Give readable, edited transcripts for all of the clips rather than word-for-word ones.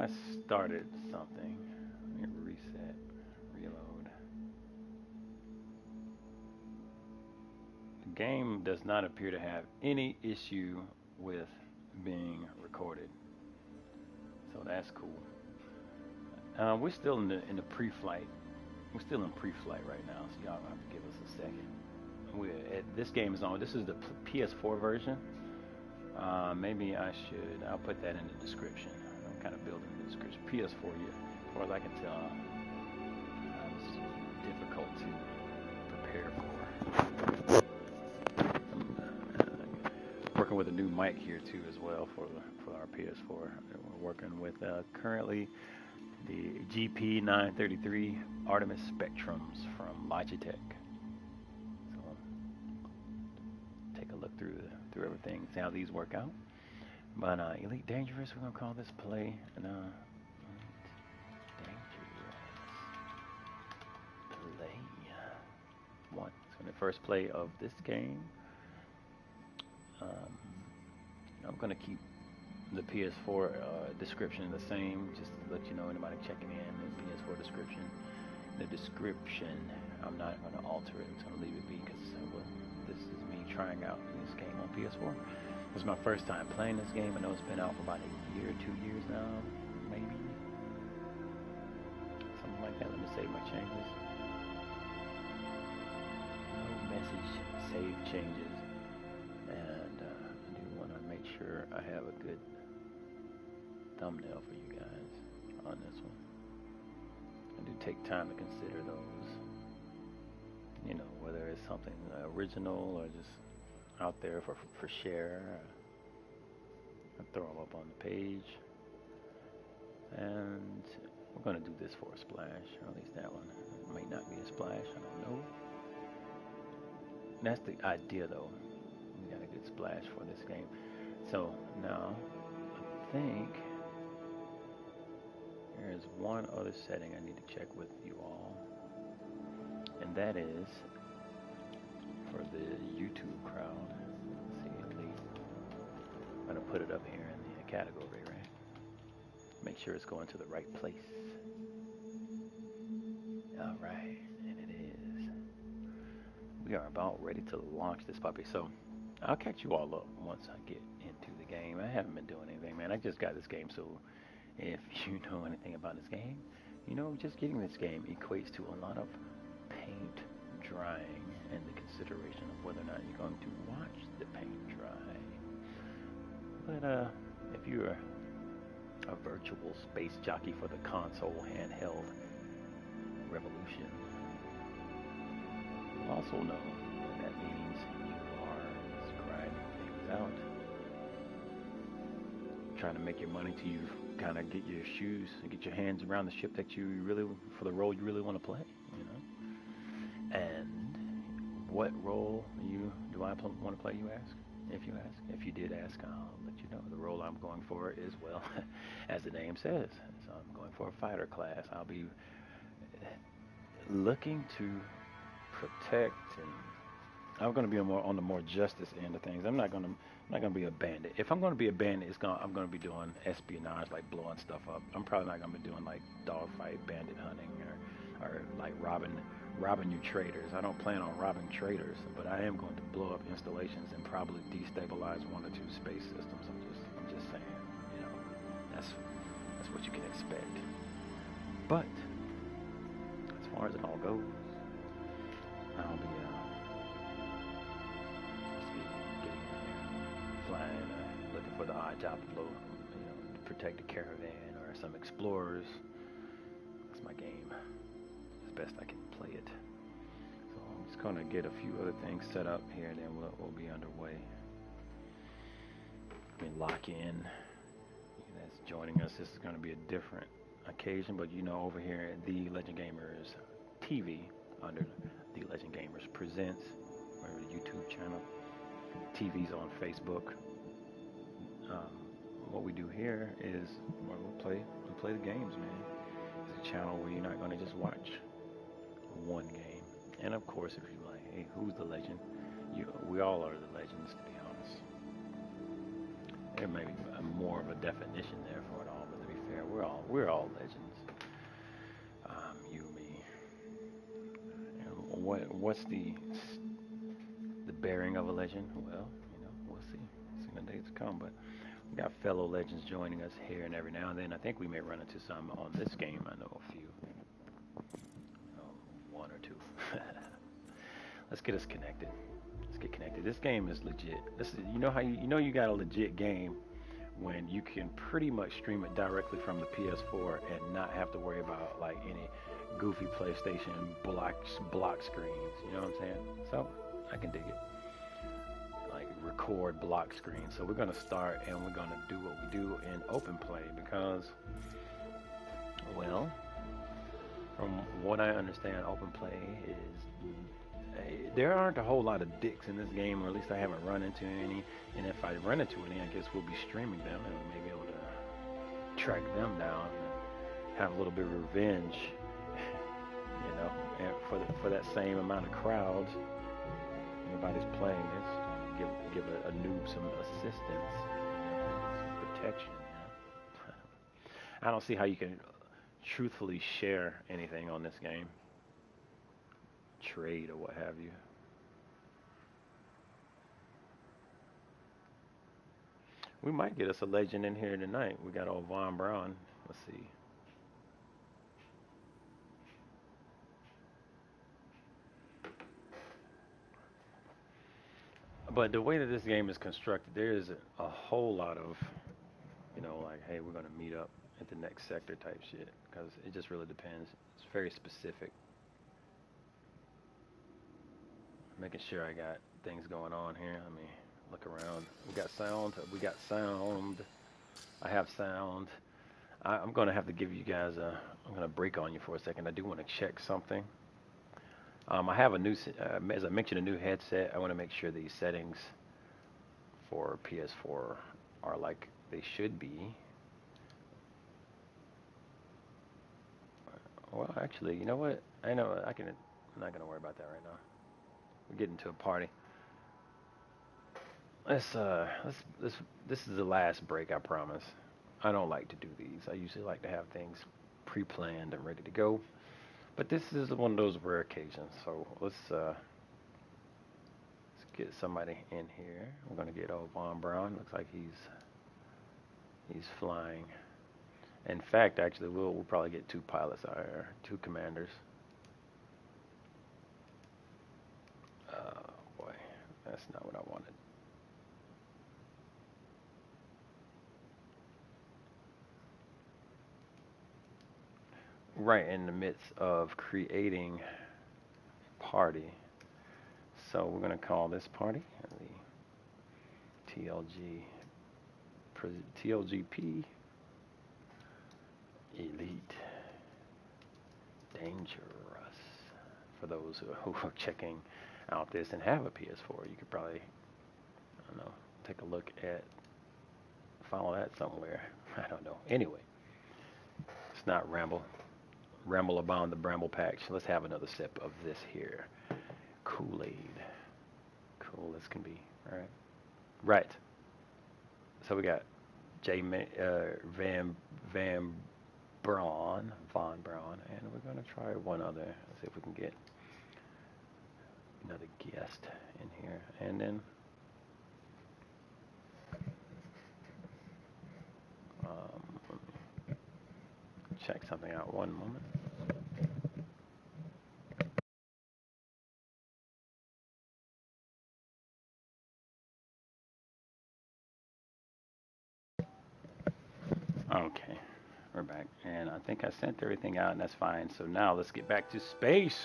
I started something. Let me reset, reload. The game does not appear to have any issue with being recorded, so that's cool. We're still in the pre-flight. We're still in pre-flight right now, so y'all gonna have to give us a second. This game is on. This is the PS4 version. Maybe I should. I'll put that in the description. I'm kind of building the description. PS4, yeah. As far as I can tell, it's difficult to prepare for. Working with a new mic here too, as well for our PS4. We're working with currently the GP933 Artemis Spectrums from Logitech. So take a look through everything, see how these work out. But Elite Dangerous, we're gonna call this play. And Dangerous play one. So in the first play of this game, um, I'm gonna keep the PS4 description the same, just to let you know anybody checking in. The PS4 description. The description, I'm not gonna alter it. I'm just gonna leave it be because this is me trying out this game on PS4. This is my first time playing this game. I know it's been out for about a year, 2 years now, maybe. Something like that. Let me save my changes. No message, save changes. And I do want to make sure I have a good thumbnail for you guys on this one. I do take time to consider those. You know, whether it's something original or just out there for share. I throw them up on the page. And we're going to do this for a splash, or at least that one. It might not be a splash, I don't know. That's the idea though. We got a good splash for this game. So now, I think there's one other setting I need to check with you all. And that is for the YouTube crowd. Let's see, I'm going to put it up here in the category, right? Make sure it's going to the right place. All right, and it is. We are about ready to launch this puppy. So I'll catch you all up once I get into the game. I haven't been doing anything, man. I just got this game, so if you know anything about this game, you know, just getting this game equates to a lot of paint drying and the consideration of whether or not you're going to watch the paint dry. But if you're a virtual space jockey for the console handheld revolution, you'll also know that means you are grinding things out, trying to make your money till you kind of get your shoes and get your hands around the ship that you really, for the role you really want to play, you know. And what role do I want to play, you ask? If you ask, if you did ask, I'll let you know. The role I'm going for is, well, as the name says, so I'm going for a fighter class. I'll be looking to protect, and I'm going to be on the more justice end of things. I'm not gonna be a bandit. If I'm gonna be a bandit, I'm gonna be doing espionage, like blowing stuff up. I'm probably not gonna be doing like dogfight, bandit hunting, or like robbing you traders. I don't plan on robbing traders, but I am going to blow up installations and probably destabilize one or two space systems. I'm just saying, you know, that's what you can expect. But as far as it all goes, I'll be flying, looking for the odd job to blow, you know, to protect a caravan or some explorers. That's my game, as best I can play it. So I'm just gonna get a few other things set up here, and then we'll be underway. Lock in. That's joining us. This is going to be a different occasion, but you know, over here at the Legend Gamers TV, under the Legend Gamers Presents, or the YouTube channel. TV's on Facebook. What we do here is, well, we play the games, man. It's a channel where you're not going to just watch one game. And of course, if you're like, hey, who's the legend? We all are the legends, to be honest. There may be more of a definition there for it all, but to be fair, we're all legends. You, me. And what's the bearing of a legend? Well, we'll see. See in the days to come. But we got fellow legends joining us here and every now and then. I think we may run into some on this game. I know a few, one or two. Let's get us connected. Let's get connected. This game is legit. This is, you know how you got a legit game when you can pretty much stream it directly from the PS4 and not have to worry about like any goofy PlayStation block screens. You know what I'm saying? So I can dig it. Like record block screen. So we're gonna start and we're gonna do what we do in open play because, well, from what I understand, open play is there aren't a whole lot of dicks in this game, or at least I haven't run into any. And if I run into any, I guess we'll be streaming them and we may be able to track them down and have a little bit of revenge, and for that same amount of crowds, anybody's playing this, give a noob some assistance, some protection. I don't see how you can truthfully share anything on this game, trade or what have you. We might get us a legend in here tonight. We got old Von Braun. Let's see. But the way that this game is constructed, there is a whole lot of, like, hey, we're going to meet up at the next sector type shit. Because it just really depends. It's very specific. Making sure I got things going on here. Let me look around. We got sound. We got sound. I have sound. I'm going to have to give you guys I'm going to break on you for a second. I do want to check something. I have a new, as I mentioned, a new headset. I want to make sure these settings for PS4 are like they should be. Well, actually, you know what? I know I can. I'm not going to worry about that right now. We're getting to a party. This is the last break, I promise. I don't like to do these. I usually like to have things pre-planned and ready to go. But this is one of those rare occasions. So let's get somebody in here. We're gonna get old Von Braun. Looks like he's flying. In fact, actually, we'll probably get two pilots out here, two commanders. Boy, that's not what I wanted. Right in the midst of creating party. So we're going to call this party the TLGP Elite Dangerous. For those who are checking out this and have a PS4, you could probably, I don't know, take a look at, follow that somewhere. I don't know. Anyway, it's not ramble about the bramble patch. Let's have another sip of this here Kool-Aid. Cool as can be. All right. Right. So we got Van Braun, and we're gonna try one other. Let's see if we can get another guest in here, and then check something out. One moment. Okay, we're back, and I think I sent everything out, and that's fine. So now let's get back to space.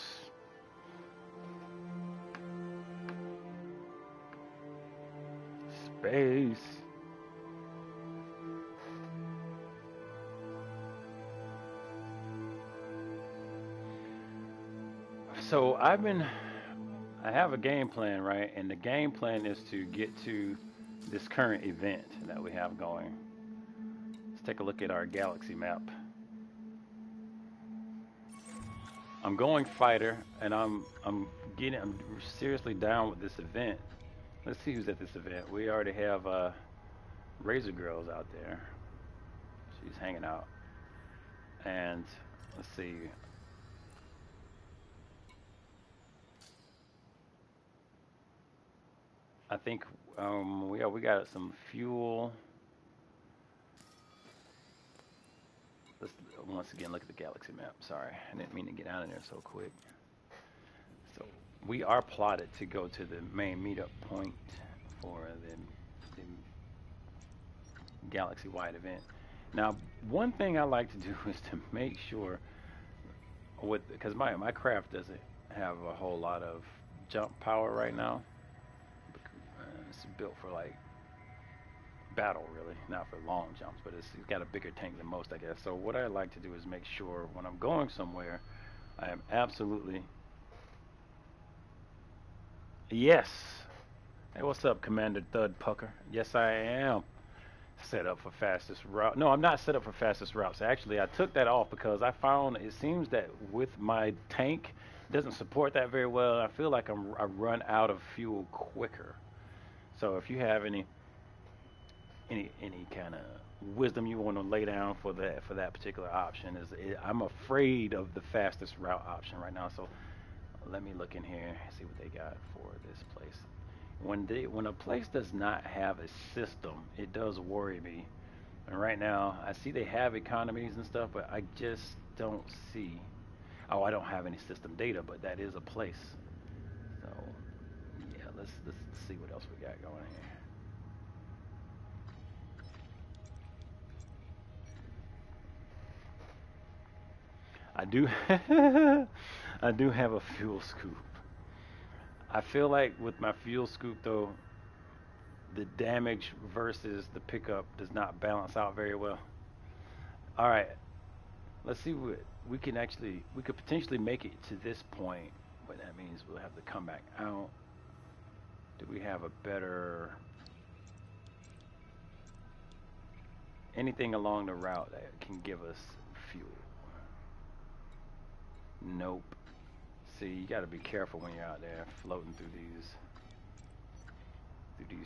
Space. So I have a game plan, right? And the game plan is to get to this current event that we have going. Let's take a look at our galaxy map. I'm going fighter, and I'm seriously down with this event. Let's see who's at this event. We already have Razor Girls out there. She's hanging out. And let's see. I think we got some fuel. Let's once again look at the galaxy map. Sorry, I didn't mean to get out of there so quick. So we are plotted to go to the main meetup point for the galaxy-wide event. Now, one thing I like to do is to make sure with because my craft doesn't have a whole lot of jump power right now. It's built for like battle really, not for long jumps, but it's got a bigger tank than most, I guess. So what I like to do is make sure when I'm going somewhere, I am absolutely yes. Hey, what's up, Commander Thud Pucker? Yes, I am set up for fastest route. No, I'm not set up for fastest routes. Actually, I took that off because I found it seems that with my tank, it doesn't support that very well. I feel like I run out of fuel quicker. So if you have any kind of wisdom you want to lay down for that particular option I'm afraid of the fastest route option right now. So let me look in here and see what they got for this place. When a place does not have a system, it does worry me. And right now, I see they have economies and stuff, but I just don't see. Oh, I don't have any system data, but that is a place. So yeah, let's see what else we got going here. I do I do have a fuel scoop. I feel like with my fuel scoop though, the damage versus the pickup does not balance out very well. All right, let's see what we could potentially make it to this point, but that means we'll have to come back out. Do we have a better anything along the route that can give us fuel? Nope. See, you got to be careful when you're out there floating through these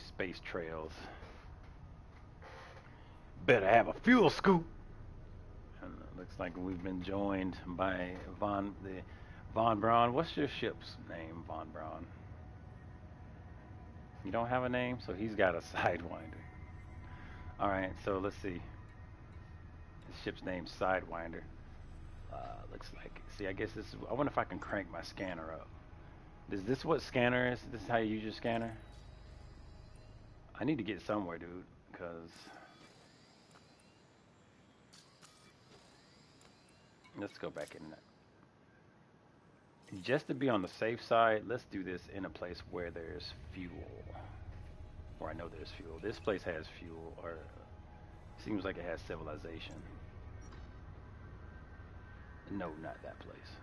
space trails. Better have a fuel scoop. And it looks like we've been joined by Von Braun. What's your ship's name, Von Braun? You don't have a name, so he's got a Sidewinder. All right, so let's see. His ship's name Sidewinder. Looks like. See, I guess this is. I wonder if I can crank my scanner up. Is this what scanner is? This is how you use your scanner? I need to get somewhere, dude, because let's go back in that. Just to be on the safe side, let's do this in a place where there's fuel. Where I know there's fuel. This place has fuel, or seems like it has civilization. No, not that place.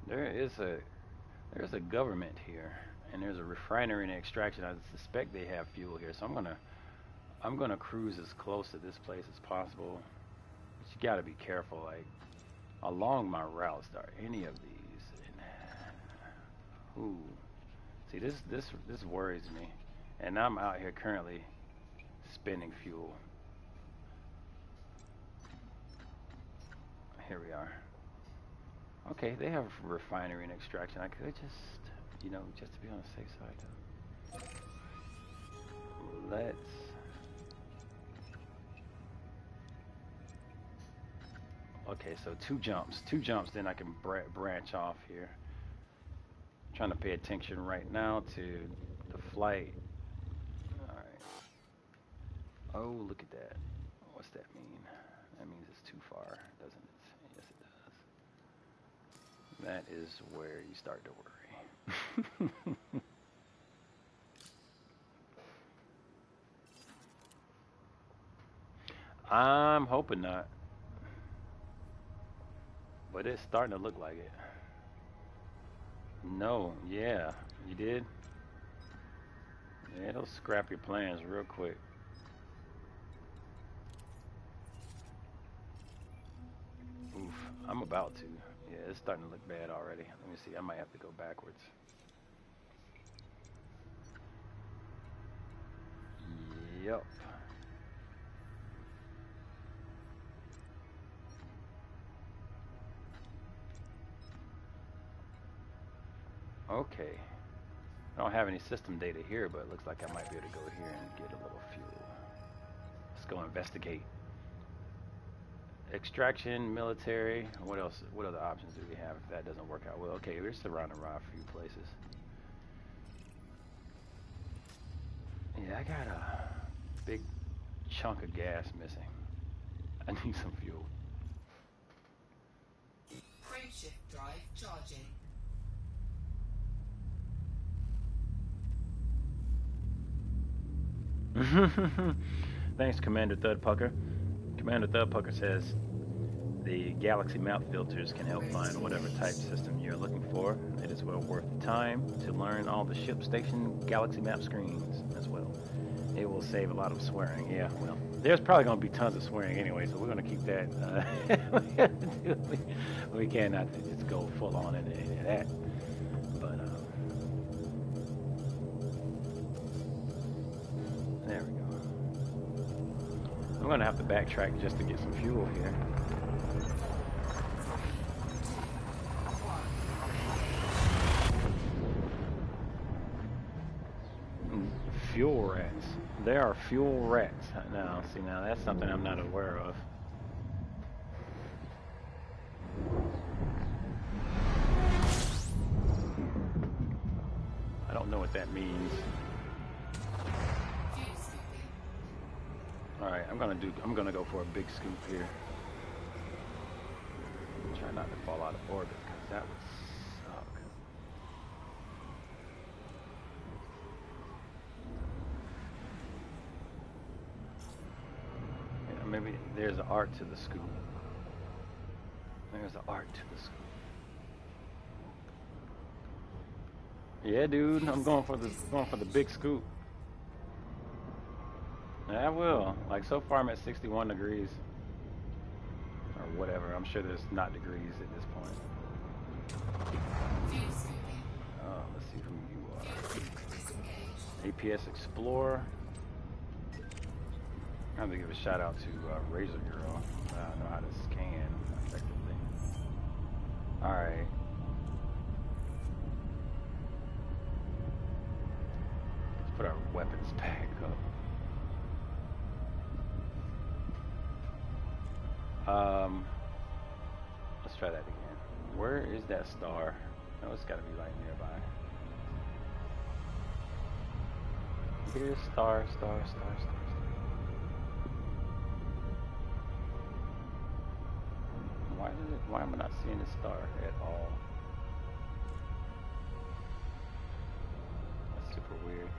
There is a there's a government here, and there's a refinery and extraction. I suspect they have fuel here, so I'm gonna cruise as close to this place as possible. But you gotta be careful, like along my routes. Are any of these? Ooh, see this worries me, and I'm out here currently spending fuel. Here we are. Okay, they have refinery and extraction. I could just, just to be on the safe side, though. Let's. Okay, so two jumps, then I can branch off here. I'm trying to pay attention right now to the flight. All right. Oh, look at that. What's that mean? That means it's too far, doesn't it? Yes, it does. That is where you start to worry. I'm hoping not, but it's starting to look like it. No, yeah, you did. Yeah, it'll scrap your plans real quick. Oof, I'm about to. Yeah, it's starting to look bad already. Let me see. I might have to go backwards. Yep. Okay. I don't have any system data here, but it looks like I might be able to go here and get a little fuel. Let's go investigate. Extraction, military. What else? What other options do we have if that doesn't work out well? Okay, we're surrounded by a few places. Yeah, I got a big chunk of gas missing. I need some fuel. Frameshift drive charging. Thanks, Commander Thudpucker. Commander Thudpucker says the galaxy map filters can help find whatever type system you're looking for. It is well worth the time to learn all the ship station galaxy map screens as well. It will save a lot of swearing. Yeah, well, there's probably going to be tons of swearing anyway, so we're going to keep that. We cannot just go full on into any of that. But there we go. I'm going to have to backtrack just to get some fuel here. Fuel rats. There are fuel rats. Now, see, now that's something I'm not aware of. I don't know what that means. All right, I'm gonna go for a big scoop here. Try not to fall out of orbit because that would suck. Yeah, maybe there's an art to the scoop. There's an art to the scoop. Yeah, dude, I'm going for the big scoop. Yeah, I will. Like so far, I'm at 61 degrees or whatever. I'm sure there's not degrees at this point. Let's see who you are. APS Explorer. I have to give a shout out to Razor Girl. I know how to scan effectively. All right. Let's put our weapons back up. Let's try that again. Where is that star? Oh, it's got to be like nearby. Here's star. Why am I not seeing the star at all? That's super weird.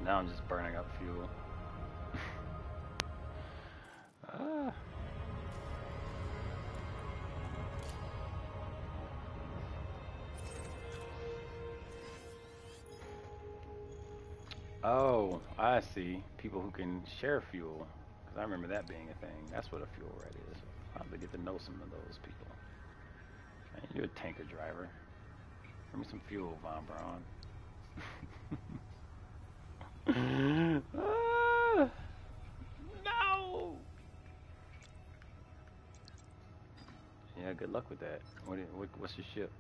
Now I'm just burning up fuel. Oh, I see. People who can share fuel. Because I remember that being a thing. That's what a fuel rat is. I'll have to get to know some of those people. Man, you're a tanker driver. Give me some fuel, Von Braun. No! Yeah, good luck with that. What's your ship?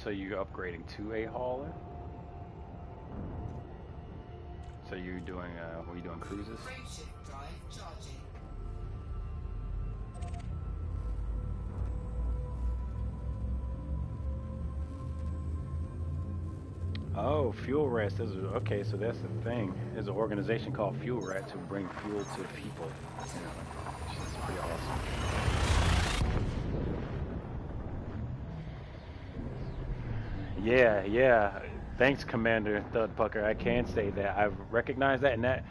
So you're upgrading to a hauler? So you're doing, what are you doing, cruises? Frameshift drive charging. Oh, fuel rats. Okay, so that's the thing. There's an organization called Fuel Rats who bring fuel to people. Which is pretty awesome. Yeah. Thanks, Commander Thudpucker. I can say that. I've recognized that, and that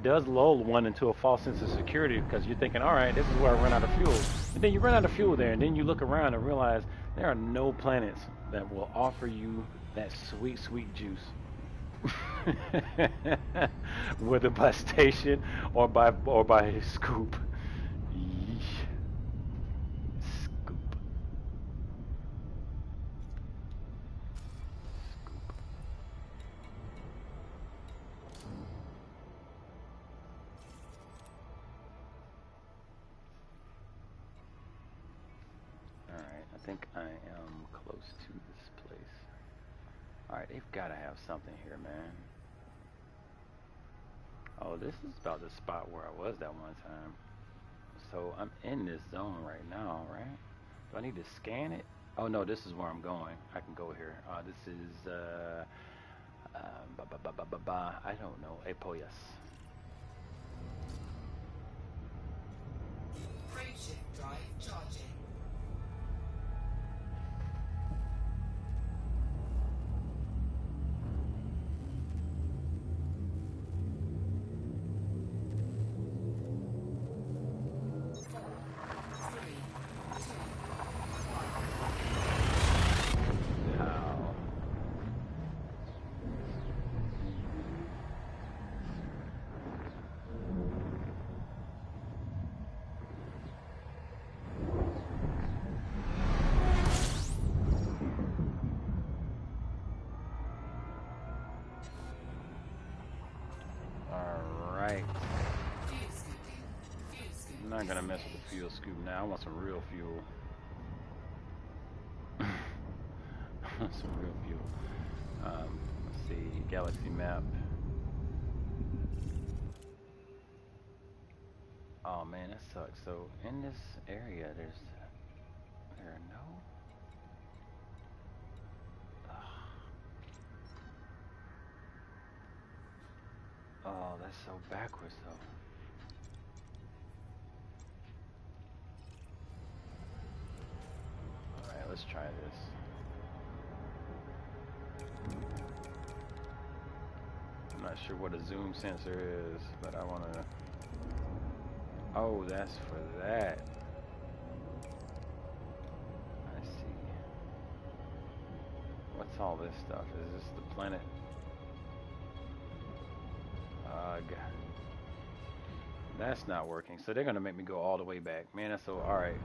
does lull one into a false sense of security because you're thinking, all right, this is where I run out of fuel. And then you run out of fuel there, and then you look around and realize there are no planets that will offer you that sweet, sweet juice. Whether by station or by scoop. Yeesh. Scoop. think I am close to this place. Alright, they've got to have something here, man. Oh, this is about the spot where I was that one time. So I'm in this zone right now, right? Do I need to scan it? Oh no, this is where I'm going. I can go here. This is I don't know. Apoyas. Frameshift drive charging. How? Alright. Fuel scooping. Fuel scoop. I'm not gonna mess with the fuel scoop now. I want some real fuel. I want some real fuel. Let's see. Galaxy map. Oh man, that sucks. So in this area, there are no. Oh, that's so backwards though. All right, let's try this. I'm not sure what a zoom sensor is, but I want to. Oh, that's for that. I see. What's all this stuff? Is this the planet? Ugh. That's not working. So they're gonna make me go all the way back. Man, that's so alright.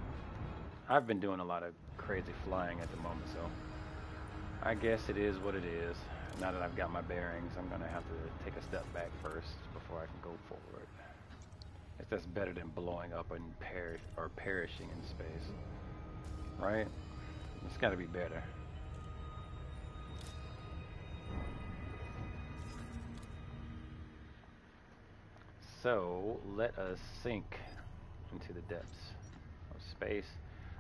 I've been doing a lot of crazy flying at the moment, so I guess it is what it is. Now that I've got my bearings, I'm gonna have to take a step back first before I can go forward. If that's better than blowing up and perishing in space, right? It's got to be better. So let us sink into the depths of space.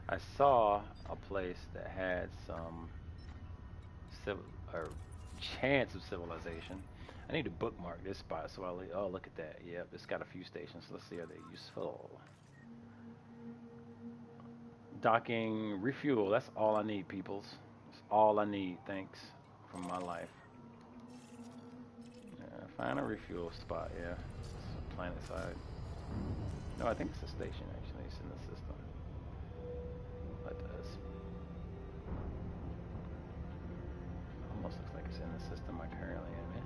I saw a place that had some civil or chance of civilization. I need to bookmark this spot so I'll. Oh, look at that. Yep, it's got a few stations. Let's see, are they useful? Docking, refuel. That's all I need, peoples. That's all I need. Thanks for my life. Yeah, find a refuel spot. Yeah, it's planet side. No, I think it's a station actually. It's in the system. Let us. Almost looks like it's in the system I currently am in.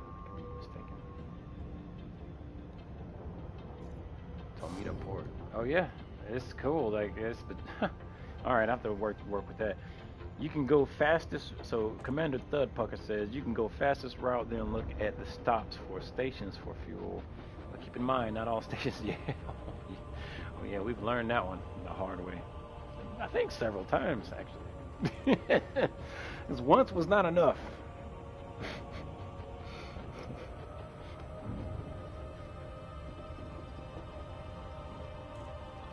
I could be mistaken. Tomita Port. Oh yeah, it's cool. Like it's. But all right, I have to work with that. You can go fastest. So Commander Thudpucker says you can go fastest route. Then look at the stops for stations for fuel. But keep in mind, not all stations. Yeah. Oh yeah, we've learned that one the hard way. I think several times actually. Because once was not enough.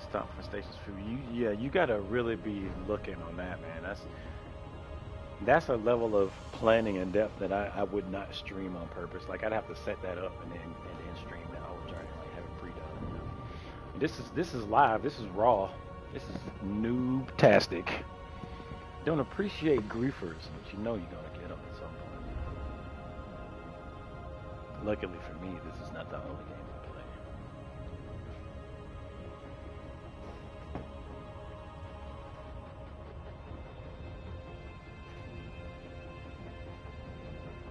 Stop for stations food. Yeah, you gotta really be looking on that, man. That's a level of planning and depth that I would not stream on purpose. Like I'd have to set that up and then stream that whole journey, like have it pre-done. This is live. This is raw. This is noob-tastic. Don't appreciate griefers, but you know you're gonna get them at some point. Luckily for me, this is not the only game I play.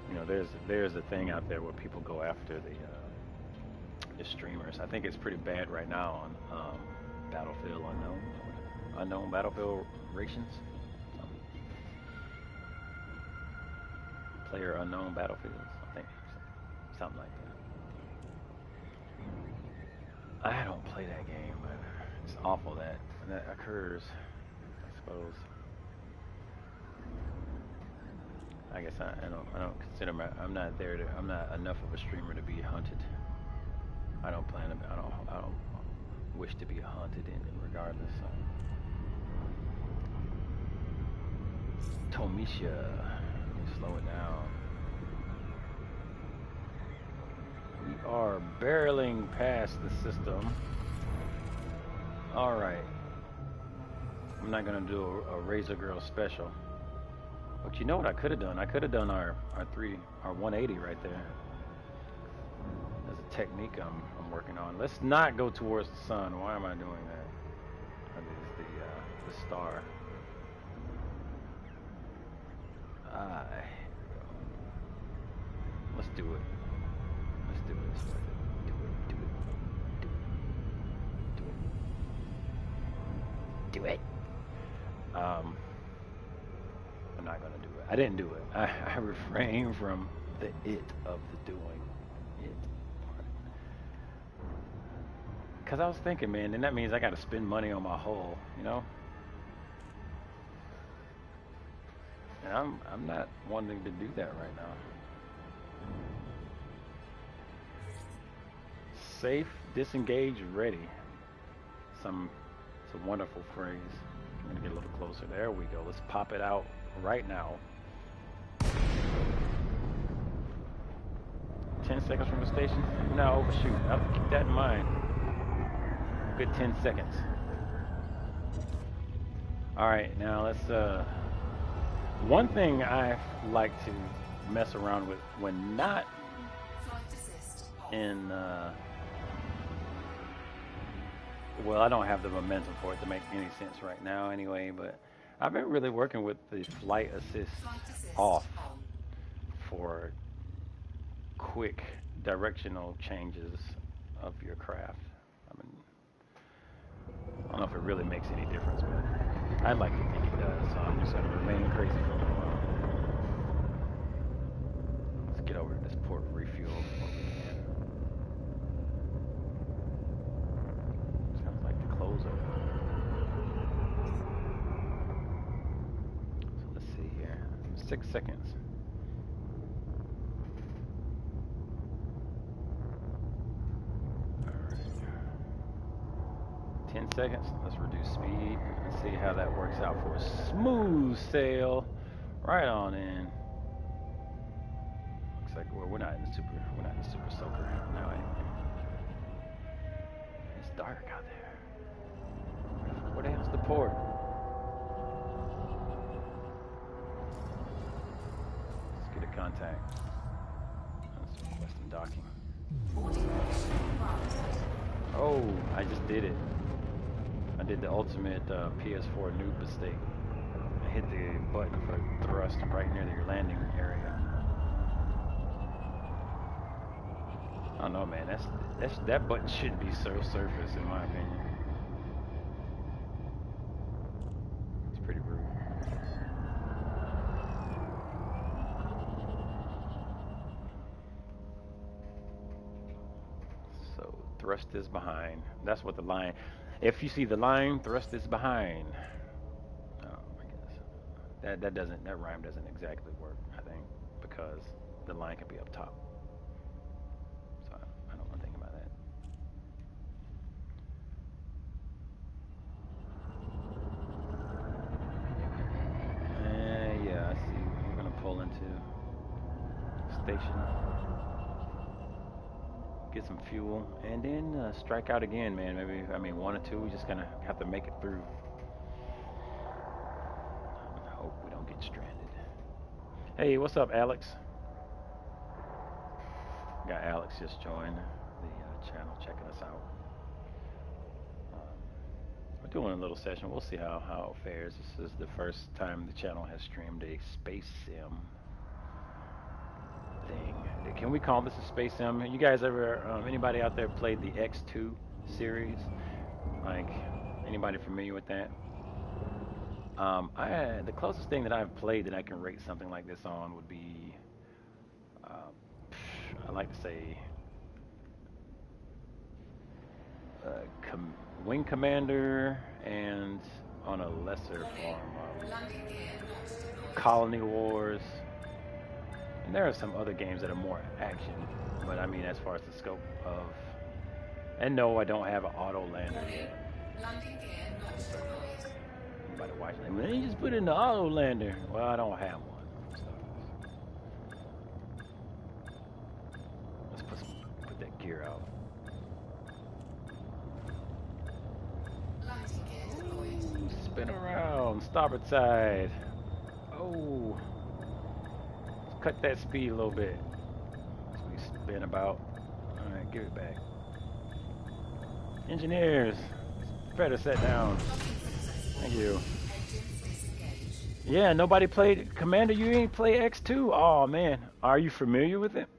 You know, there's a thing out there where people go after the streamers. I think it's pretty bad right now on Battlefield Unknown Battlefield Rations, Player Unknown Battlefields. I think something like that. I don't play that game, but it's awful that occurs. I suppose. I guess I don't consider I'm not there to I'm not enough of a streamer to be hunted. I don't plan to I don't wish to be hunted in regardless. Tomisha, let me slow it down. We are barreling past the system. All right. I'm not gonna do a Razor Girl special. But you know what I could have done? I could have done our 180 right there. There's a technique I'm working on. Let's not go towards the sun. Why am I doing that? That is the star. Ah, here we go. Let's do it. Let's do it. It's worth it. Do it. Do it. Do it. Do it. Do it. I'm not gonna do it. I didn't do it. I refrain from the it of the doing it. Cause I was thinking, man, then that means I got to spend money on my hull, you know. And I'm not wanting to do that right now. Safe, disengage, ready. It's a wonderful phrase. I'm gonna get a little closer. There we go. Let's pop it out right now. 10 seconds from the station. No, overshoot. I have to keep that in mind. Good 10 seconds. All right, now let's. One thing I like to mess around with when not in. Well, I don't have the momentum for it to make any sense right now, anyway. But I've been really working with the flight assist off for quick directional changes of your craft. I mean, I don't know if it really makes any difference, but I'd like to think it does, so I'm just going to remain crazy for a little while. Let's get over to this port refuel before we can. Sounds like the close up. So let's see here. 6 seconds. 10 seconds. Let's reduce speed and see how that works out for a smooth sail. Right on in. Looks like we're not in the super soaker now anyway. It's dark out there. Where the hell's the port? Let's get a contact. Let's requesting docking. Oh, I just did it. I did the ultimate PS4 noob mistake. I hit the button for thrust right near your landing area. I don't know, man. That button should be so surface, in my opinion. It's pretty rude. So thrust is behind. That's what the line. If you see the line, thrust is behind. Oh, I guess that rhyme doesn't exactly work. I think because the line can be up top. So I don't know anything about that. Yeah, I see. We're gonna pull into station, get some fuel, and then strike out again, man. Maybe I mean one or two. We just gonna have to make it through. I hope we don't get stranded. Hey, what's up, Alex? Got Alex just joined the channel, checking us out. Um, we're doing a little session. We'll see how it fares. This is the first time the channel has streamed a space sim thing. Can we call this a space sim? You guys ever, anybody out there played the X2 series? Like, anybody familiar with that? The closest thing that I've played that I can rate something like this on would be, uh, I like to say, uh, Wing Commander, and on a lesser form, Colony Wars. And there are some other games that are more action, but I mean, as far as the scope of, and no, I don't have an auto lander Warning, yet. landing gear not deployed. I'm about to watch that. Man, you just put in the auto lander. Well, I don't have one. So let's put that gear out. Landing gear deployed. Ooh, spin around, starboard side. Oh, let's cut that speed a little bit. So we spin about. All right, give it back. Engineers, better set down. Docking successful. Thank you. Engines disengaged. Yeah, nobody played Commander. You ain't play X2. Oh man, are you familiar with it?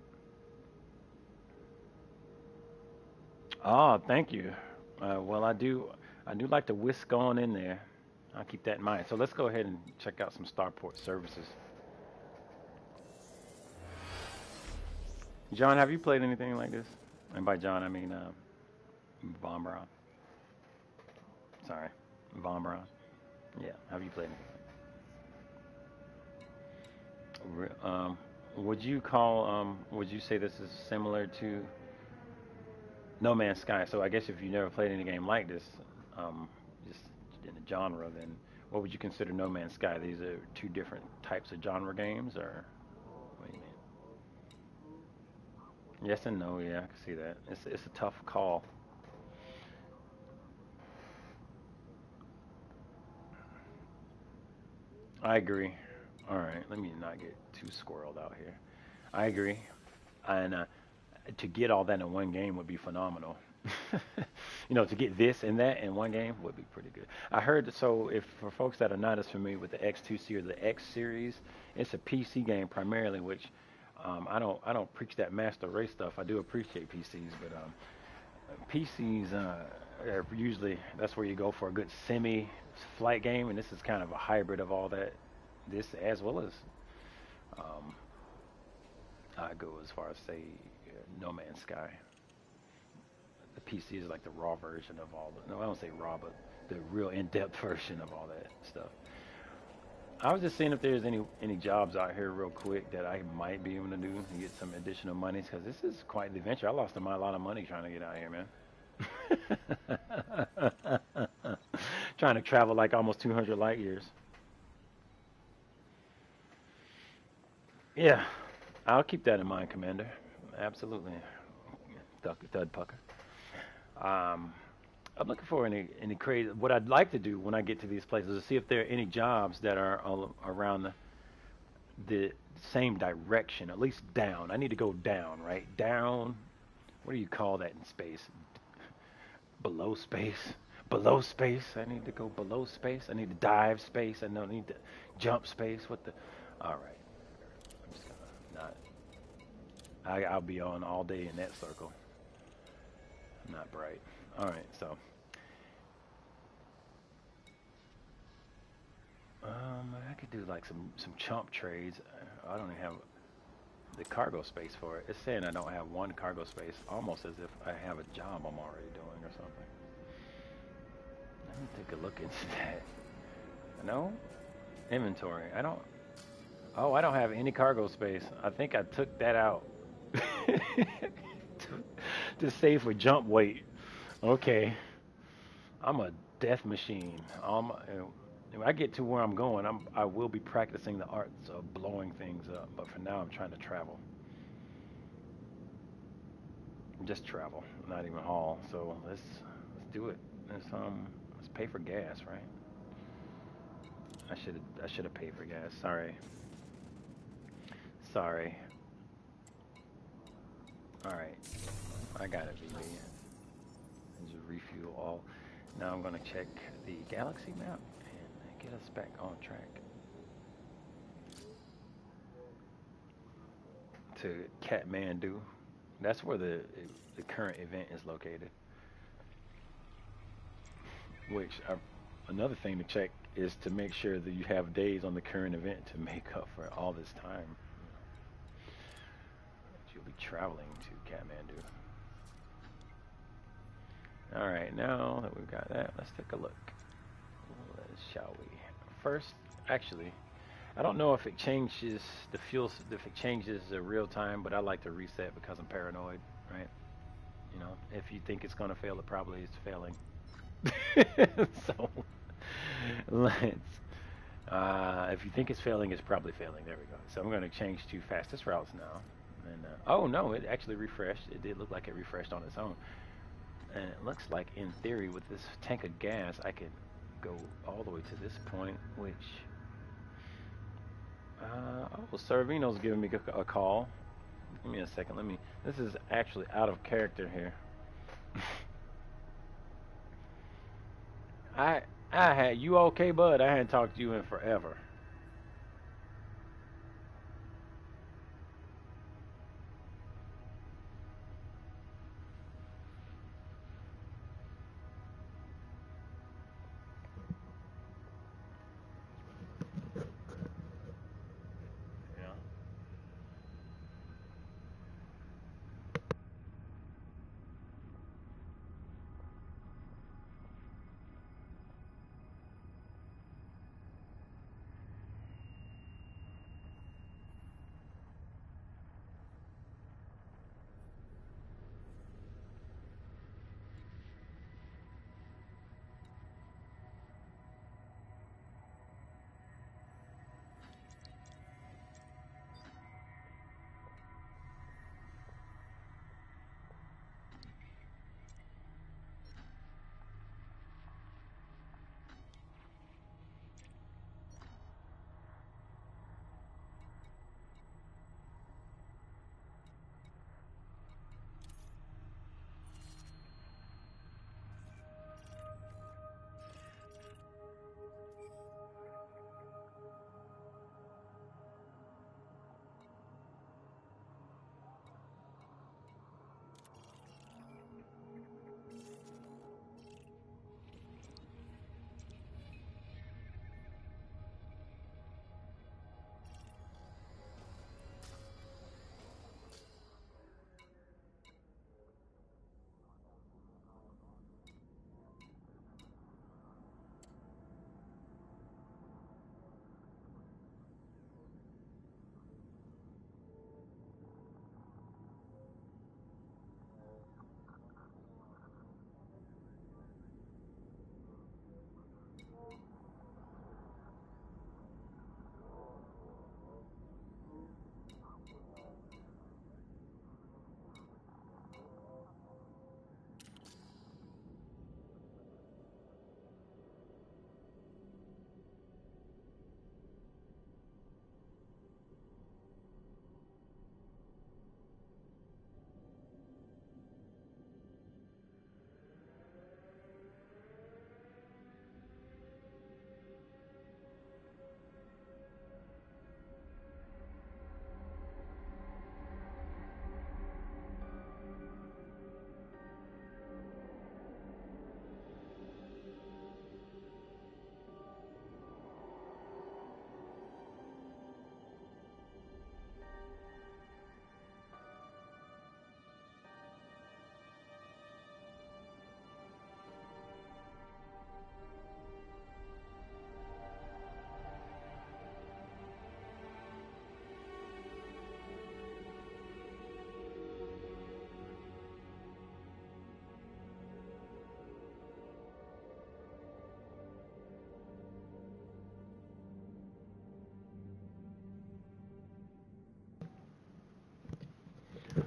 Oh, thank you. Well, I do like to whisk on in there. I'll keep that in mind. So let's go ahead and check out some starport services. John, have you played anything like this? And by John, I mean Von Braun. Sorry, Von Braun. Yeah, have you played anything? Would you call? Would you say this is similar to No Man's Sky? So I guess if you never played any game like this, just in the genre, then what would you consider No Man's Sky? These are two different types of genre games, or what do you mean? Yes and no. Yeah, I can see that. It's a tough call. I agree. All right, let me not get too squirreled out here. I agree, and to get all that in one game would be phenomenal. To get this and that in one game would be pretty good. I heard so if for folks that are not as familiar with the X2 series, the X series, it's a PC game primarily, which I don't preach that master race stuff. I do appreciate PCs, but PCs are usually that's where you go for a good semi flight game, and this is kind of a hybrid of all that. This as well as um, I go as far as say No Man's Sky. The PC is like the raw version of all the. No, I don't say raw, but the real in-depth version of all that stuff. I was just seeing if there's any jobs out here real quick that I might be able to do to get some additional money because this is quite the adventure. I lost a lot of money trying to get out here, man. Trying to travel like almost 200 light years. Yeah, I'll keep that in mind, Commander. Absolutely, Thud Pucker. Um, I'm looking for any crazy. What I'd like to do when I get to these places is see if there are any jobs that are all around the same direction, at least down. I need to go down, right? Down. What do you call that in space? Below space. Below space. I need to go below space. I need to dive space. I don't need to jump space. What the? All right. I'm just gonna not. I'll be on all day in that circle. Not bright. All right. So. I could do like some chump trades. I don't even have the cargo space for it. It's saying I don't have one cargo space, almost as if I have a job I'm already doing or something. Let me take a look into that. No inventory. I don't. Oh, I don't have any cargo space. I think I took that out to save for jump weight. Okay, I'm a death machine. When I get to where I'm going, I will be practicing the arts of blowing things up. But for now, I'm trying to travel. Just travel, not even haul. So let's do it. Let's pay for gas, right? I should have paid for gas. Sorry. Sorry. All right. I got it, VB. Just refuel all. Now I'm gonna check the galaxy map and get us back on track to Kathmandu. That's where the current event is located. Which another thing to check is to make sure that you have days on the current event to make up for all this time that you'll be traveling to Kathmandu. All right, now that we've got that, let's take a look. Shall we? First, actually, I don't know if it changes the fuel, if it changes the real time, but I like to reset because I'm paranoid, right? You know, if you think it's gonna fail, it probably is failing. So let's. If you think it's failing, it's probably failing. There we go. So I'm going to change to fastest routes now. And oh no, it actually refreshed. It did look like it refreshed on its own. And it looks like, in theory, with this tank of gas, I could go all the way to this point. Which, oh, Servino's giving me a call. Give me a second. Let me. This is actually out of character here. I I had you okay, bud? I hadn't talked to you in forever. Yeah.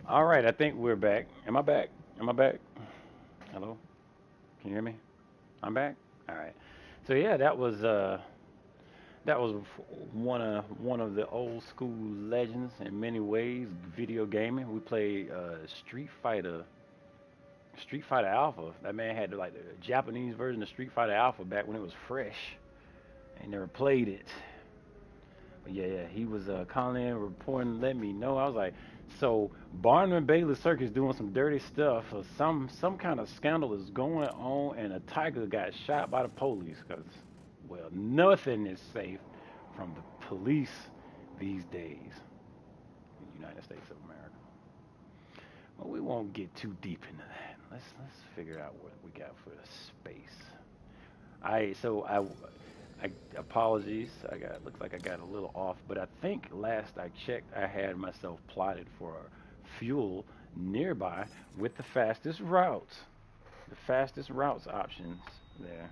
All right, I think we're back. Am I back? Am I back? Hello? Can you hear me? I'm back. All right. So yeah, that was one of the old school legends in many ways. Video gaming. We played Street Fighter Alpha. That man had like the Japanese version of Street Fighter Alpha back when it was fresh. I never played it. But yeah, he was calling in, reporting, letting me know. I was like, so Barnum and Bailey Circus doing some dirty stuff. Or some kind of scandal is going on, and a tiger got shot by the police. Cause well, nothing is safe from the police these days in the United States of America. Well, we won't get too deep into that. Let's figure out what we got for the space. I so Apologies. Looks like I got a little off, but I think last I checked, I had myself plotted for fuel nearby with the fastest routes. The fastest routes options there.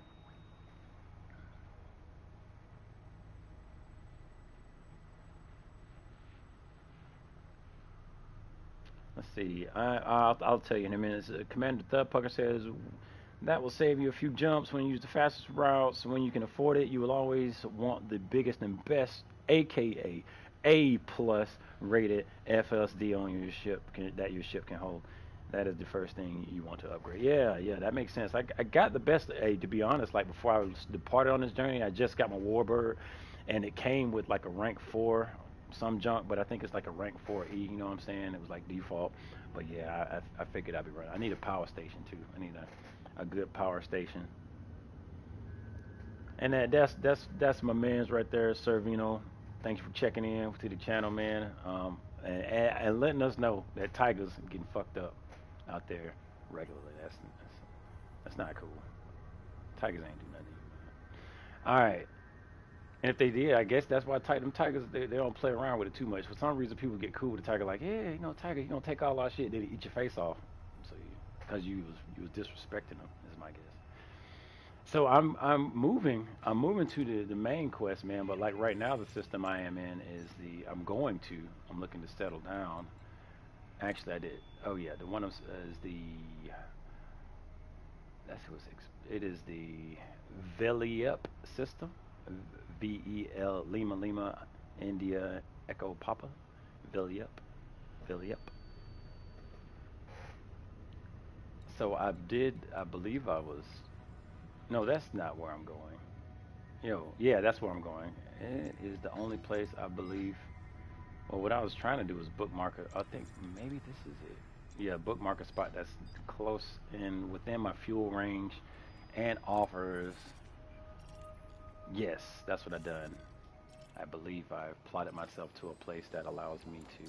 Let's see. I'll tell you in a minute. Commander Thudpucker says that will save you a few jumps when you use the fastest routes. When you can afford it, you will always want the biggest and best, aka A plus rated FSD on your ship that your ship can hold. That is the first thing you want to upgrade. Yeah, yeah, that makes sense. I got the best A, to be honest. Like before I was departed on this journey, I just got my Warbird, and it came with like a rank 4 some junk, but I think it's like a rank 4E. You know what I'm saying? It was like default. But yeah, I figured I'd be running. I need a power station too. I need a good power station. And that's my man's right there, Servino. Thanks for checking in to the channel, man. And letting us know that Tiger's getting fucked up out there regularly. That's not cool. Tigers ain't do nothing. All right. And if they did, I guess that's why them tigers they don't play around with it too much. For some reason, people get cool with the tiger, like, yeah, tiger, you gonna take all our shit, then eat your face off. So because you was disrespecting them, is my guess. So I'm moving to the main quest, man. But like right now, the system I am in is I'm looking to settle down. Actually, I did. Oh yeah, the one is the that's who it is the Veliep system. VEL Lima Lima India Echo Papa Viliep Viliep. So I believe I was no, that's not where I'm going. Yeah, that's where I'm going. It is the only place I believe. Well, what I was trying to do was bookmark it. I think maybe this is it. Yeah, bookmark a spot that's close and within my fuel range and offers. Yes, that's what I done. I believe I've plotted myself to a place that allows me to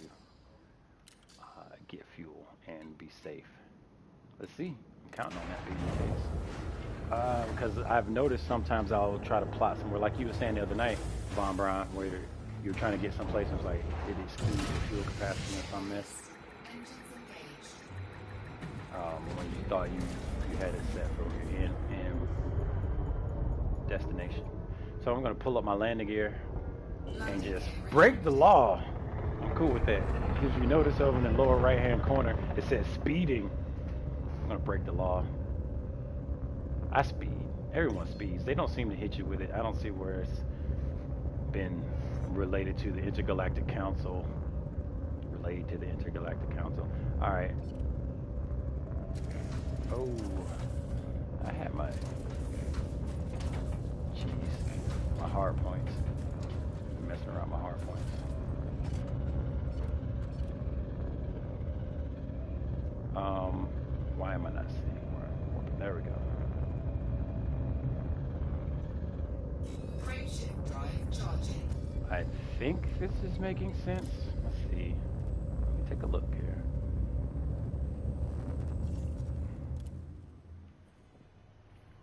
get fuel and be safe. Let's see. I'm counting on that being the case. Because I've noticed sometimes I'll try to plot somewhere, like you were saying the other night, Von Braun, where you're trying to get someplace and it's like it excludes your fuel capacity or something. When you thought you had it set for your end destination. So I'm gonna pull up my landing gear and just break the law. I'm cool with that. If you notice over in the lower right hand corner, it says speeding. I'm gonna break the law. I speed. Everyone speeds. They don't seem to hit you with it. I don't see where it's been related to the Intergalactic Council. Related to the Intergalactic Council. Alright. Oh. I had my... Jeez. My hard points. I'm messing around my hard points. Why am I not seeing where? There we go. I think this is making sense. Let's see. Let me take a look here.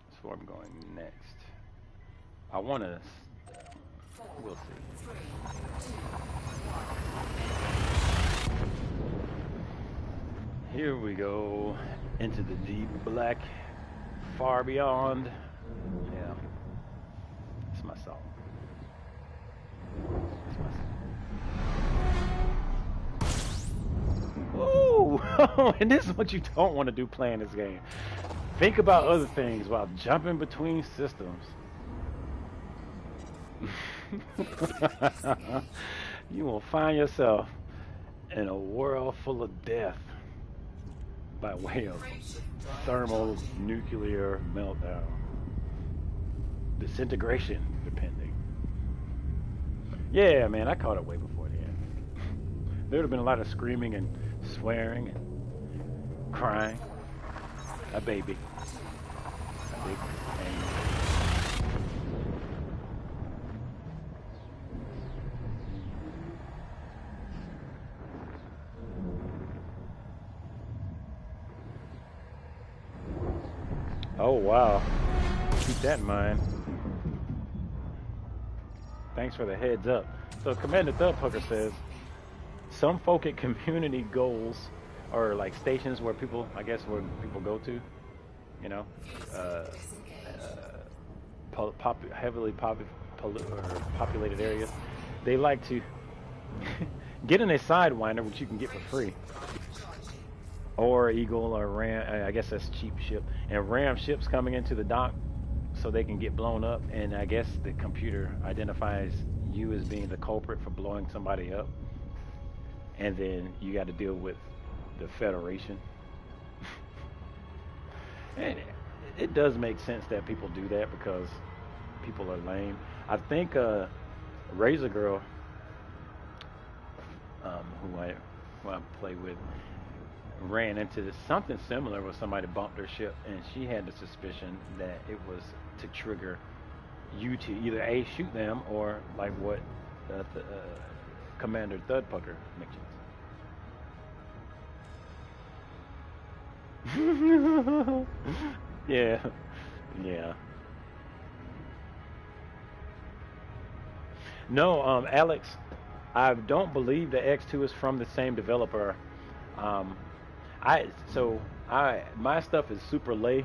That's where I'm going next. I want to... We'll see. Here we go. Into the deep black, far beyond. Yeah. It's my song. Ooh! And this is what you don't want to do playing this game. Think about other things while jumping between systems. You will find yourself in a world full of death by way of thermonuclear meltdown. Disintegration, depending. Yeah, man, I caught it way before the end. There would have been a lot of screaming and swearing and crying. A baby. A big baby. Oh, wow. Keep that in mind. Thanks for the heads up. So Commander Thudpucker says some folk at community goals or like stations where people, I guess, where people go to, you know, uh, heavily or populated areas. They like to get in a sidewinder, which you can get for free, or Eagle or Ram. I guess that's cheap ship, and ram ships coming into the dock so they can get blown up. And I guess the computer identifies you as being the culprit for blowing somebody up, and then you got to deal with the Federation. And it does make sense that people do that because people are lame. I think Razor Girl, who I play with, ran into something similar where somebody bumped her ship, and she had the suspicion that it was to trigger you to either A, shoot them, or like what Commander Thudpucker mentions. Yeah, yeah. No, Alex, I don't believe the X2 is from the same developer. Um, I my stuff is super late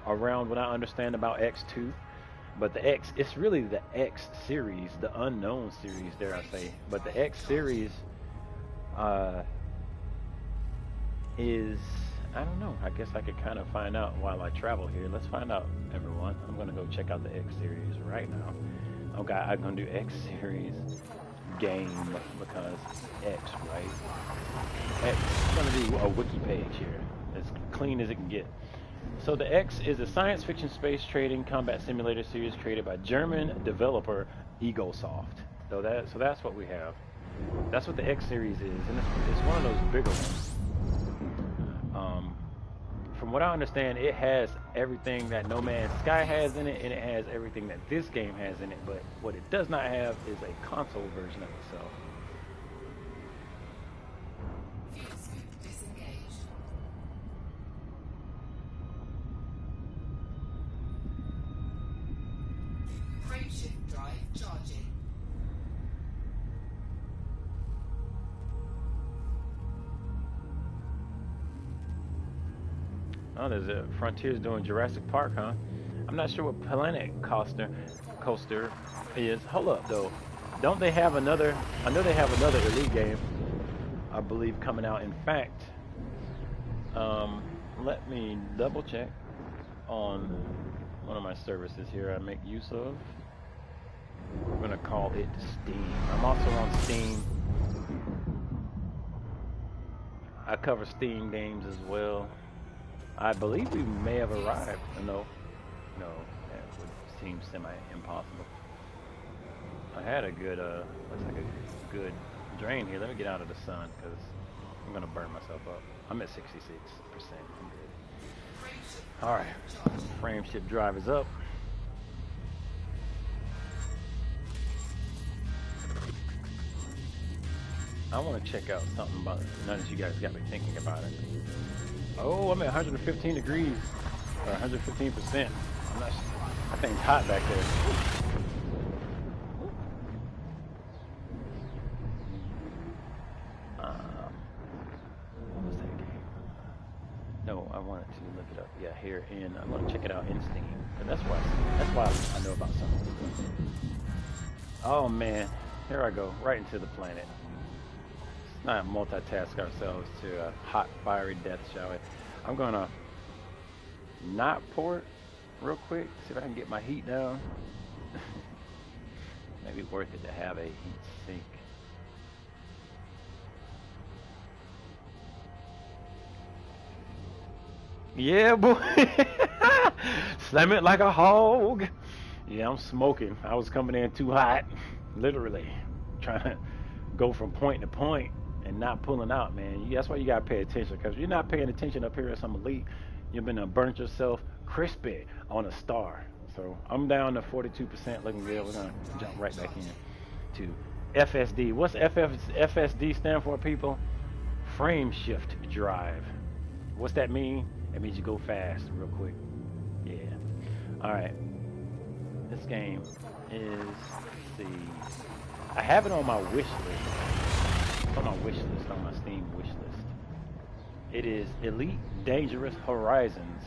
around what I understand about X2, but the X it's really the X series, the unknown series, dare I say. But the X series uh, is I don't know. I guess I could kind of find out while I travel here. Let's find out, everyone. I'm gonna go check out the X series right now. Okay, I'm gonna do X series game because X, right? X. I'm gonna do a wiki page here, as clean as it can get. So the X is a science fiction space trading combat simulator series created by German developer EgoSoft. So that's what we have. That's what the X series is, and it's one of those bigger ones. Um, from what I understand, it has everything that No Man's Sky has in it, and it has everything that this game has in it. But what it does not have is a console version of itself. Fuel scoop disengaged. Frameshift drive charging. Oh, there's a Frontiers doing Jurassic Park, huh? I'm not sure what Planet Coaster is. Hold up, though. Don't they have another? I know they have another Elite game, I believe, coming out. In fact, let me double check on one of my services here I make use of. I'm gonna call it Steam. I'm also on Steam. I cover Steam games as well. I believe we may have arrived. No, that would seem semi-impossible. I had a good, looks like a good drain here. Let me get out of the sun because I'm gonna burn myself up. I'm at 66%. I'm good. All right, frame shift drive is up. I want to check out something about it. Now that you guys got me thinking about it. Oh, I'm at 115 degrees, or 115%. I'm not. I think it's hot back there. What was that game? No, I wanted to look it up. Yeah, here in. I'm gonna check it out in Steam, and that's why I know about some of this stuff. Oh man, here I go, right into the planet. Not multitask ourselves to a hot, fiery death, shall we? I'm gonna not port real quick, see if I can get my heat down. Maybe worth it to have a heat sink. Yeah, boy. Slam it like a hog. Yeah, I'm smoking. I was coming in too hot, literally, trying to go from point to point and not pulling out, man. That's why you gotta pay attention, because if you're not paying attention up here at some elite, you're gonna burn yourself crispy on a star. So I'm down to 42%, looking good. We're gonna jump right back in to FSD. What's FSD stand for, people? Frame shift drive. What's that mean? It means you go fast, real quick. Yeah. All right. This game is see. I have it on my wish list. It's on my wish list, on my Steam wish list. It is Elite Dangerous Horizons.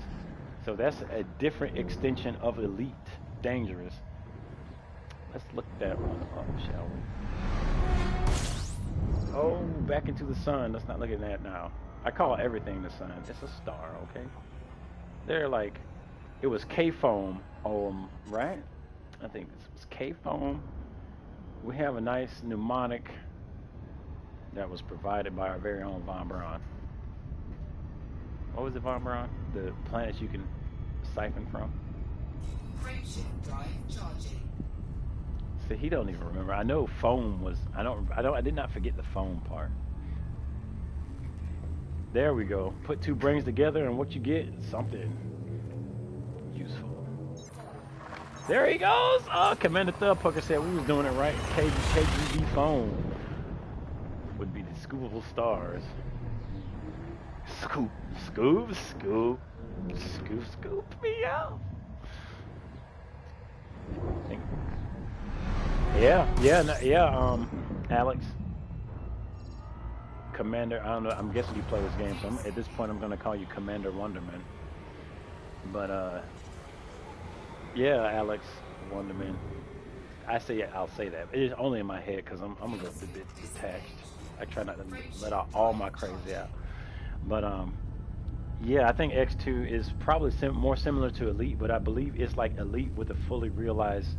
So that's a different extension of Elite Dangerous. Let's look that one up, shall we? Oh, back into the sun. Let's not look at that now. I call everything the sun. It's a star, okay? They're like, it was K-foam, right? I think this was K-foam. We have a nice mnemonic that was provided by our very own Von Braun. What was it, Von Braun? The planets you can siphon from? Frameshift drive charging. See, he don't even remember. I know foam was. I did not forget the foam part. There we go. Put two brains together, and what you get? Something useful. There he goes. Oh, Commander Thudpucker said we was doing it right. KGB foam would be the scoopable stars. Scoop, scoop, scoop, scoop, scoop me out. Yeah. Alex, Commander. I don't know. I'm guessing you play this game, so at this point, I'm gonna call you Commander Wonderman. But yeah, Alex Wonderman. I'll say that. It is only in my head because I'm a little bit detached. I try not to let out all my crazy out. But yeah, I think X2 is probably more similar to Elite, but I believe it's like Elite with a fully realized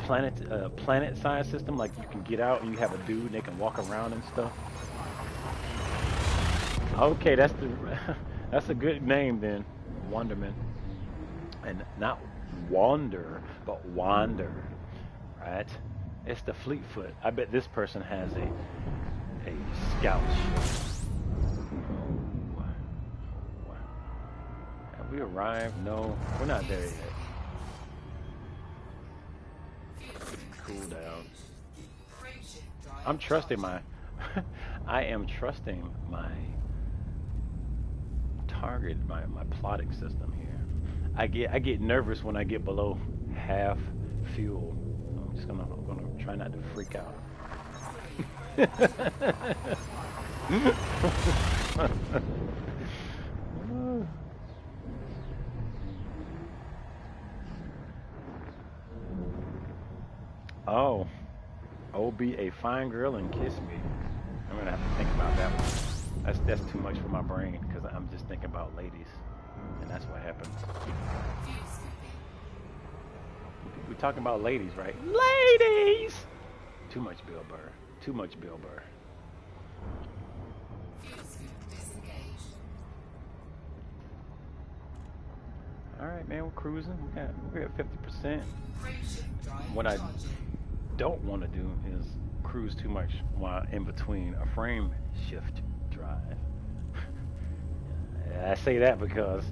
planet size system. Like you can get out and you have a dude and they can walk around and stuff. Okay, that's a good name then, Wonderman, and not Wander, but Wander, right? It's the Fleetfoot. I bet this person has a scout ship. Oh. Have we arrived? No, we're not there yet. Cool down. I'm trusting my I am trusting my target, my plotting system here. I get nervous when I get below half fuel. I'm gonna try not to freak out. Oh, be a fine girl and kiss me. I'm gonna have to think about that one. That's too much for my brain because I'm just thinking about ladies, and that's what happens. We're talking about ladies, right? Ladies. Too much Bill Burr. Too much Bill Burr. All right, man, we're cruising. We're at 50%. What I don't want to do is cruise too much while in between a frame shift drive. I say that because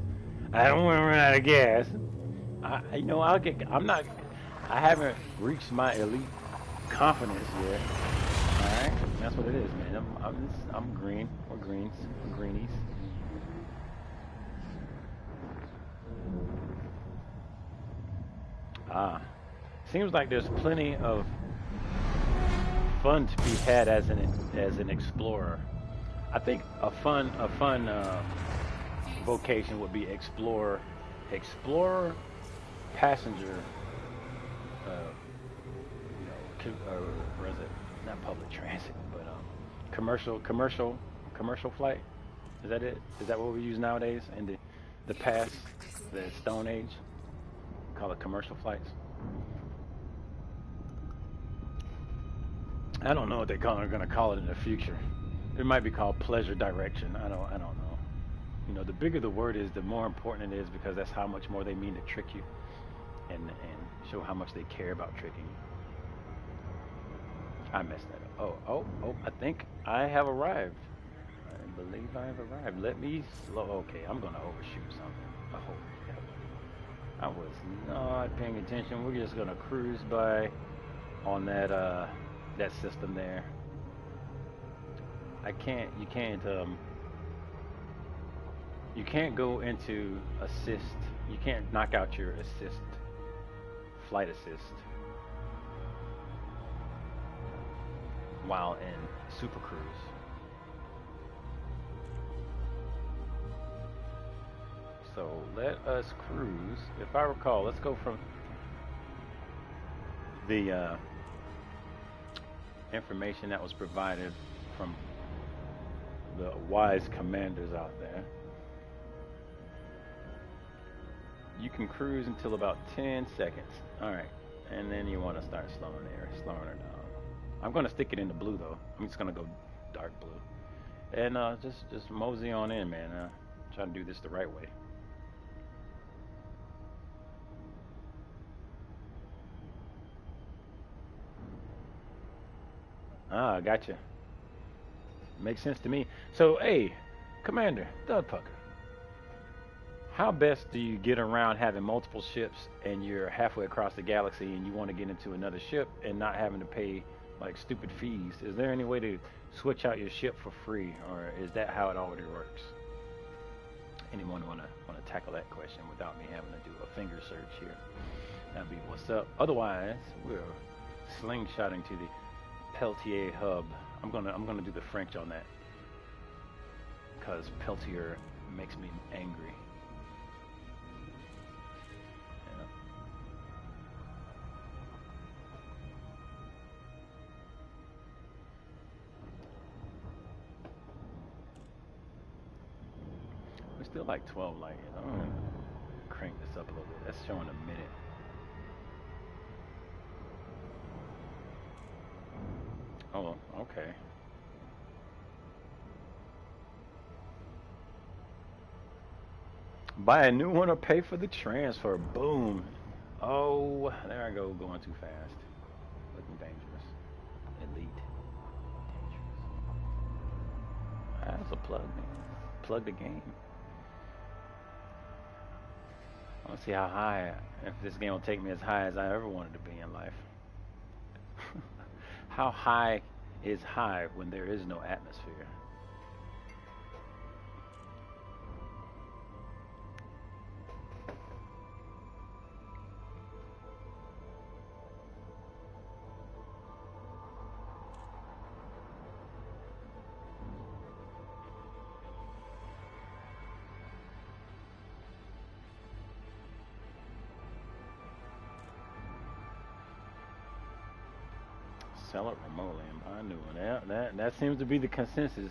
I don't want to run out of gas. I haven't reached my elite confidence yet. All right, that's what it is, man. I'm green. We're greens. We're greenies. Seems like there's plenty of fun to be had as an explorer. I think a fun vocation would be explorer, passenger. Or is it not public transit, but commercial flight? Is that it? Is that what we use nowadays in the past, the Stone Age? Call it commercial flights. I don't know what they're going to call it in the future. It might be called pleasure direction. I don't know. You know, the bigger the word is, the more important it is because that's how much more they mean to trick you and show how much they care about tricking you. I messed that up. Oh, I think I have arrived. I believe I have arrived. Let me slow. Okay, I'm going to overshoot something. Oh, I was not paying attention. We're just going to cruise by on that system there. You can't go into assist. You can't knock out your assist flight assist while in Super Cruise. So let us cruise. If I recall, let's go from the information that was provided from the wise commanders out there. You can cruise until about 10 seconds. All right, and then you want to start slowing her down. I'm gonna stick it in the blue though. I'm just gonna go dark blue, and just mosey on in, man. Try to do this the right way. Ah, gotcha. Makes sense to me. So, hey, Commander Doug Pucker, how best do you get around having multiple ships and you're halfway across the galaxy and you want to get into another ship and not having to pay like stupid fees? Is there any way to switch out your ship for free, or is that how it already works? Anyone wanna tackle that question without me having to do a finger search here? That'd be what's up. Otherwise, we're slingshotting to the Peltier hub. I'm gonna do the French on that because Peltier makes me angry. Yeah. We're still like 12 light years. I'm gonna crank this up a little bit. That's showing a minute. Oh, okay. Buy a new one or pay for the transfer. Boom. Oh, there I go, going too fast. Looking dangerous. Elite. Dangerous. That's a plug, man. Plug the game. I want to see how high, if this game will take me as high as I ever wanted to be in life. How high is high when there is no atmosphere? Sell it remotely and buy a new one. That seems to be the consensus.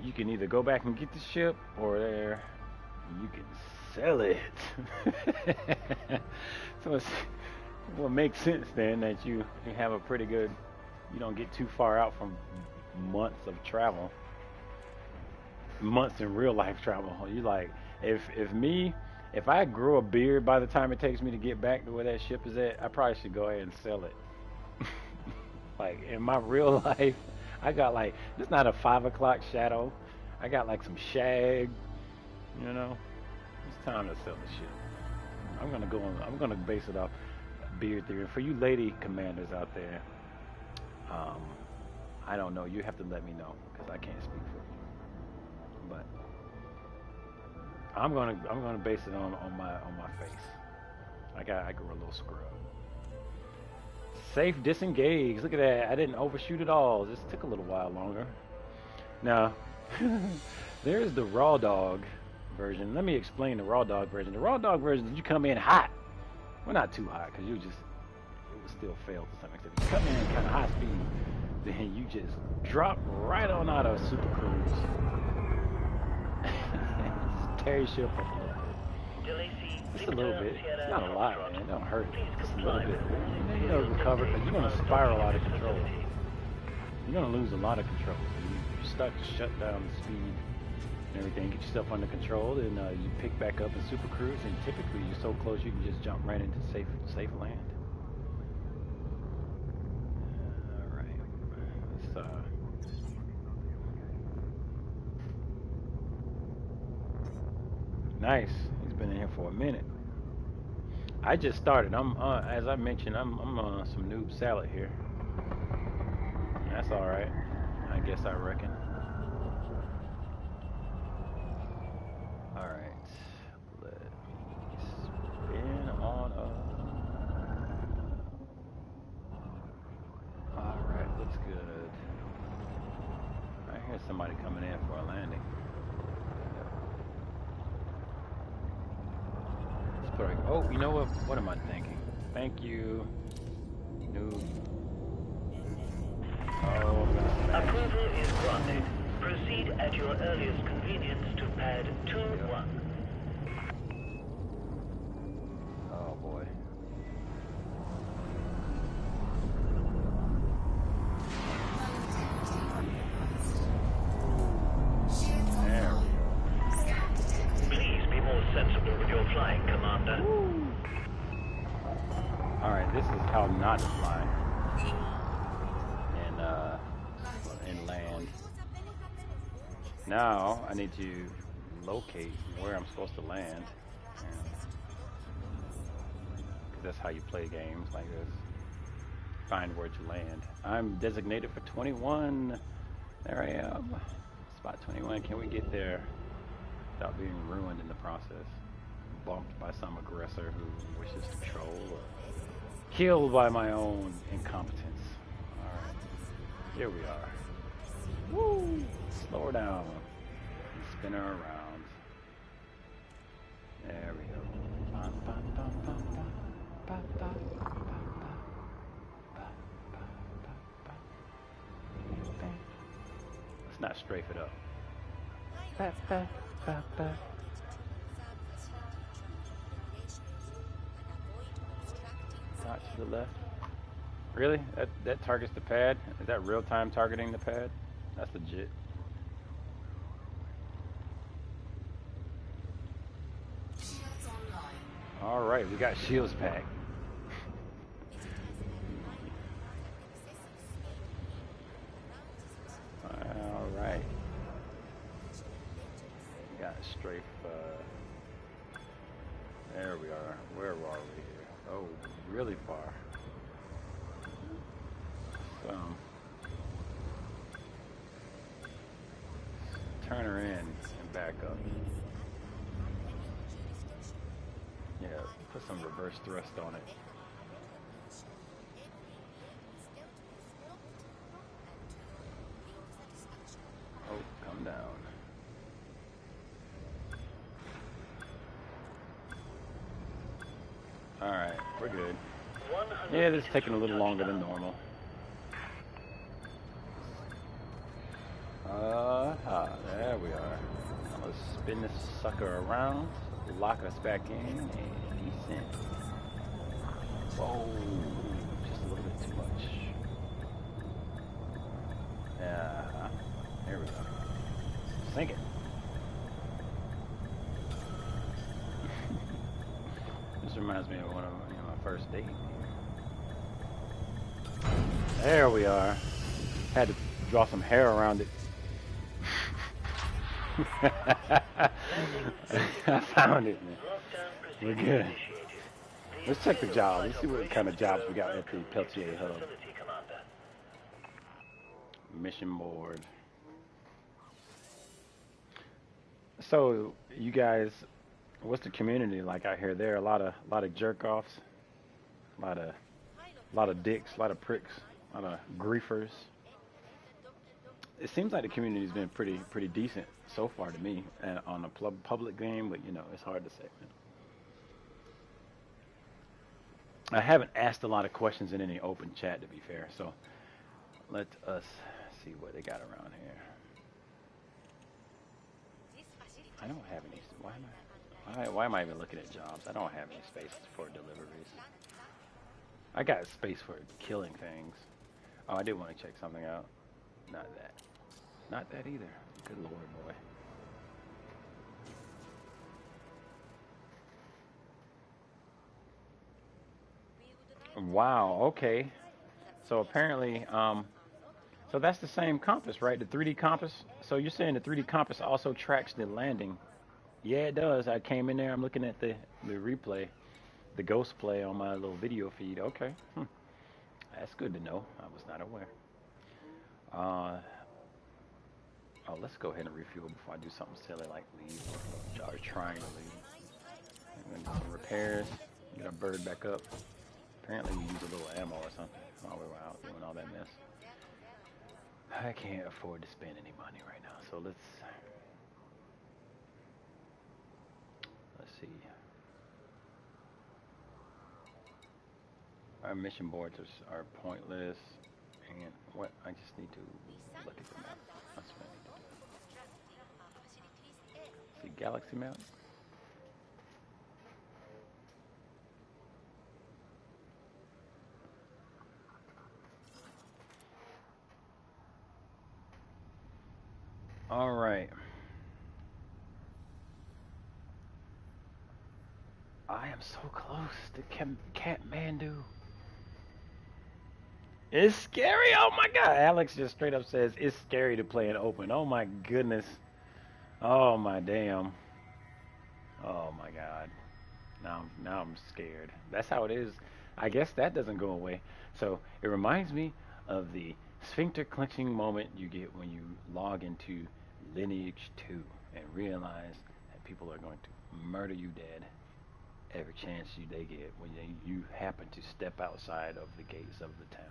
You can either go back and get the ship, or you can sell it. So it's, well, it makes sense then that you have a pretty good. You don't get too far out from months of travel, months in real life travel. You like if I grow a beard by the time it takes me to get back to where that ship is at, I probably should go ahead and sell it. Like in my real life, I got like it's not a 5 o'clock shadow. I got like some shag. You know, it's time to sell the shit. I'm gonna base it off beard theory. For you lady commanders out there, I don't know. You have to let me know because I can't speak for you. But I'm gonna base it on my face. I grew a little scrub. Safe disengage. Look at that. I didn't overshoot at all. This took a little while longer. Now, there's the raw dog version. Let me explain the raw dog version. The raw dog version, you come in hot. Well, not too hot, because it would still fail to some extent. You come in kind of high speed, then you just drop right on out of Super Cruise. Just tear your ship up a little bit. Just a little bit. It's not a lot, man. It don't hurt. Just a little bit. And then you'll recover, because you're going to spiral out of control. You're going to lose a lot of control. You start to shut down the speed and everything, get yourself under control, and you pick back up in Super Cruise, and typically you're so close you can just jump right into safe land. Alright. Let's nice. He's been in here for a minute. I just started. I'm as I mentioned, I'm some noob salad here. That's all right. I guess I reckon. All right. Let me spin on up. somebody coming in for a landing. Let's put oh, you know what? What am I thinking? Thank you. Noob. Oh, I'm gonna smash. Approval is granted. Proceed at your earliest convenience to pad 2-1. Oh boy. There we go. Please be more sensible with your flying, Commander. Alright, this is how not to fly. In land. Now I need to locate where I'm supposed to land. That's how you play games like this. Find where to land. I'm designated for 21. There I am. Spot 21. Can we get there without being ruined in the process? Bumped by some aggressor who wishes to troll or killed by my own incompetence. Alright. Here we are. Woo! Slow her down. And spin her around. There we go. Bum, bum, bum, bum, bum. Ba, ba, ba, ba, ba, ba, ba. Let's not strafe it up. Ba, ba, ba, ba. Dot to the left. Really? That targets the pad? Is that real-time targeting the pad? That's legit. Alright, we got shields packed. Alright. We got strafe, there we are. Where are we here? Oh, really far. Turn her in and back up. Yeah, put some reverse thrust on it. Oh, come down. Alright, we're good. Yeah, this is taking a little longer than normal. There we are. I'm gonna spin this sucker around, lock us back in, and descend. Whoa, just a little bit too much. Yeah, there we go. Sink it. This reminds me of one of my first dates. There we are. Had to draw some hair around it. I found it, man. We're good. Let's check the job. Let's see what kind of jobs we got at the Peltier Hub. Mission board. So, you guys, what's the community like out here? There are a lot of jerk offs, a lot of dicks, a lot of pricks, a lot of griefers. It seems like the community's been pretty decent so far to me, and on a public game, but it's hard to say. I haven't asked a lot of questions in any open chat, to be fair. So let us see what they got around here. I don't have any. Why am I even looking at jobs? I don't have any space for deliveries. I got space for killing things. Oh, I did want to check something out. Not that. Not that either. Good lord, boy. Wow, okay. So apparently, so that's the same compass, right? The 3D compass. So you're saying the 3D compass also tracks the landing? Yeah, it does. I came in there. I'm looking at the replay, the ghost play on my little video feed. Okay. That's good to know. I was not aware. Oh, let's go ahead and refuel before I do something silly like leave or trying to leave. I'm gonna do some repairs, get our bird back up. Apparently we use a little ammo or something while we were out doing all that mess. I can't afford to spend any money right now. So let's see. Our mission boards are pointless, and what I just need to look at the map. That's what I need to do. See galaxy map. All right. I am so close to Kathmandu. It's scary. Oh my God. Alex just straight up says it's scary to play in open. Oh my goodness. Oh my damn. Oh my God. Now I'm scared. That's how it is. I guess that doesn't go away. So it reminds me of the sphincter clenching moment you get when you log into Lineage 2 and realize that people are going to murder you dead every chance they get when you happen to step outside of the gates of the town.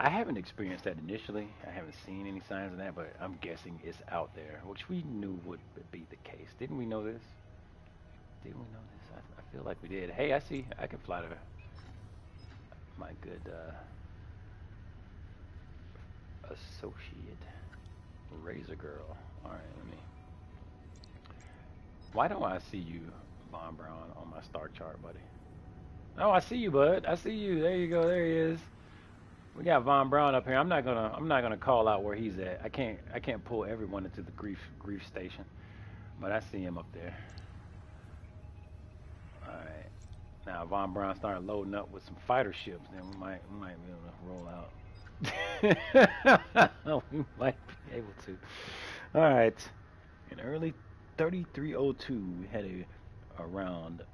I haven't experienced that initially. I haven't seen any signs of that, but I'm guessing it's out there, which we knew would be the case. Didn't we know this? Didn't we know this? I feel like we did. Hey, I see. I can fly to my good associate, Razor Girl. All right, let me. Why don't I see you, Von Braun, on my star chart, buddy? Oh, I see you, bud. I see you. There you go. There he is. We got Von Braun up here. I'm not gonna call out where he's at. I can't pull everyone into the grief station, but I see him up there. All right. Now Von Braun started loading up with some fighter ships. Then we might be able to roll out. We might be able to. All right. In early 3302, we had around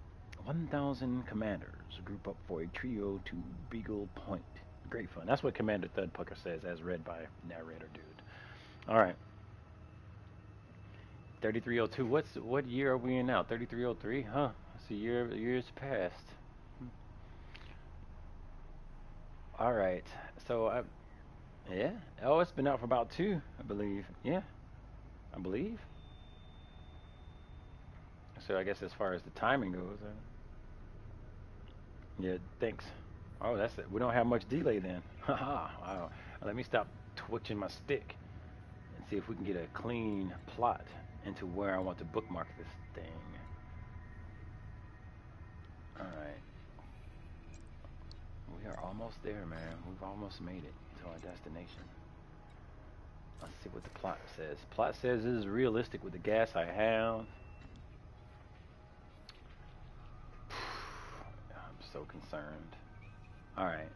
1,000 commanders group up for a trio to Beagle Point. Great fun. That's what Commander Thudpucker says, as read by narrator dude. All right. 3302. What year are we in now? 3303? Huh? That's a years past. All right. So yeah. Oh, it's been out for about 2, I believe. Yeah, I believe. So I guess as far as the timing goes, yeah. Thanks. Oh, that's it. We don't have much delay then. Haha. Wow. Let me stop twitching my stick and see if we can get a clean plot into where I want to bookmark this thing. All right. We are almost there, man. We've almost made it to our destination. Let's see what the plot says. Plot says it is realistic with the gas I have. I'm so concerned. All right.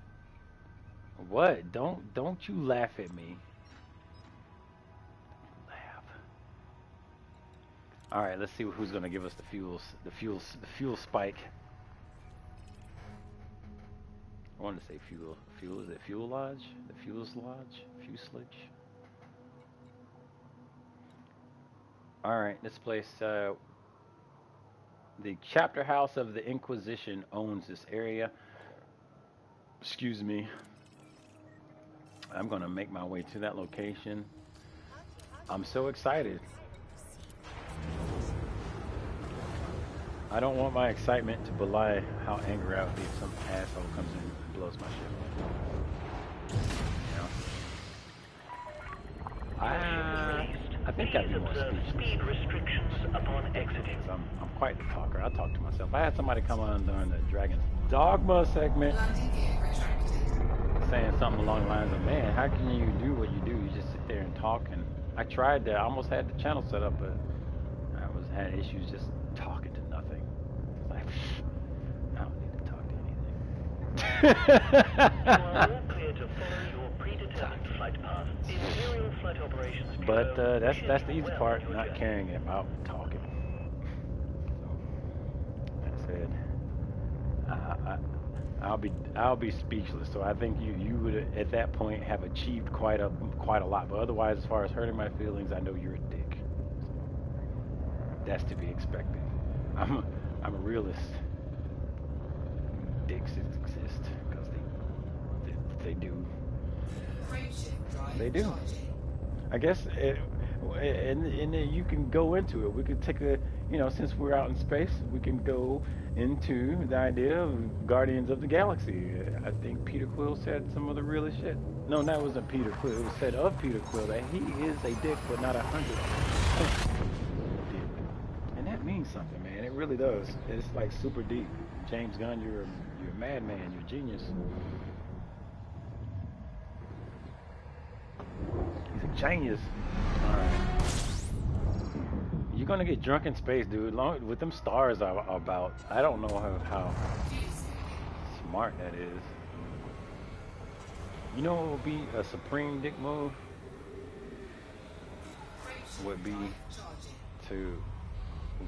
What? Don't you laugh at me. Laugh. All right. Let's see who's gonna give us the fuel spike. I wanted to say fuel. Fuel, is it fuelage? The fuselage? Fuselage? Alright, this place, the chapter house of the Inquisition owns this area. Excuse me. I'm going to make my way to that location. I'm so excited. I don't want my excitement to belie how angry I would be if some asshole comes in and blows my shit up. I think I'd be more speed restrictions upon exiting. I'm quite the talker. I talk to myself. I had somebody come on during the Dragon's Dogma segment saying something along the lines of, man, how can you do what you do? You just sit there and talk. And I tried that. I almost had the channel set up, but I had issues just talking to nothing. Like, I don't need to talk to anything. You are all clear to follow your predetermined flight path. Imperial Flight Operations But that's the easy part, not caring about talking. So, that said, I'll be speechless. So I think you would at that point have achieved quite a lot. But otherwise, as far as hurting my feelings, I know you're a dick. So that's to be expected. I'm a realist. Dicks exist because they do. They do. I guess, and then you can go into it. We could take a, since we're out in space, we can go into the idea of Guardians of the Galaxy. I think Peter Quill said some of the realest shit. No, that wasn't Peter Quill. It was said of Peter Quill that he is a dick, but not 100% dick. And that means something, man. It really does. It's like super deep. James Gunn, you're a madman. You're a genius. He's a genius. All right. You're gonna get drunk in space, dude. With them stars are about. I don't know how smart that is. You know what would be a supreme dick move? Would be to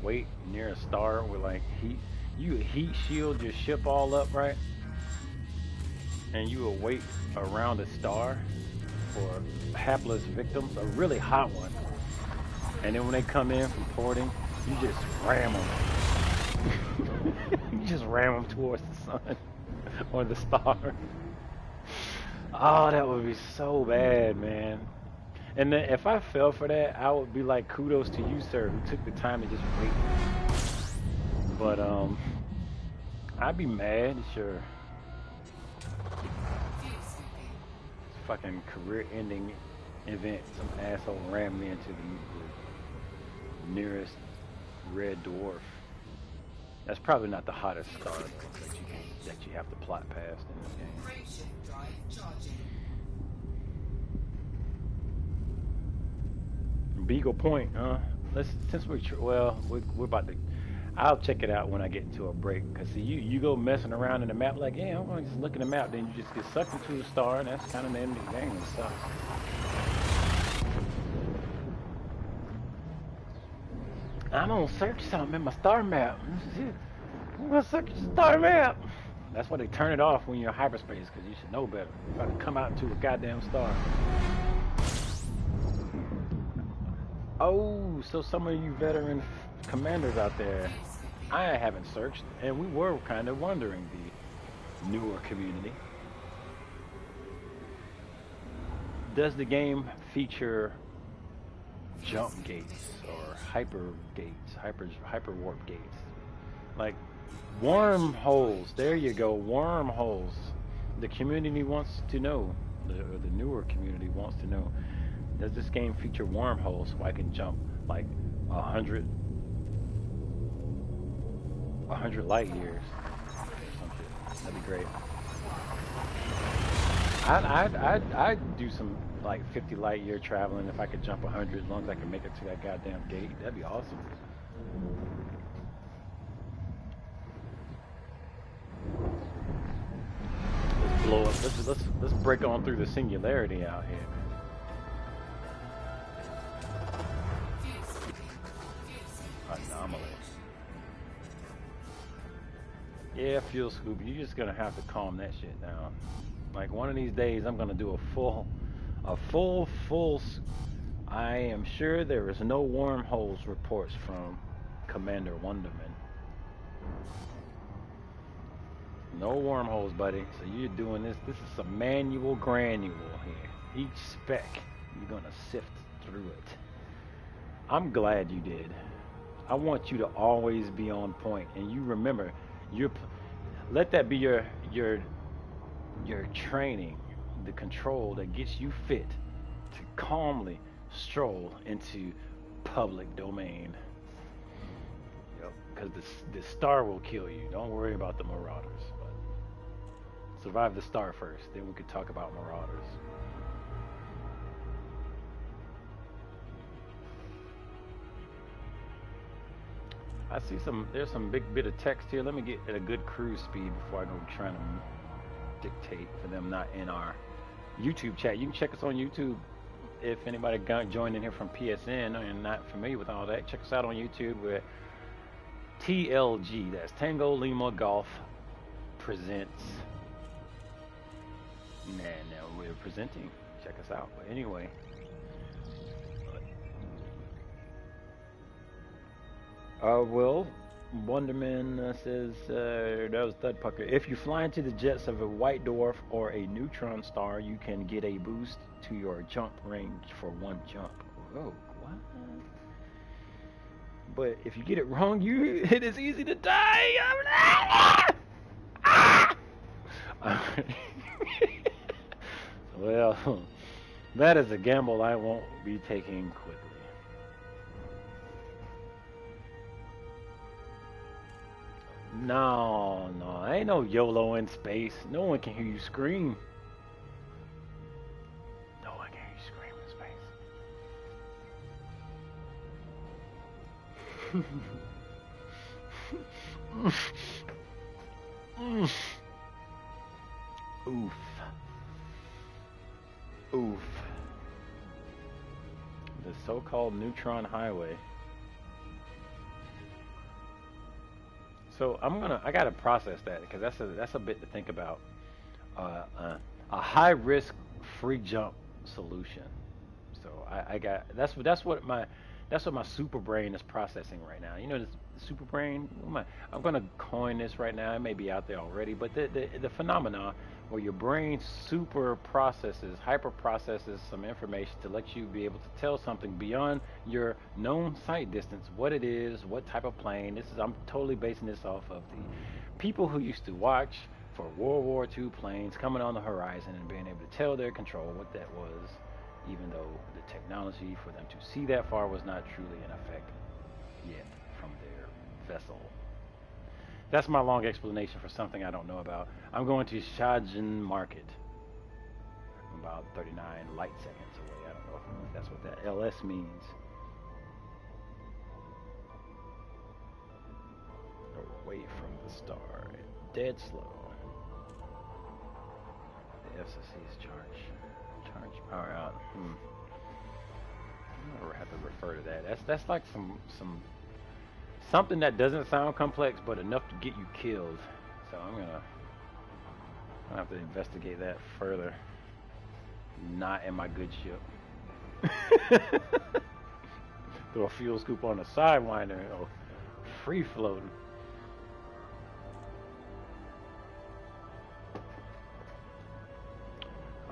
wait near a star with like you heat shield your ship all up, right? And you will wait around a star for hapless victims, a really hot one. And then when they come in from porting, you just ram them. You just ram them towards the sun or the star. Oh, that would be so bad, man. And then if I fell for that, I would be like, kudos to you, sir, who took the time to just wait. But I'd be mad, sure. Fucking career-ending event. Some asshole rammed me into the nearest red dwarf. That's probably not the hottest star though, that you have to plot past in this game. Frameshift drive charging. Beagle Point, since we're about to. I'll check it out when I get into a break. Cause see, you go messing around in the map like, yeah, I'm gonna just look at the map. Then you just get sucked into the star, and that's kind of the end of the game. It sucks. I'm gonna search something in my star map. I'm gonna search the star map. That's why they turn it off when you're in hyperspace, because you should know better. You're about to come out into a goddamn star. Oh, so some of you veteran commanders out there, I haven't searched, and we were kind of wondering, the newer community. Does the game feature jump gates or hyper gates, hyper warp gates? Like wormholes. There you go, wormholes. The community wants to know, the newer community wants to know, does this game feature wormholes so I can jump like 100 light years or some shit? That'd be great. I'd do some like 50 light year traveling if I could jump 100, as long as I can make it to that goddamn gate. That'd be awesome. Let's blow up. Let's break on through the singularity out here. Anomaly. Yeah, Fuel Scoop, you're just gonna have to calm that shit down. Like one of these days, I'm gonna do a full. I am sure there is no wormholes reports from Commander Wonderman. No wormholes, buddy. So you're doing this. This is some manual granule here. Each spec, you're gonna sift through it. I'm glad you did. I want you to always be on point, and you remember, let that be your training, the control that gets you fit to calmly stroll into public domain. Yep, because the star will kill you. Don't worry about the marauders, but survive the star first, then we could talk about marauders. I see there's some big bit of text here. Let me get at a good cruise speed before I go trying to dictate for them not in our YouTube chat. You can check us on YouTube. If anybody joined in here from PSN and not familiar with all that, check us out on YouTube with TLG. That's Tango Lima Golf presents. And now we're presenting. Check us out. But anyway. Well, Wonderman says that was Thud Pucker. If you fly into the jets of a white dwarf or a neutron star, you can get a boost to your jump range for one jump. Oh, what? But if you get it wrong, it is easy to die. Well, that is a gamble I won't be taking quickly. No, no, ain't no YOLO in space. No one can hear you scream. No one can hear you scream in space. Oof. Oof. The so-called neutron highway. So I gotta process that because that's a bit to think about. A high risk free jump solution. So I got that's what my super brain is processing right now. You know, this super brain. I'm gonna coin this right now. It may be out there already, but the phenomena where your brain hyper processes some information to let you be able to tell something beyond your known sight distance, what it is, what type of plane. I'm totally basing this off of the people who used to watch for World War II planes coming on the horizon and being able to tell their control what that was, even though the technology for them to see that far was not truly in effect yet from their vessel. That's my long explanation for something I don't know about. I'm going to Shajin Market. I'm about 39 light seconds away. I don't know if that's what that LS means. Away from the star. Dead slow. The FCC's charge power out. I never have to refer to that. That's like something that doesn't sound complex but enough to get you killed. So I'm gonna have to investigate that further. Not in my good ship. Throw a fuel scoop on the sidewinder or free floating.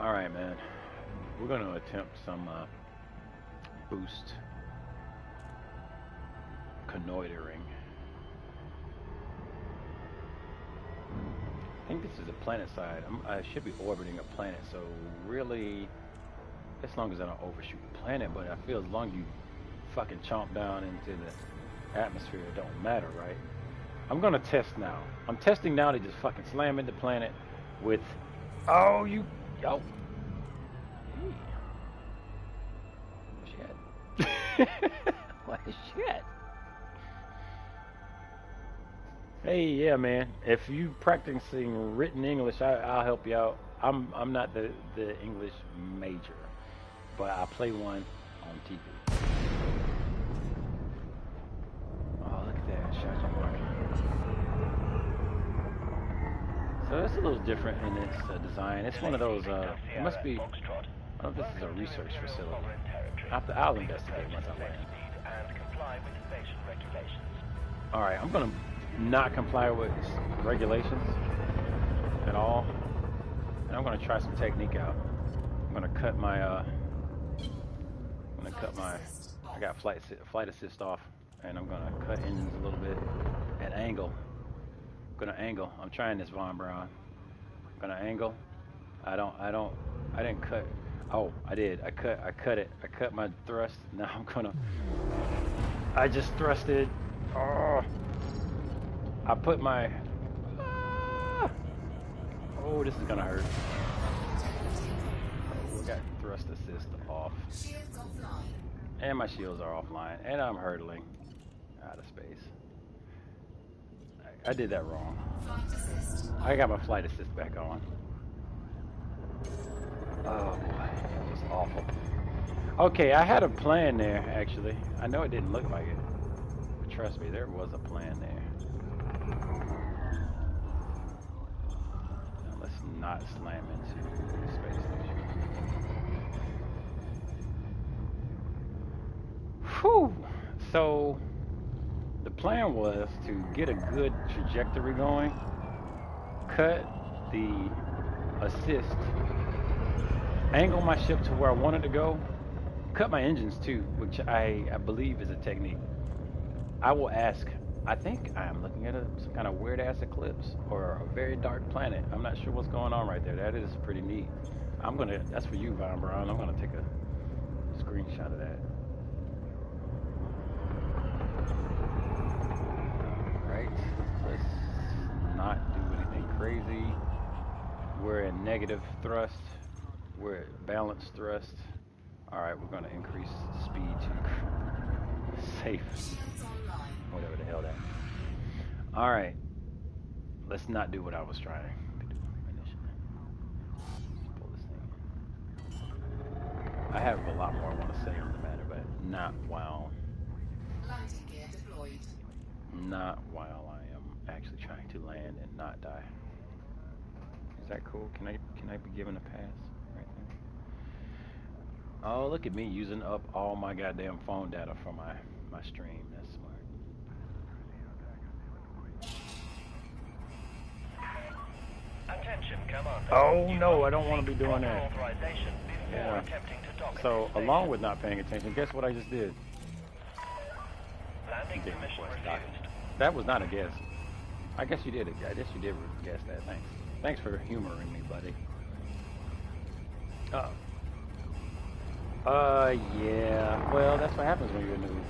All right, man. We're gonna attempt some boost connoitering. I think this is a planet side. I should be orbiting a planet, so really, as long as I don't overshoot the planet, but I feel as long as you fucking chomp down into the atmosphere, it don't matter, right? I'm gonna test now. I'm testing now to just fucking slam into planet with, oh, you, yo. Shit. What shit? Hey, yeah, man. If you practicing written English, I'll help you out. I'm not the English major, but I play one on TV. Oh, look at that, Shot Market. So it's a little different in its design. It's one of those. It must be. I don't know if this is a research facility. I'll investigate once I land. All right, I'm gonna not comply with regulations at all, and I'm gonna try some technique out. I'm gonna cut my I got flight assist off, and I'm gonna cut engines a little bit at angle. I'm gonna angle. I'm trying this Von Braun. I'm gonna angle. I didn't cut. Oh, I did. I cut it. I cut my thrust. Now I just thrusted. Oh. I put my. Oh, this is gonna hurt. Oh, we got thrust assist off. And my shields are offline. And I'm hurtling out of space. I did that wrong. I got my flight assist back on. Oh boy, that was awful. Okay, I had a plan there, actually. I know it didn't look like it. But trust me, there was a plan there. Now let's not slam into the space station. Whew! So, the plan was to get a good trajectory going, cut the assist, angle my ship to where I wanted to go, cut my engines too, which I believe is a technique. I will ask. I think I am looking at some kind of weird ass eclipse or a very dark planet. I'm not sure what's going on right there. That is pretty neat. That's for you, Von Braun. I'm gonna take a screenshot of that. Alright, let's not do anything crazy. We're in negative thrust. We're at balanced thrust. Alright, we're gonna increase speed to safe. Shields online. Whatever the hell that. Alright, let's not do what I was trying to do initially. Let's pull this thing in. I have a lot more I want to say on the matter, but not while Landing gear deployed. I am actually trying to land and not die. Is that cool? Can I be given a pass right there? Oh, look at me using up all my goddamn phone data for my stream. That's smart. Attention, Commander. Oh You no, must I don't want to seek be doing proper that. authorization before Yeah. attempting to dock at So, this station. along with not paying attention, guess what I just did? Landing Didn't permission request dock. refused. That was not a guess. I guess you did. I guess you did guess that. Thanks. Thanks for humoring me, buddy. Oh. Yeah. Well, that's what happens when you're a noob.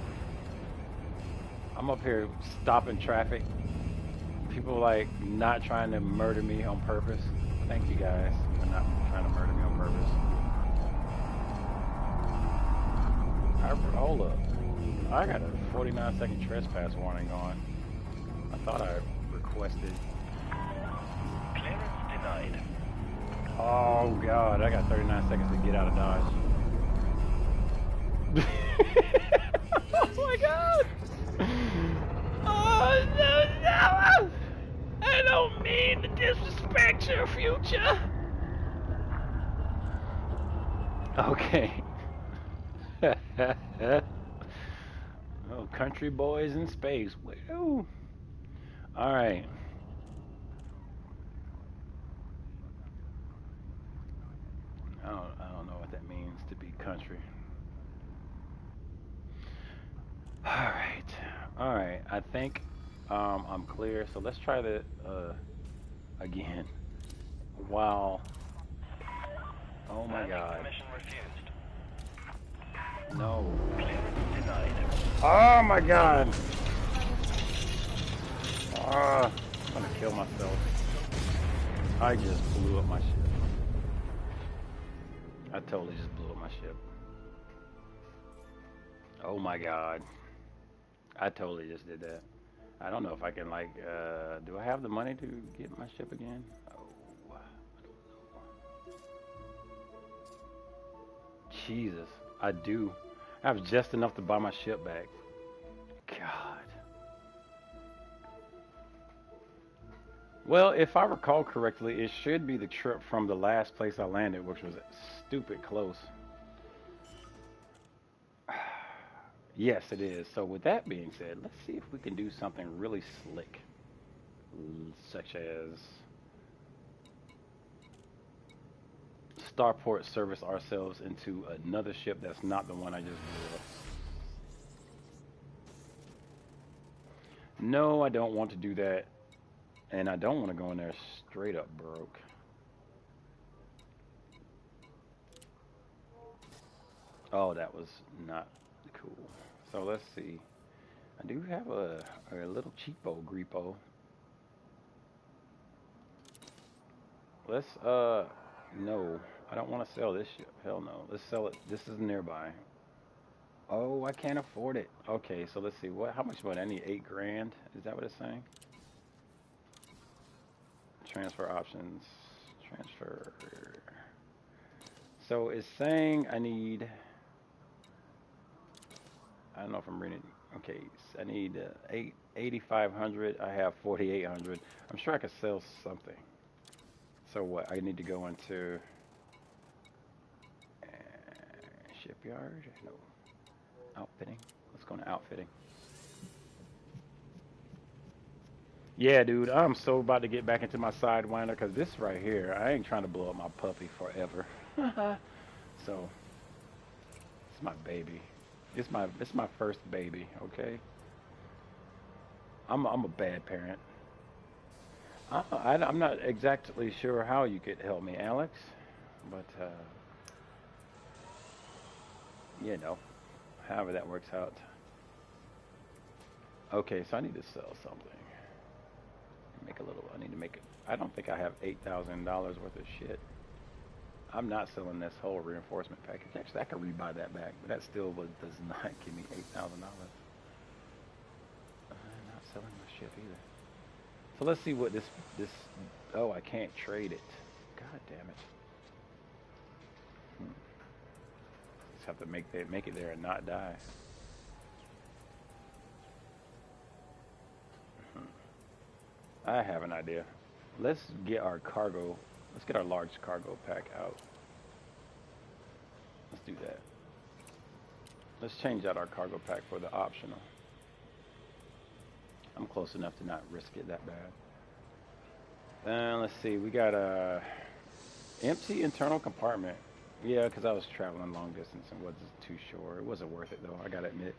I'm up here stopping traffic. People like not trying to murder me on purpose. Thank you guys for not trying to murder me on purpose. Hold up. I got a 49-second trespass warning on. I thought I requested. Clearance denied. Oh god, I got 39 seconds to get out of Dodge. Oh my god! Oh no, no! I don't mean to disrespect your future. Okay. Oh, country boys in space. Woo! All right. I don't know what that means to be country. All right. All right. I think I'm clear. So let's try that again. Wow. Oh my Landing God. permission refused. No. Clearance denied. Oh my God. I'm gonna kill myself. I just blew up my ship. I totally just blew up my ship. Oh my God. I totally just did that. I don't know if I can like, do I have the money to get my ship again? Oh, I don't know. Jesus, I do. I have just enough to buy my ship back. God. Well, if I recall correctly, it should be the trip from the last place I landed, which was stupid close. Yes, it is. So with that being said, let's see if we can do something really slick, such as starport service ourselves into another ship that's not the one I just blew up. No, I don't want to do that, and I don't want to go in there straight up broke. Oh, that was not cool. So let's see. I do have a little cheapo greepo. Let's no, I don't want to sell this ship. Hell no. Let's sell it. This is nearby. Oh, I can't afford it. Okay, so let's see. How much money? I need 8 grand. Is that what it's saying? Transfer options. Transfer. So it's saying I need. I don't know if I'm reading. Okay, so I need 8,500. I have 4,800. I'm sure I could sell something. So what? I need to go into shipyard. No, outfitting. Let's go into outfitting. Yeah, dude, I'm so about to get back into my Sidewinder because this right here, I ain't trying to blow up my puppy forever. So it's my baby. It's my first baby. Okay, I'm a bad parent. I'm not exactly sure how you could help me, Alex, but you know, however that works out. Okay, so I need to sell something. Make a little. I need to make it. I don't think I have $8,000 worth of shit. I'm not selling this whole reinforcement package. Actually, I could rebuy that back, but that still does not give me $8,000. I'm not selling my ship either. So let's see what this. Oh, I can't trade it. God damn it. Hmm. Just have to make it there and not die. Hmm. I have an idea. Let's get our cargo. Let's get our large cargo pack out. Let's do that. Let's change out our cargo pack for the optional. I'm close enough to not risk it that bad. Let's see. We got a empty internal compartment. Yeah, because I was traveling long distance and wasn't too sure. It wasn't worth it though. I gotta admit.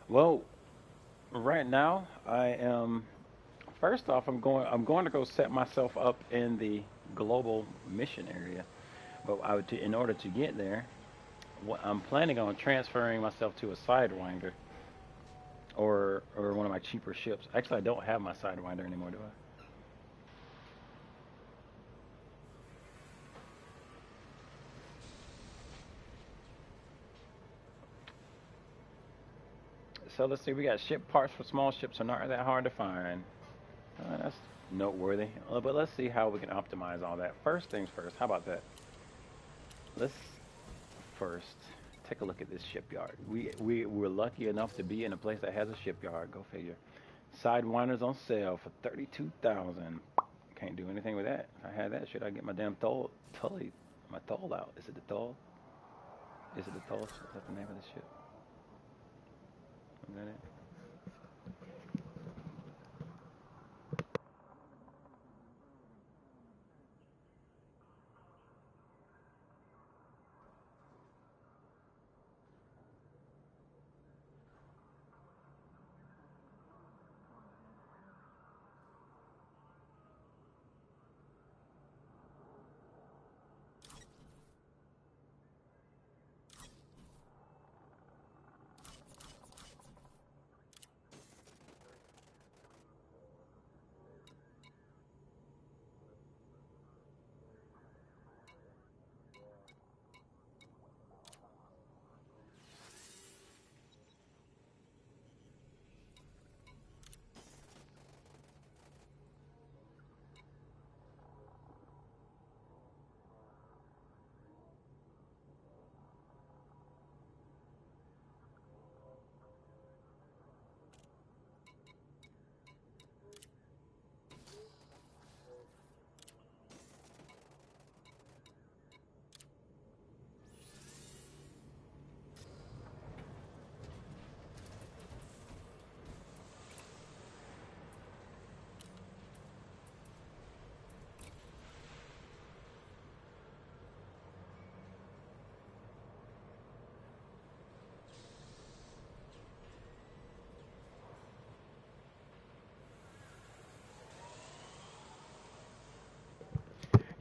Well, right now I am. First off, I'm going to go set myself up in the global mission area. But in order to get there, I'm planning on transferring myself to a sidewinder or one of my cheaper ships. Actually, I don't have my sidewinder anymore, do I? So let's see. We got ship parts for small ships are not that hard to find. That's noteworthy. But let's see how we can optimize all that. First things first. How about that? Let's first take a look at this shipyard. We're lucky enough to be in a place that has a shipyard. Go figure. Sidewinders on sale for 32,000. Can't do anything with that. If I had that shit, I'd get my damn tully, my thole out. Is it the thole? Is it the thole? Is that the name of the ship? Is that it?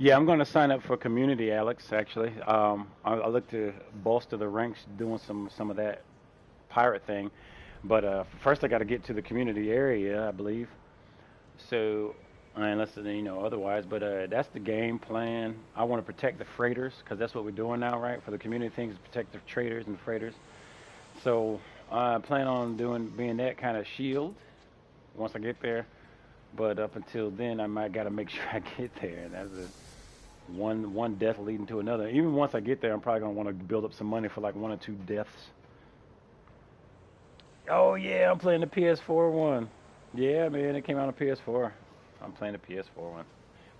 Yeah, I'm going to sign up for community, Alex. Actually, I look to bolster the ranks doing some of that pirate thing, but first I got to get to the community area, I believe. So, unless otherwise, but that's the game plan. I want to protect the freighters because that's what we're doing now, right? For the community things, protect the traders and freighters. So I plan on being that kind of shield once I get there. But up until then, I might got to make sure I get there. And that's one death leading to another. Even once I get there, I'm probably gonna want to build up some money for like one or two deaths. Oh yeah, I'm playing the PS4 one. Yeah, man, it came out on PS4. I'm playing the PS4 one.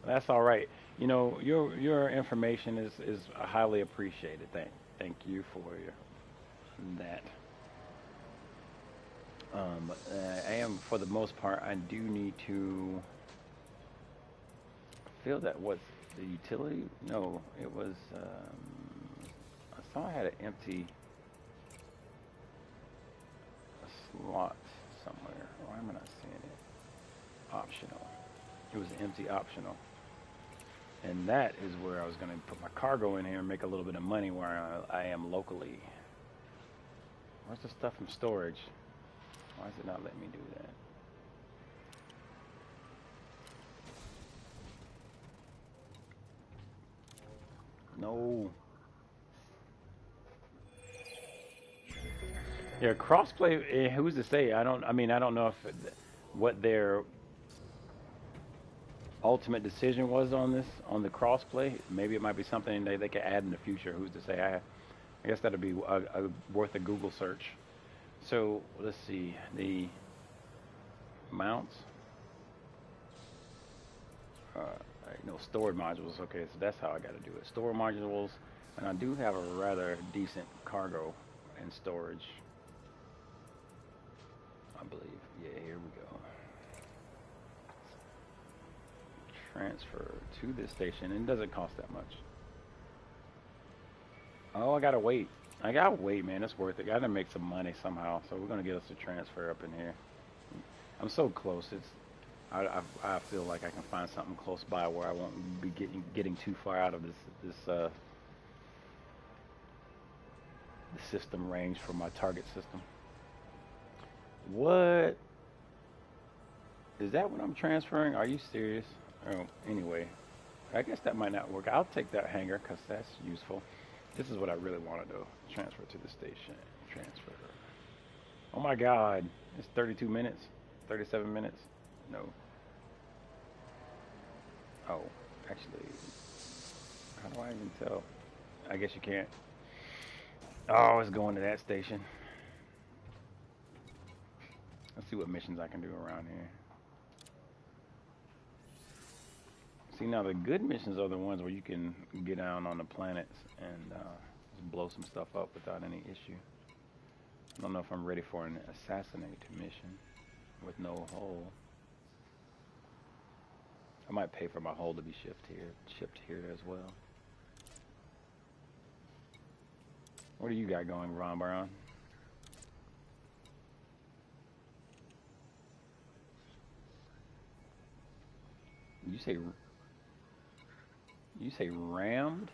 But that's all right. Your information is highly appreciated. Thank you for that. I am, for the most part, I do need to feel that was the utility. No, it was. I saw I had an empty slot somewhere. Why am I not seeing it? Optional. It was empty optional. And that is where I was going to put my cargo in here and make a little bit of money where I am locally. Where's the stuff from storage? Why is it not letting me do that? No. Yeah, crossplay. Who's to say? I don't. I mean, I don't know if what their ultimate decision was on this, on the crossplay. Maybe it might be something they could add in the future. Who's to say? I guess that'd be worth a Google search. So let's see the mounts. Stored modules. Okay, so that's how I got to do it. Store modules, and I do have a rather decent cargo and storage, I believe. Yeah, here we go. Transfer to this station, and it doesn't cost that much. Oh, I gotta wait. I gotta wait, man. It's worth it. Gotta make some money somehow. So we're gonna get us a transfer up in here. I'm so close. I feel like I can find something close by where I won't be getting too far out of this the system range for my target system. What is that? What I'm transferring? Are you serious? Oh, anyway, I guess that might not work. I'll take that hanger because that's useful. This is what I really want to do. Transfer to the station. Transfer. Oh my God, it's 32 minutes, 37 minutes. No. Oh, actually, how do I even tell? I guess you can't. Oh, it's going to that station. Let's see what missions I can do around here. See, now the good missions are the ones where you can get down on the planets and just blow some stuff up without any issue. I don't know if I'm ready for an assassinate mission with no hull. I might pay for my hull to be shipped here as well. What do you got going, Ron Brown? You say rammed?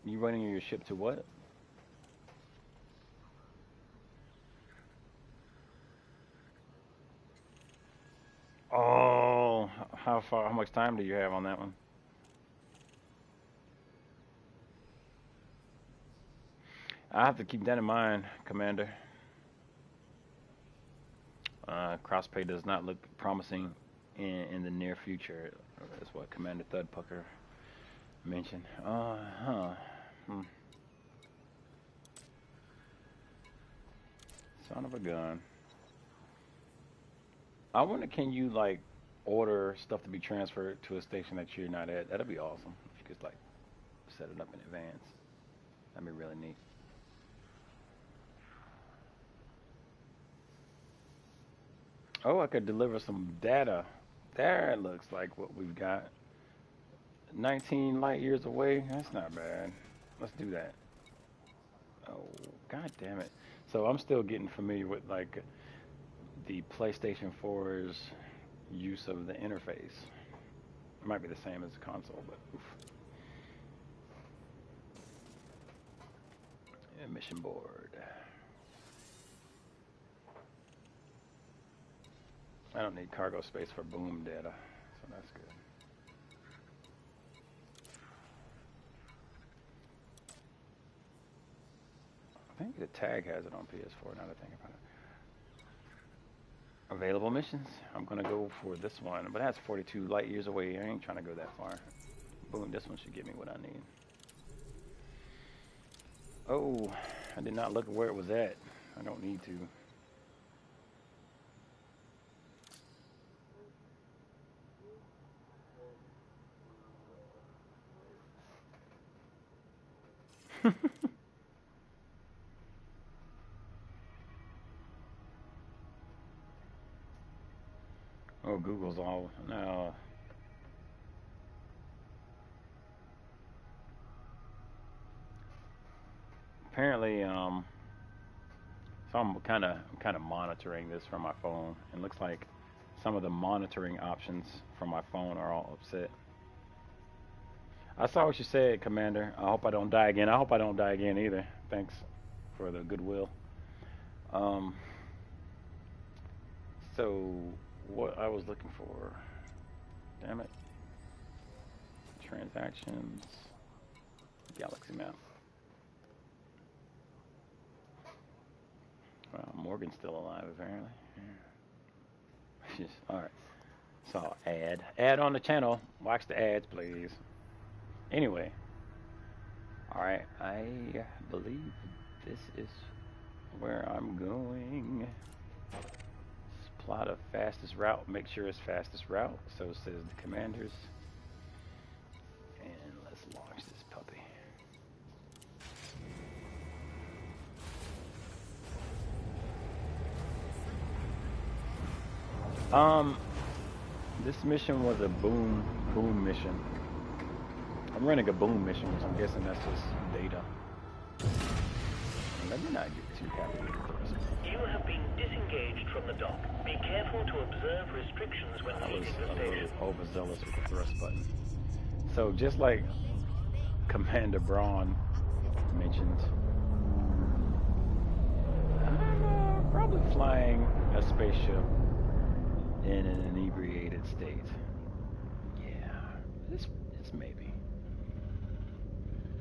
You running your ship to what? Oh, how far? How much time do you have on that one? I have to keep that in mind, Commander. Crosspay does not look promising in the near future. That's what Commander Thudpucker mentioned. Son of a gun. I wonder, can you like order stuff to be transferred to a station that you're not at? That'd be awesome if you could like set it up in advance. That'd be really neat. Oh, I could deliver some data. There it looks like what we've got. 19 light years away. That's not bad. Let's do that. Oh, god damn it. So I'm still getting familiar with like the PlayStation 4's use of the interface. It might be the same as the console, but oof. Yeah, mission board. I don't need cargo space for boom data, so that's good. I think the tag has it on PS4 now that I think about it. Available missions. I'm gonna go for this one, but that's 42 light years away. I ain't trying to go that far. Boom, this one should give me what I need. Oh, I did not look at where it was at. I don't need to. Google's all no. Apparently, so I'm kind of monitoring this from my phone, and looks like some of the monitoring options from my phone are all upset. I saw what you said, Commander. I hope I don't die again. I hope I don't die again either. Thanks for the goodwill. Um, so what I was looking for, damn it, transactions, galaxy map. Well, Morgan's still alive apparently. Yeah. All right. So add on the channel. Watch the ads, please. Anyway, all right. I believe this is where I'm going. Plot a fastest route. Make sure it's fastest route. So says the commanders. And let's launch this puppy. Um, this mission was a boom mission. I'm running a boom mission, which I'm guessing that's just data. Let me not get too happy with this. You have been disengaged from the dock. Be careful to observe restrictions when I was leaving the a station. little overzealous with the thrust button. So just like Commander Braun mentioned, I'm probably flying a spaceship in an inebriated state. Yeah, it's maybe.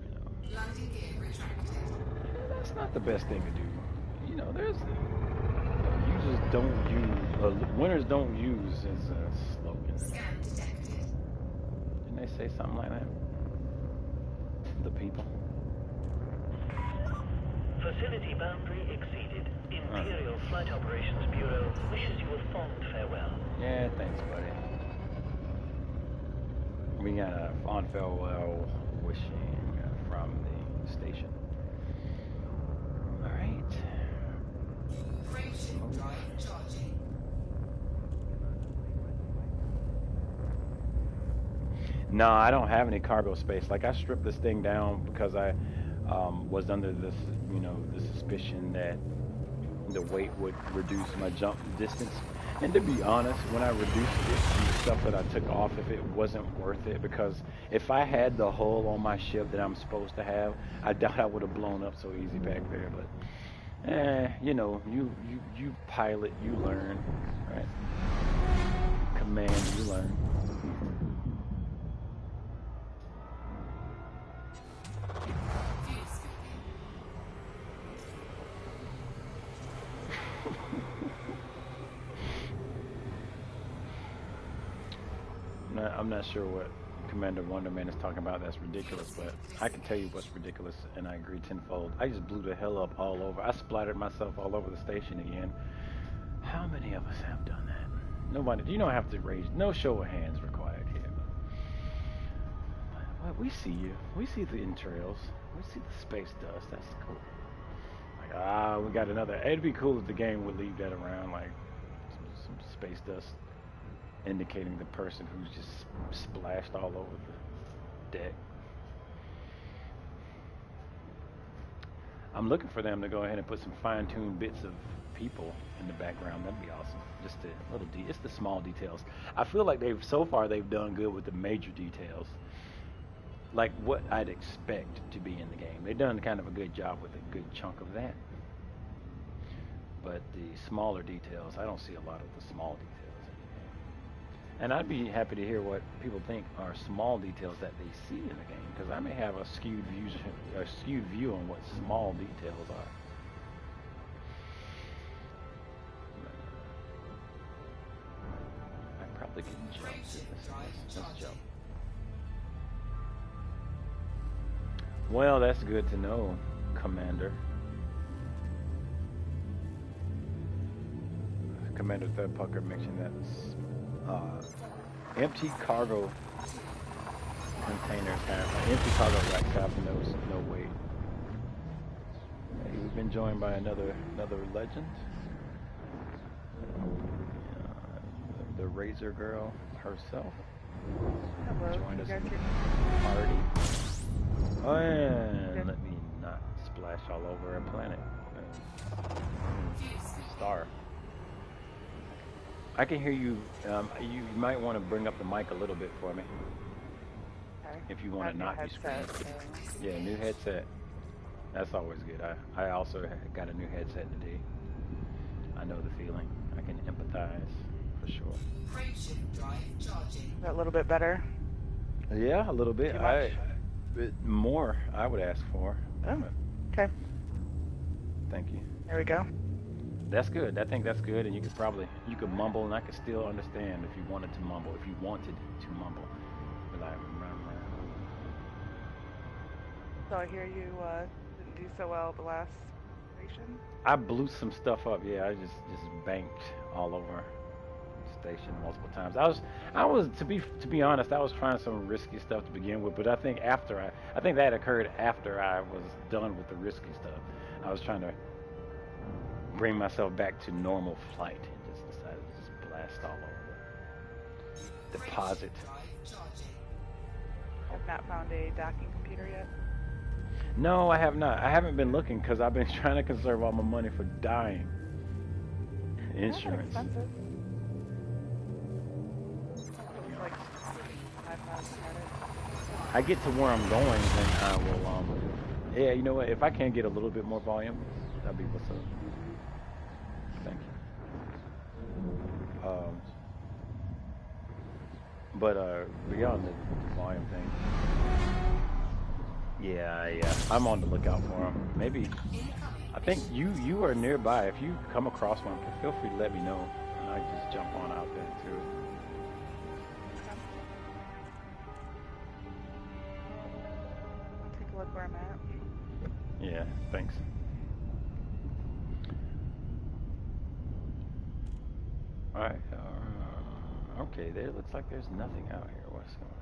You know, Landing gear retracted. that's not the best thing to do. You know, there's users don't use, winners don't use as a slogan. Scan detected. Didn't they say something like that? The people. Facility boundary exceeded. Imperial Flight Operations Bureau wishes you a fond farewell. Yeah, thanks, buddy. We got a fond farewell wishing from the station. All right. Frameshift drive charging. No, I don't have any cargo space. Like I stripped this thing down because I was under this, the suspicion that the weight would reduce my jump distance. And to be honest, when I reduced it, the stuff that I took off, if it wasn't worth it, because if I had the hull on my ship that I'm supposed to have, I doubt I would have blown up so easy back there. But, you pilot, you learn, right? Command, you learn. I'm not sure what Commander Wonderman is talking about. That's ridiculous, but I can tell you what's ridiculous, and I agree tenfold. I just blew the hell up all over. I splattered myself all over the station again. How many of us have done that? Nobody. You don't have to raise. No show of hands required here. But we see you. We see the entrails. We see the space dust. That's cool. Like, we got another. It'd be cool if the game would leave that around, like some space dust, indicating the person who's just splashed all over the deck. I'm looking for them to go ahead and put some fine-tuned bits of people in the background. That'd be awesome. Just the little it's the small details. I feel like so far they've done good with the major details, like what I'd expect to be in the game. They've done kind of a good job with a good chunk of that. But the smaller details, I don't see a lot of the small details. And I'd be happy to hear what people think are small details that they see in the game, because I may have a skewed view on what small details are. I probably can jump to this. Let's jump. Well, that's good to know, Commander. Commander Third Pucker mentioned that empty cargo containers empty cargo racks have no weight. Hey, we've been joined by another legend. the Razor Girl herself. Hello, Join can you us guys in hear me? the party. Oh, Okay. and let me not splash all over our planet. Star. I can hear you. You might want to bring up the mic a little bit for me Okay. if you I want have to new not be headset, screaming. so Yeah, new headset. That's always good. I also got a new headset today. I know the feeling. I can empathize for sure. Frameshift drive charging. is that a little bit better? Yeah, a little bit. Too much? Bit more I would ask for. Oh, But okay. thank you. There we go. That's good. I think that's good, and you could mumble, and I could still understand if you wanted to mumble. If you wanted to mumble, be like, So I hear you didn't do so well the last station. I blew some stuff up. Yeah, I just banked all over the station multiple times. I was to be honest, I was trying some risky stuff to begin with, but I think I think that occurred after I was done with the risky stuff. I was trying to bring myself back to normal flight and just decided to just blast all over the deposit. Frameshift drive charging. I've not found a docking computer yet. No, I have not. I haven't been looking because I've been trying to conserve all my money for dying. Not that Insurance. expensive. It's like 5,000 credits. I get to where I'm going, then I will. Yeah, you know what? If I can get a little bit more volume, that'd be what's up. Thank you. But beyond the volume thing, yeah, I'm on the lookout for them. Maybe I think you are nearby. If you come across one, feel free to let me know, and I can just jump on out there too. I'll take a look where I'm at. Yeah, thanks. All right. Okay, there looks like there's nothing out here. What's going on?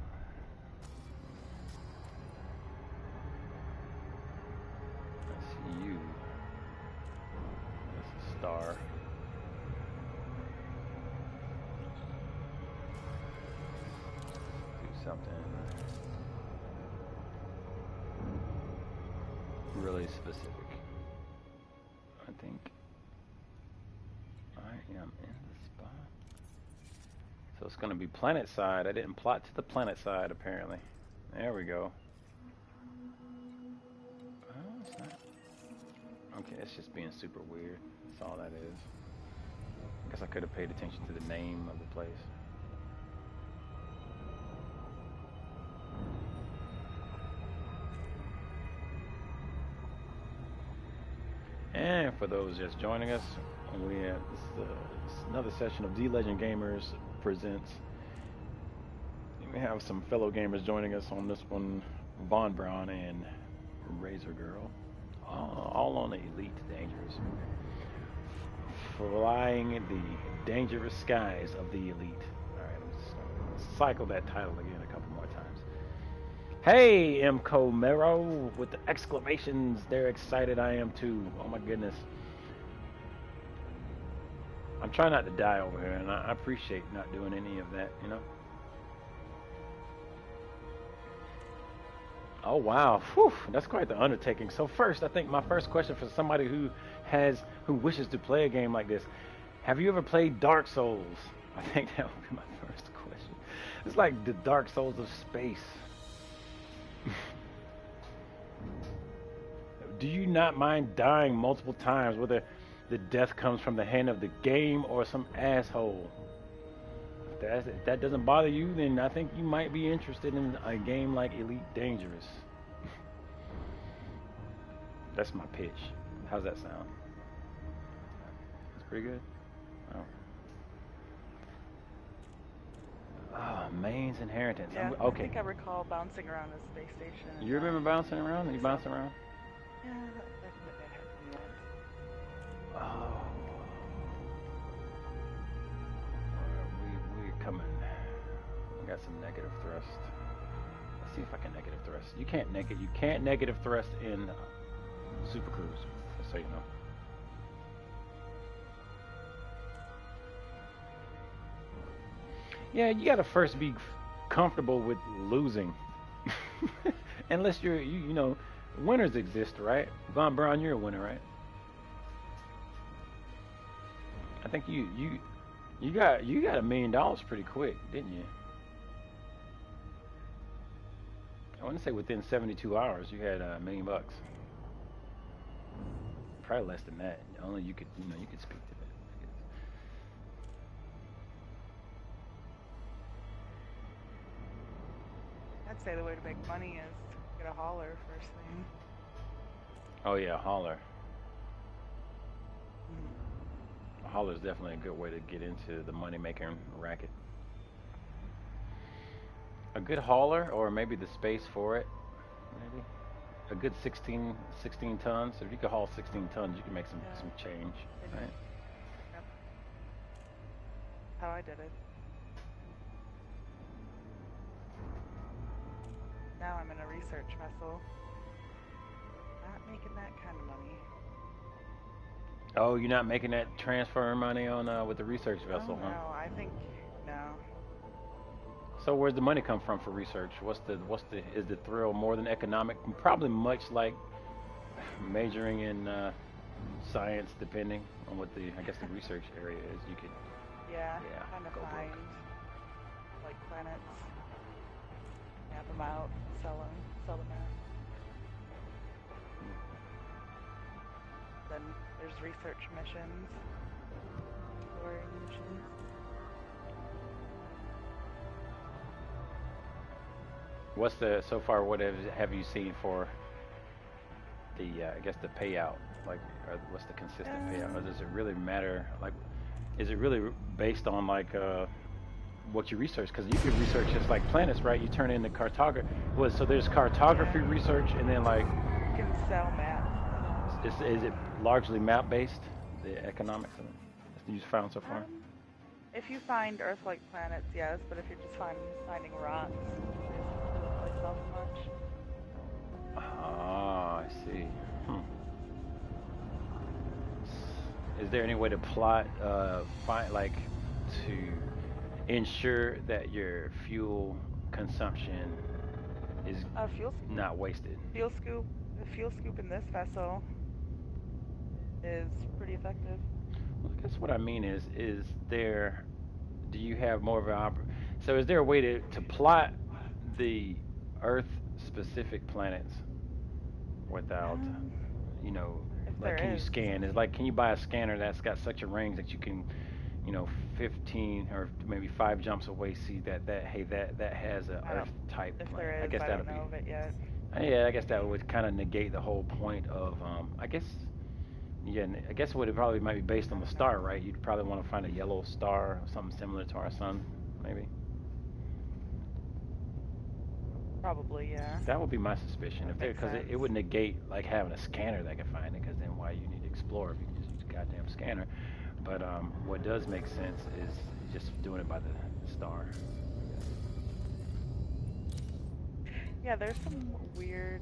I see you. That's a star. Do something really specific. I think I am in the spot. So it's going to be planet side. I didn't plot to the planet side, apparently. There we go. Oh, it's not. Okay, it's just being super weird. That's all that is. I guess I could have paid attention to the name of the place. And for those just joining us, this is another session of D-Legend Gamers presents. We have some fellow gamers joining us on this one, Von Braun and Razor Girl, all on the Elite Dangerous, flying the dangerous skies of the Elite. All right, let's cycle that title again a couple more times. Hey, Mco Mero with the exclamations. They're excited. I am too. Oh my goodness. I'm trying not to die over here, and I appreciate not doing any of that, you know? Oh wow, whew, that's quite the undertaking. So first, I think my first question for somebody who wishes to play a game like this, have you ever played Dark Souls? I think that would be my first question. It's like the Dark Souls of space. Do you not mind dying multiple times, whether the death comes from the hand of the game or some asshole? If that doesn't bother you, then I think you might be interested in a game like Elite Dangerous. That's my pitch. How's that sound? That's pretty good. Oh, Maine's Inheritance. Yeah, Okay. I think I recall bouncing around the space station. You remember bouncing around? Are you bouncing around? Yeah, that happened once. Oh. We're coming. We got some negative thrust. Let's see if I can negative thrust. You can't negative thrust in Super Cruise, just so you know. Yeah, you gotta first be comfortable with losing. Unless you know, winners exist, right? Von Braun, you're a winner, right? I think you got $1 million pretty quick, didn't you? I want to say within 72 hours you had $1 million. Probably less than that. Only you could speak to that. I'd say the way to make money is get a hauler first thing. Oh yeah, hauler. Mhm. A hauler is definitely a good way to get into the money making racket. A good hauler, or maybe the space for it, maybe. A good 16 tons. If you could haul 16 tons, you can make some Yeah, some change, maybe. right? Yep. How I did it. Now I'm in a research vessel. Not making that kind of money. Oh, you're not making that transfer money on with the research Oh vessel, huh? no, I think no. So where's the money come from for research? What's the is the thrill more than economic? Probably much like majoring in science, depending on what the I guess the research area is. You could Yeah, yeah trying to go find broke. like planets, map them out, sell them out. Then there's research missions, exploring missions. What's the so far? What have you seen for the I guess the payout? Like, what's the consistent payout? Or Um, does it really matter? Like, is it really based on like what you research? Because you could research just like planets, right? You turn in the cartography. What? So there's cartography yeah, research, and then like, you can sell maps. is it largely map based? The economics of it that you found so far? If you find Earth-like planets, yes, but if you're just finding rocks, it doesn't really sell for much. Ah, I see. Hmm. Is there any way to plot, find like to ensure that your fuel consumption is Fuel not wasted? fuel scoop the fuel scoop in this vessel is pretty effective. Well, I guess what I mean is there, do you have more of an so is there a way to plot the Earth specific planets without, Um, you know, if like can there you is, scan? Is like can you buy a scanner that's got such a range that you can, you know, 15 or maybe 5 jumps away see that hey that has a I don't. Earth type If planet. there I is, guess I that'll don't be know of it yet. yeah, I guess that would kind of negate the whole point of I guess yeah, I guess what it probably might be based I on the don't star, know. right? You'd probably want to find a yellow star or something similar to our sun, maybe. Probably, yeah. That would be my suspicion. That If there, makes because sense. it would negate like having a scanner that could find it. Because then why you need to explore if you can just use a goddamn scanner? But what does make sense is just doing it by the star, I guess. Yeah, there's some weird.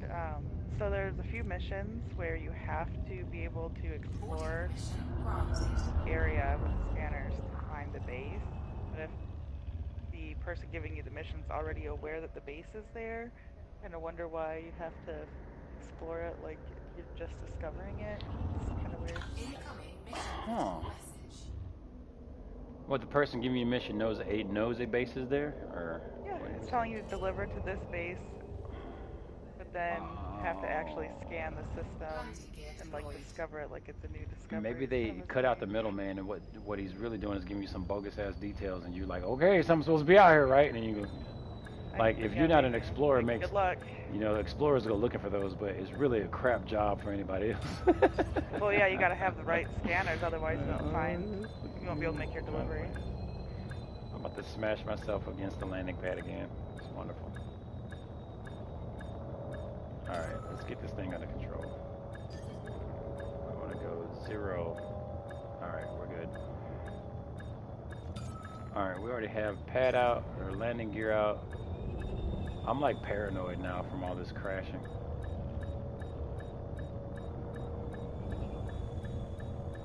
So there's a few missions where you have to be able to Boarding explore permission granted. the area with the scanners to find the base. But if the person giving you the mission's already aware that the base is there, kind of wonder why you have to explore it like you're just discovering it. It's kind of weird. Incoming mission Huh. control message. What the person giving you a mission knows a base is there, or Yeah, what it's is telling it? you to deliver to this base, but then you have to actually Oh. scan the system Landing gear and like deployed. discover it like it's a new discovery. Maybe It's kind they of cut out the strange. middleman, and what he's really doing is giving you some bogus ass details, and you're like, okay, something's supposed to be out here, right? And then you go, like, if you're Yeah, not an explorer, it maybe makes good luck. explorers go looking for those, but it's really a crap job for anybody else. Well, yeah, you got to have the right scanners, otherwise you won't be able to make your delivery. I'm about to smash myself against the landing pad again. It's wonderful. All right, let's get this thing under control. I want to go 0. All right, we're good. All right, we already have pad out or landing gear out. I'm like paranoid now from all this crashing.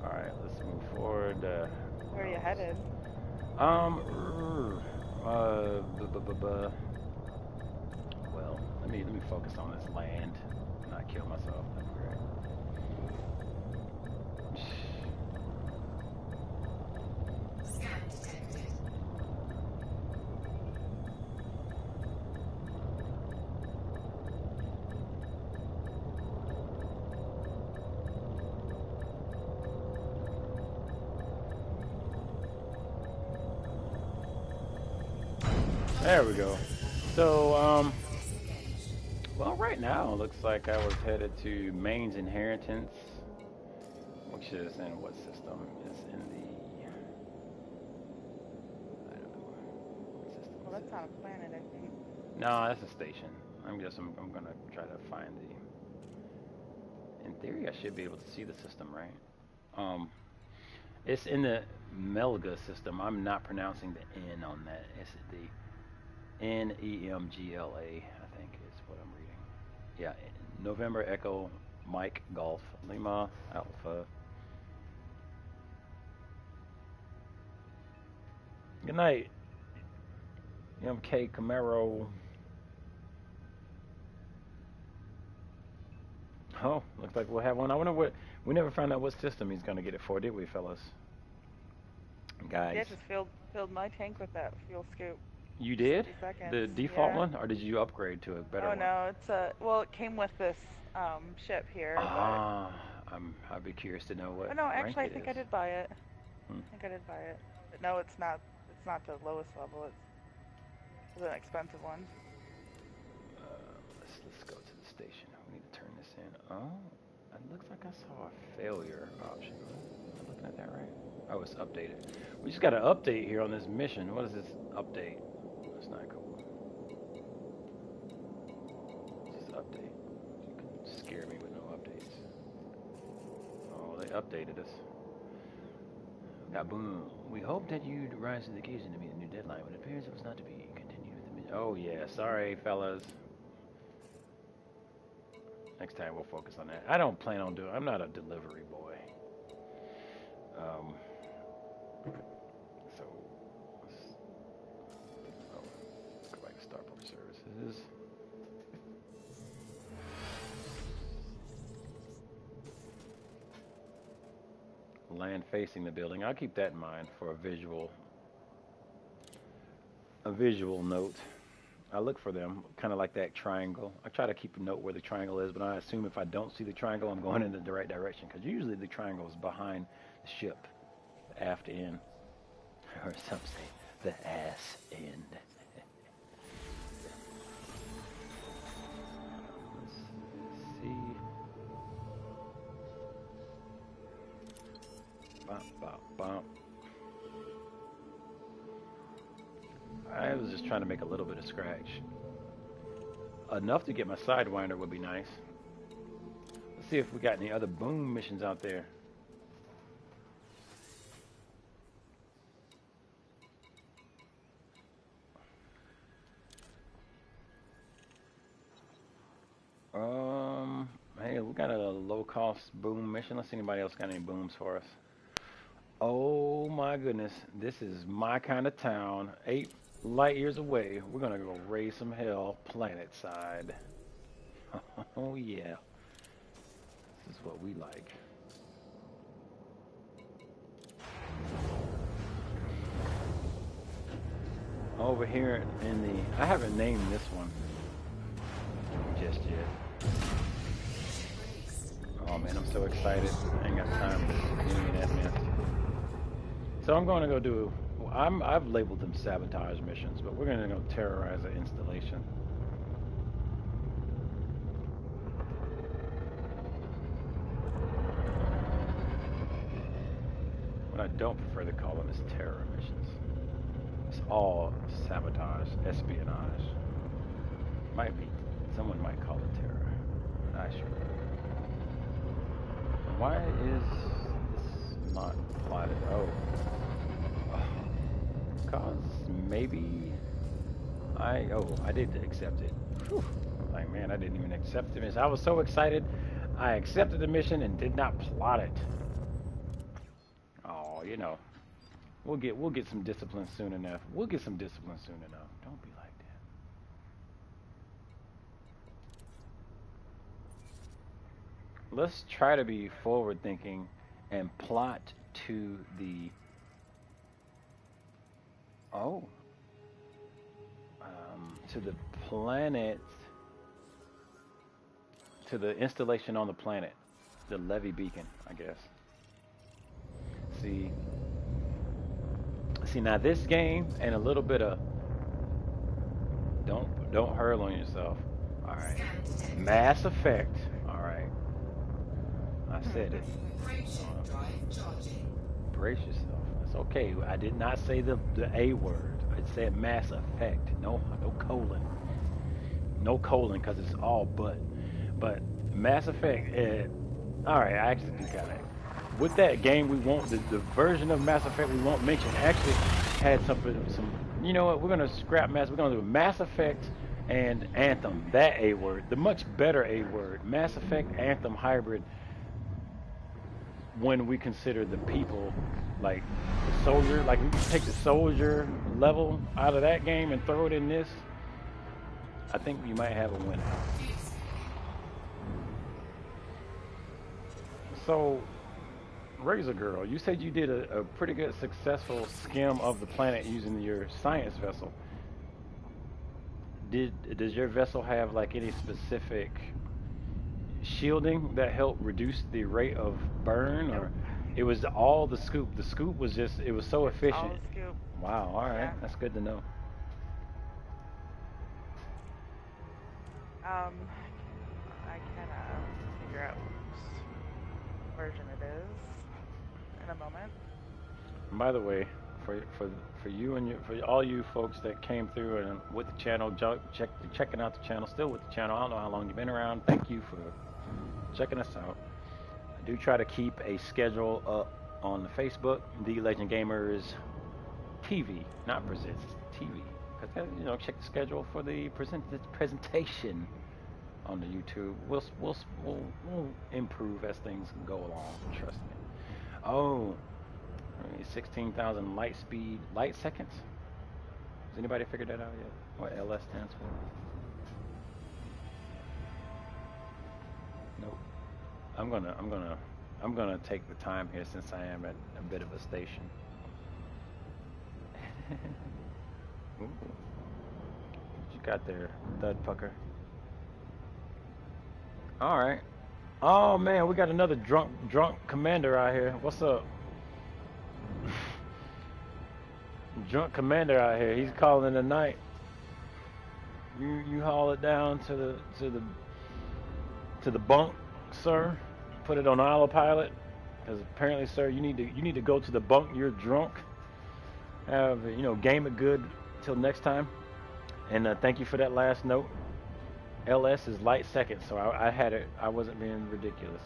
All right, let's move forward. Where are you headed? Um, Well, let me focus on this land, not kill myself. That'd be great. Scan detected. There we go. So, Disengaged. well, right now it looks like I was headed to Maine's Inheritance, which is in what system? It's in the, I don't know, what system Well, is that's this? on a planet, I think. No, that's a station. I'm gonna try to find the. In theory, I should be able to see the system, right? Um, it's in the Melga system. I'm not pronouncing the N on that. It's the Nemgla, I think is what I'm reading. Yeah, November Echo Mike Golf Lima Alpha. Good night, MK Camaro. Oh, looks like we'll have one. I wonder what. We never found out what system he's gonna get it for, did we, fellas? Yeah, Guys, just filled my tank with that fuel scoop. you Just did 3 seconds. the default Yeah. one, or did you upgrade to a better Oh one? no, it's a well. It came with this ship here, but Ah, I'd be curious to know oh what no, rank actually I it think is. I did buy it. Hmm. I think I did buy it, but no, it's not. It's not the lowest level. It's an expensive one. Let's go to the station. We need to turn this in. Oh, it looks like I saw a failure option. Am I looking at that right? Oh, it's updated. We just got an update here on this mission. What is this update? That's not cool. It's just update. You can scare me with no updates. Oh, they updated us. Kaboom. We hope that you'd rise to the occasion to meet the new deadline, but it appears it was not to be. Continue with the mission. Oh, yeah. Sorry, fellas. Next time we'll focus on that. I don't plan on doing. I'm not a delivery boy. Um. So, oh, go back to Starport Services. Land facing the building. I'll keep that in mind for a visual note. I look for them, kind of like that triangle. I try to keep a note where the triangle is, but I assume if I don't see the triangle, I'm going in the right direction, because usually the triangle is behind the ship, the aft end, or some say the ass end. Let's see. Bop, bop, bop. I was just trying to make a little bit of scratch. Enough to get my Sidewinder would be nice. Let's see if we got any other boom missions out there. Hey, we got a low-cost boom mission. Let's see if anybody else got any booms for us. Oh my goodness, this is my kind of town. 8 light years away. We're gonna go raise some hell planet side. Oh yeah, this is what we like. Over here in the, I haven't named this one just yet. Oh man, I'm so excited. I ain't got time for any of that mess. So I'm going to go do. I've labeled them sabotage missions, but we're going to go terrorize the installation. What I don't prefer to call them is terror missions. It's all sabotage, espionage. Might be. Someone might call it terror, but I sure. Why is this not plotted? Oh. Cause maybe I did accept it. Whew. Like man, I didn't even accept the mission. I was so excited. I accepted the mission and did not plot it. Oh, you know. We'll get some discipline soon enough. We'll get some discipline soon enough. Don't be like that. Let's try to be forward thinking and plot to the oh to the planet, to the installation on the planet, the Levy beacon, I guess. See, see now this game and a little bit of don't hurl on yourself. All right, Scan detected. Mass Effect. All right, I said it. Vibration drive charging. Brace yourself. It's okay. I did not say the A word. I said Mass Effect. No colon. No colon because it's all but. But Mass Effect. All right, I actually do kind of. With that game, we won't the version of Mass Effect we won't mention actually had some. You know what? We're gonna scrap Mass. We're gonna do Mass Effect and Anthem. That A word, the much better A word. Mass Effect Anthem hybrid. When we consider the people, like the soldier, like we can take the soldier level out of that game and throw it in this, I think you might have a winner. So, Razor Girl, you said you did a pretty good successful skim of the planet using your science vessel. Does your vessel have like any specific shielding that helped reduce the rate of burn, or it was all the scoop? The scoop was just it was so All efficient. the scoop. Wow, all right, Yeah. that's good to know. I can figure out whose version it is in a moment. And by the way, for you and for all you folks that came through and with the channel, checking out the channel, still with the channel. I don't know how long you've been around. Thank you for checking us out. I do try to keep a schedule up on the Facebook, The Legend Gamers TV, not presents, it's TV. Because check the schedule for the presentation on the YouTube. We'll improve as things go along. Trust me. Oh, 16,000 light seconds. Has anybody figured that out yet? What LS stands for? Nope. I'm gonna take the time here since I am at a bit of a station. Ooh. What you got there, Thud Pucker? All right. Oh man, we got another drunk commander out here. What's up? Drunk commander out here. He's calling the night. You haul it down to the bunk, sir. Put it on autopilot, because apparently, sir, you need to go to the bunk. You're drunk. Have game it good till next time. And thank you for that last note. LS is light seconds, so I had it. I wasn't being ridiculous.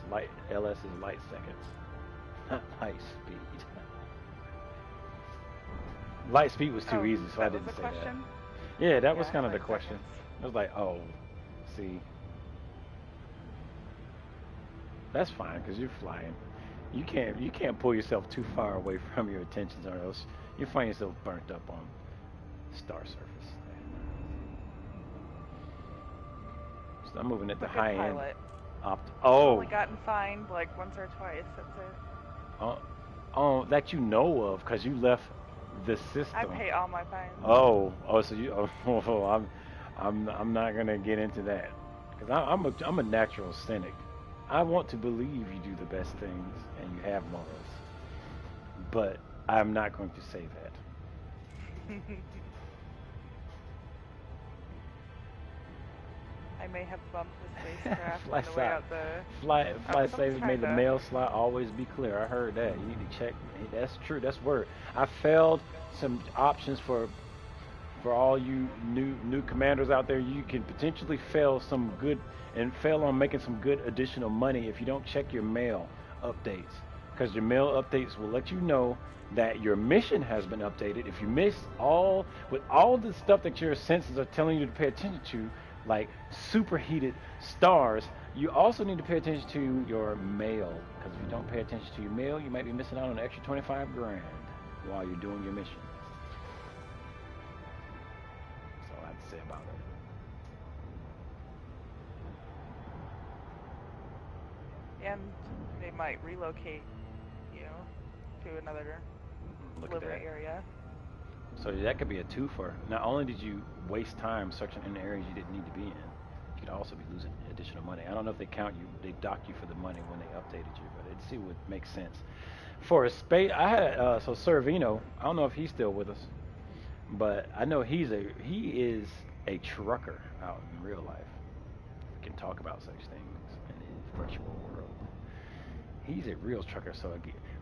LS is light seconds, not high speed. Light speed was too easy, so I didn't say that. Yeah, that was kind of the question. I was like, oh, see, that's fine because you're flying. You can't pull yourself too far away from your attentions, or else you find yourself burnt up on star surface. So I'm moving at the high end. Oh. Only gotten fined like once or twice. That's it. Oh, that you know of, because you left the system. I pay all my fines. Oh, so you? Oh, I'm not gonna get into that, because I'm a natural cynic. I want to believe you do the best things and you have morals, but I'm not going to say that. I may have bumped the spacecraft on the way out the... Flight Savers made the mail slot always be clear. I heard that. You need to check. That's true. That's word. I failed some options for all you new commanders out there. You can potentially fail on making some good additional money if you don't check your mail updates, because your mail updates will let you know that your mission has been updated. If you miss all the stuff that your senses are telling you to pay attention to, like superheated stars, you also need to pay attention to your mail, because if you don't pay attention to your mail, you might be missing out on an extra 25 grand. while you're doing your mission. That's all I have to say about it. And they might relocate you to another Look at delivery that. area. So that could be a twofer. Not only did you waste time searching in areas you didn't need to be in, you could also be losing additional money. I don't know if they count you, they dock you for the money when they updated you, but it see what makes sense. For a space, I had so Servino. I don't know if he's still with us, but I know he is a trucker out in real life. We can talk about such things in the virtual world. He's a real trucker, so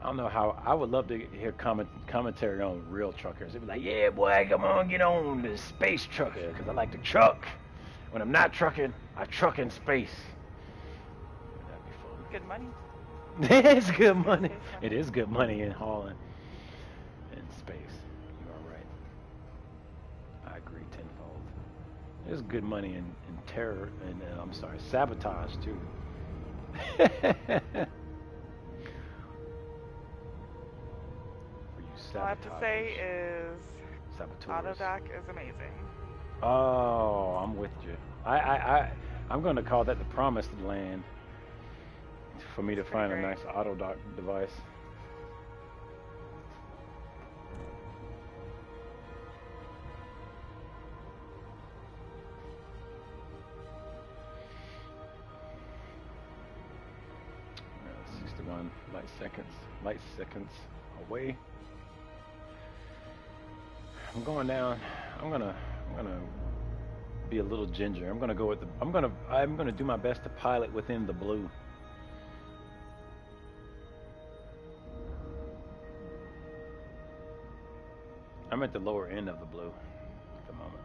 I don't know how. I would love to hear commentary on real truckers. They'd be like, "Yeah, boy, come on, get on the space trucker, because I like to truck. When I'm not trucking, I truck in space." That'd be fun. Good money. It's good money. Space money. It is good money in hauling in space. You are right. I agree tenfold. There's good money in terror and I'm sorry, sabotage too. For you All I have to say is saboteurs. Autodoc is amazing. Oh, I'm with you. I'm going to call that the promised land for me to It's find a pretty nice Autodoc device. Yeah, 61 light seconds away. I'm going down. I'm gonna be a little ginger. I'm gonna go with the. I'm gonna do my best to pilot within the blue. I'm at the lower end of the blue at the moment.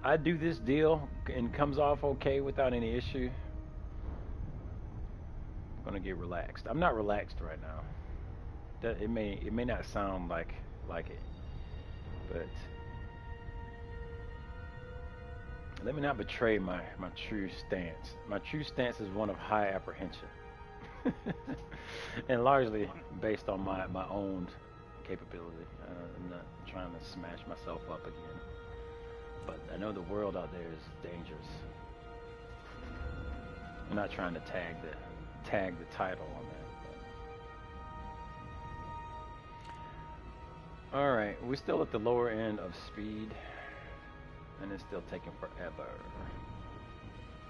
I do this deal and comes off okay without any issue. I'm gonna get relaxed. I'm not relaxed right now. It may not sound like it, but let me not betray my true stance. My true stance is one of high apprehension. And largely based on my own capability. I'm not trying to smash myself up again. But I know the world out there is dangerous. I'm not trying to tag the title on that. All right, we're still at the lower end of speed, and it's still taking forever.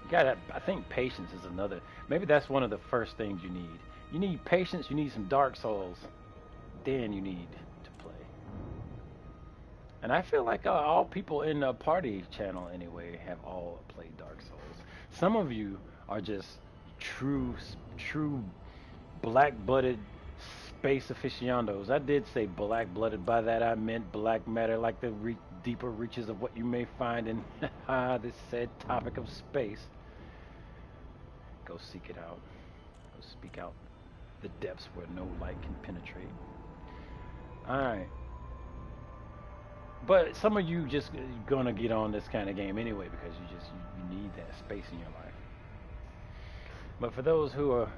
You gotta, I think patience is another. Maybe that's one of the first things you need. You need patience. You need some Dark Souls. Then you need to play. And I feel like all people in the party channel anyway have all played Dark Souls. Some of you are just true black-blooded space aficionados. I did say black-blooded. By that I meant black matter, like the deeper reaches of what you may find in this said topic of space. Go seek it out. Go speak out the depths where no light can penetrate. Alright. But some of you just gonna get on this kind of game anyway because you need that space in your life. But for those who are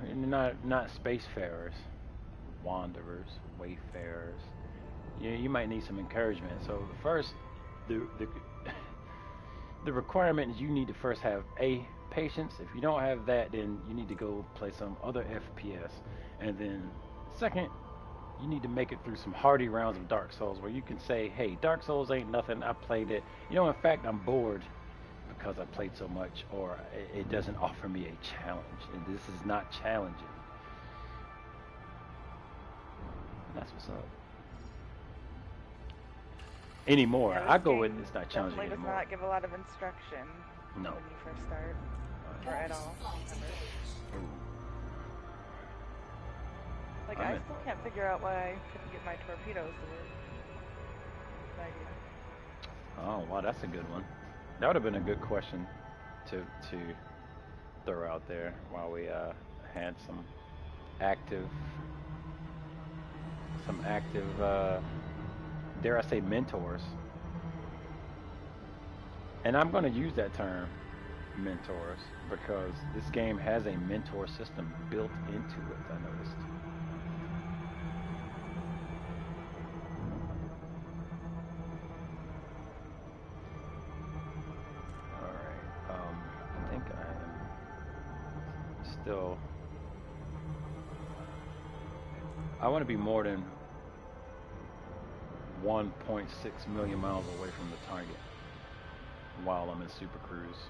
not spacefarers, wanderers, wayfarers, you might need some encouragement. So first, the requirement is you need to first have patience. If you don't have that, then you need to go play some other FPS. And then second, you need to make it through some hardy rounds of Dark Souls where you can say, hey, Dark Souls ain't nothing, I played it. In fact, I'm bored because I played so much, or it doesn't offer me a challenge, and this is not challenging. And that's what's up. Anymore. Yeah, I this go game with it's not challenging definitely does anymore. not give a lot of instruction No. when you first start, or at all. Ever. Like, I still can't figure out why I couldn't get my torpedoes to work. No idea. Oh, wow, that's a good one. That would have been a good question to throw out there while we had some active, dare I say, mentors. And I'm going to use that term, mentors, because this game has a mentor system built into it, I noticed. still, I want to be more than 1.6 million miles away from the target while I'm in Super Cruise,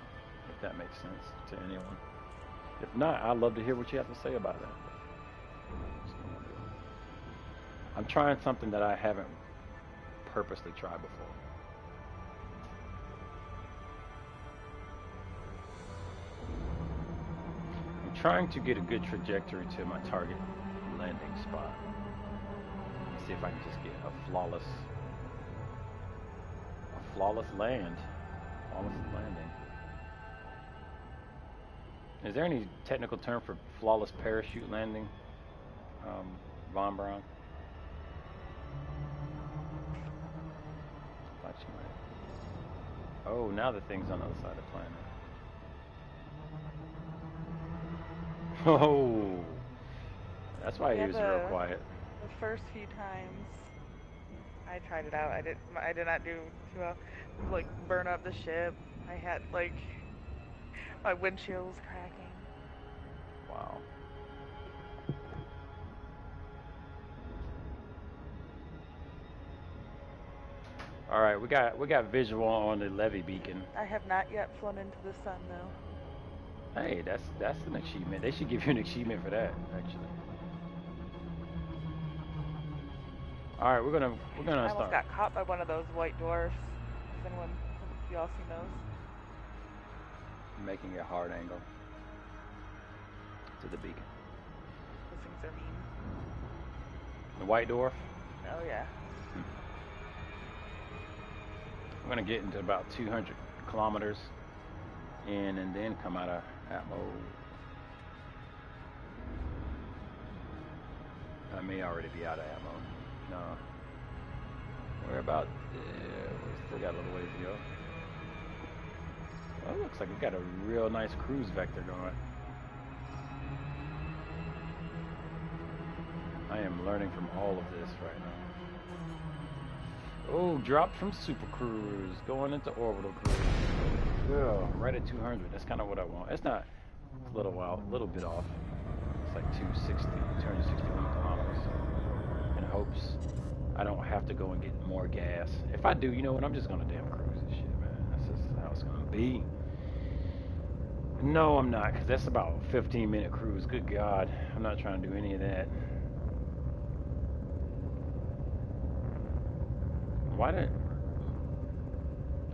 if that makes sense to anyone. If not, I'd love to hear what you have to say about that. What's going on here? I'm trying something that I haven't purposely tried before. I'm trying to get a good trajectory to my target landing spot. See if I can just get a flawless landing. Is there any technical term for flawless parachute landing, Von Braun? Thought you might. Oh, now the thing's on the other side of the planet. Oh, that's why he was real quiet. The first few times I tried it out, I did not do too well. Like burn up the ship. I had like my windshield was cracking. Wow. All right, we got visual on the levee beacon. I have not yet flown into the sun though. Hey, that's an achievement. They should give you an achievement for that, actually. All right, we're gonna I start. almost got caught by one of those white dwarfs. Has y'all seen those? Making a hard angle to the beacon. Those things are mean. The white dwarf. Oh yeah. I'm gonna get into about 200 kilometers in, and then come out of atmo. I may already be out of ammo. No. We're about, we still got a little ways to go. Well, it looks like we got a real nice cruise vector going. I am learning from all of this right now. Oh, dropped from Super Cruise, going into Orbital Cruise. Yeah, right at 200. That's kind of what I want. It's not, it's a little bit off. It's like 261 kilometers. In hopes I don't have to go and get more gas. If I do, you know what? I'm just gonna damn cruise this shit, man. That's just how it's gonna be. No, I'm not, because that's about a 15-minute cruise. Good God, I'm not trying to do any of that. Why didn't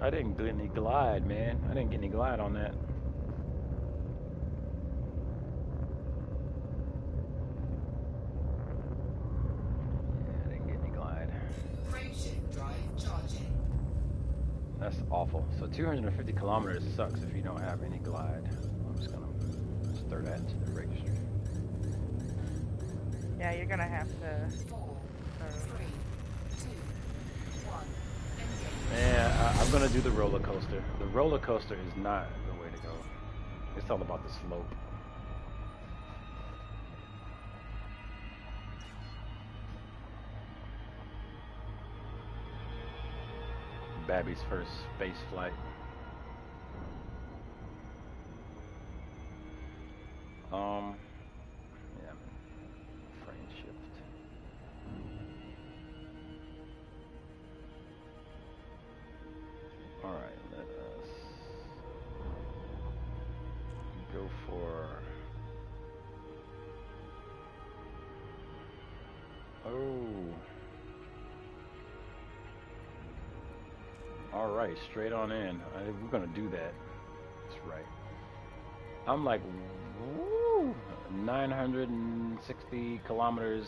I didn't get any glide, man? I didn't get any glide on that. Yeah, I didn't get any glide. Frameshift drive charging. That's awful. So 250 kilometers sucks if you don't have any glide. I'm just gonna throw that into the registry. Yeah, you're gonna have to. 4, 3, 2, 1. Yeah, I'm gonna do the roller coaster. The roller coaster is not the way to go. It's all about the slope. Babby's first space flight. Yeah, frame shift. All right, let us go for. Oh. All right, straight on in. We're gonna do that. That's right. I'm like, woo, 960 kilometers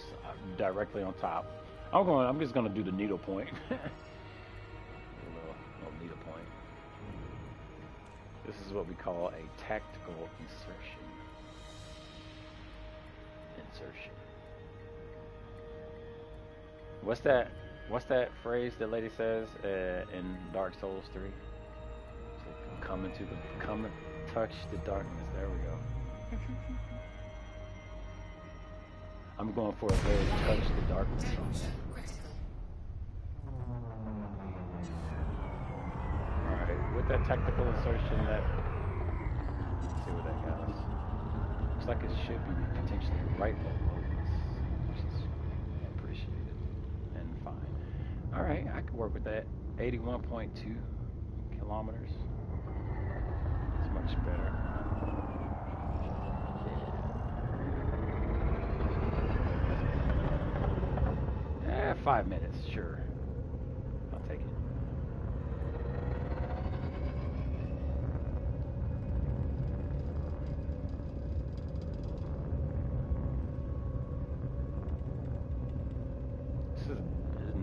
directly on top. I'm just gonna do the needle point. little needle point. This is what we call a tactical insertion. What's that phrase that lady says in Dark Souls 3? It's like, come and touch the darkness. There we go. I'm going for a very touch the darkness song. Alright, with that tactical insertion, let's see what that got us. like it should be potentially right below us, which is appreciated and fine. All right, I can work with that. 81.2 kilometers. It's much better. Yeah. 5 minutes, sure. I'll take it. This is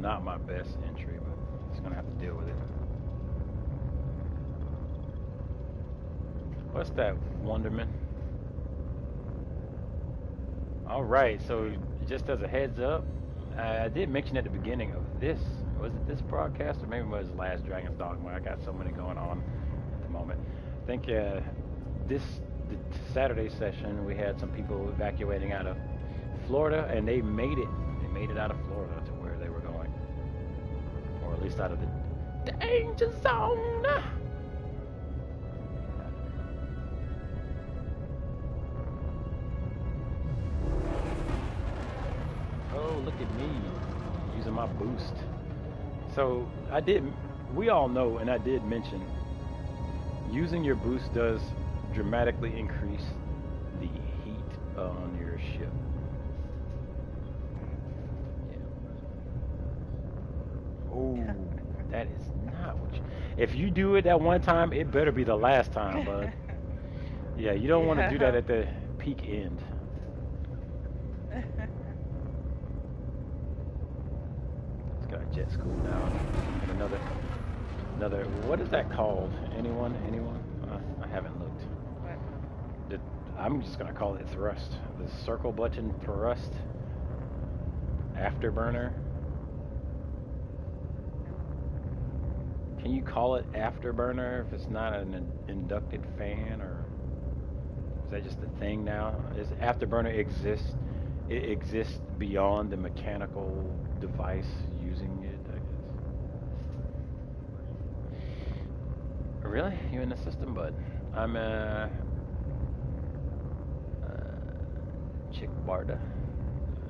not my best entry, but it's gonna have to deal with it. What's that, Wonderman? All right, so just as a heads up, I did mention at the beginning of this, was it this broadcast or maybe it was last Dragon's Dogma? I got so many going on at the moment. I think this the Saturday session we had some people evacuating out of Florida, and they made it. They made it out of Florida to where they were going, or at least out of the danger zone. Oh, look at me using my boost. So I did. We all know, and I did mention, using your boost does dramatically increase the heat on your ship. Yeah. Oh, that is not what you. If you do it that one time, it better be the last time, bud. Yeah, you don't want to do that at the peak end. Let's go jet school now. And another. What is that called? Anyone? I haven't looked. What? I'm just gonna call it thrust. The circle button thrust. Afterburner. Can you call it afterburner if it's not an inducted fan, or is that just a thing now? Is afterburner exists? It exists beyond the mechanical device using it, I guess. Really? You in the system, bud? I'm Chick Barda.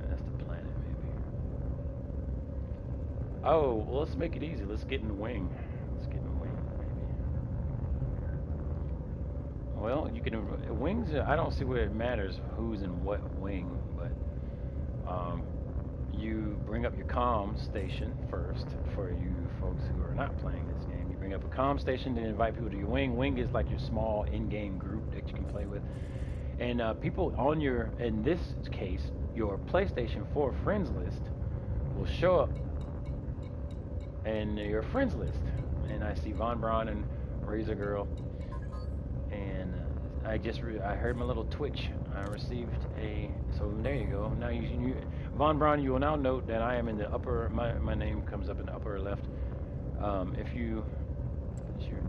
That's the planet, maybe. Oh, well, let's make it easy. Let's get in the wing. Let's get in the wing, maybe. Well, you can wings. I don't see where it matters who's in what wing, but you bring up your comm station first for you folks who are not playing this game. You bring up a comm station to invite people to your wing. Wing is like your small in-game group that you can play with, and people on your, in this case, your PlayStation 4 friends list will show up in your friends list. And I see Von Braun and Razor Girl, and I heard my little twitch. I received a, so there you go. Now you Von Braun, you will now note that I am in the upper, my name comes up in the upper left. If you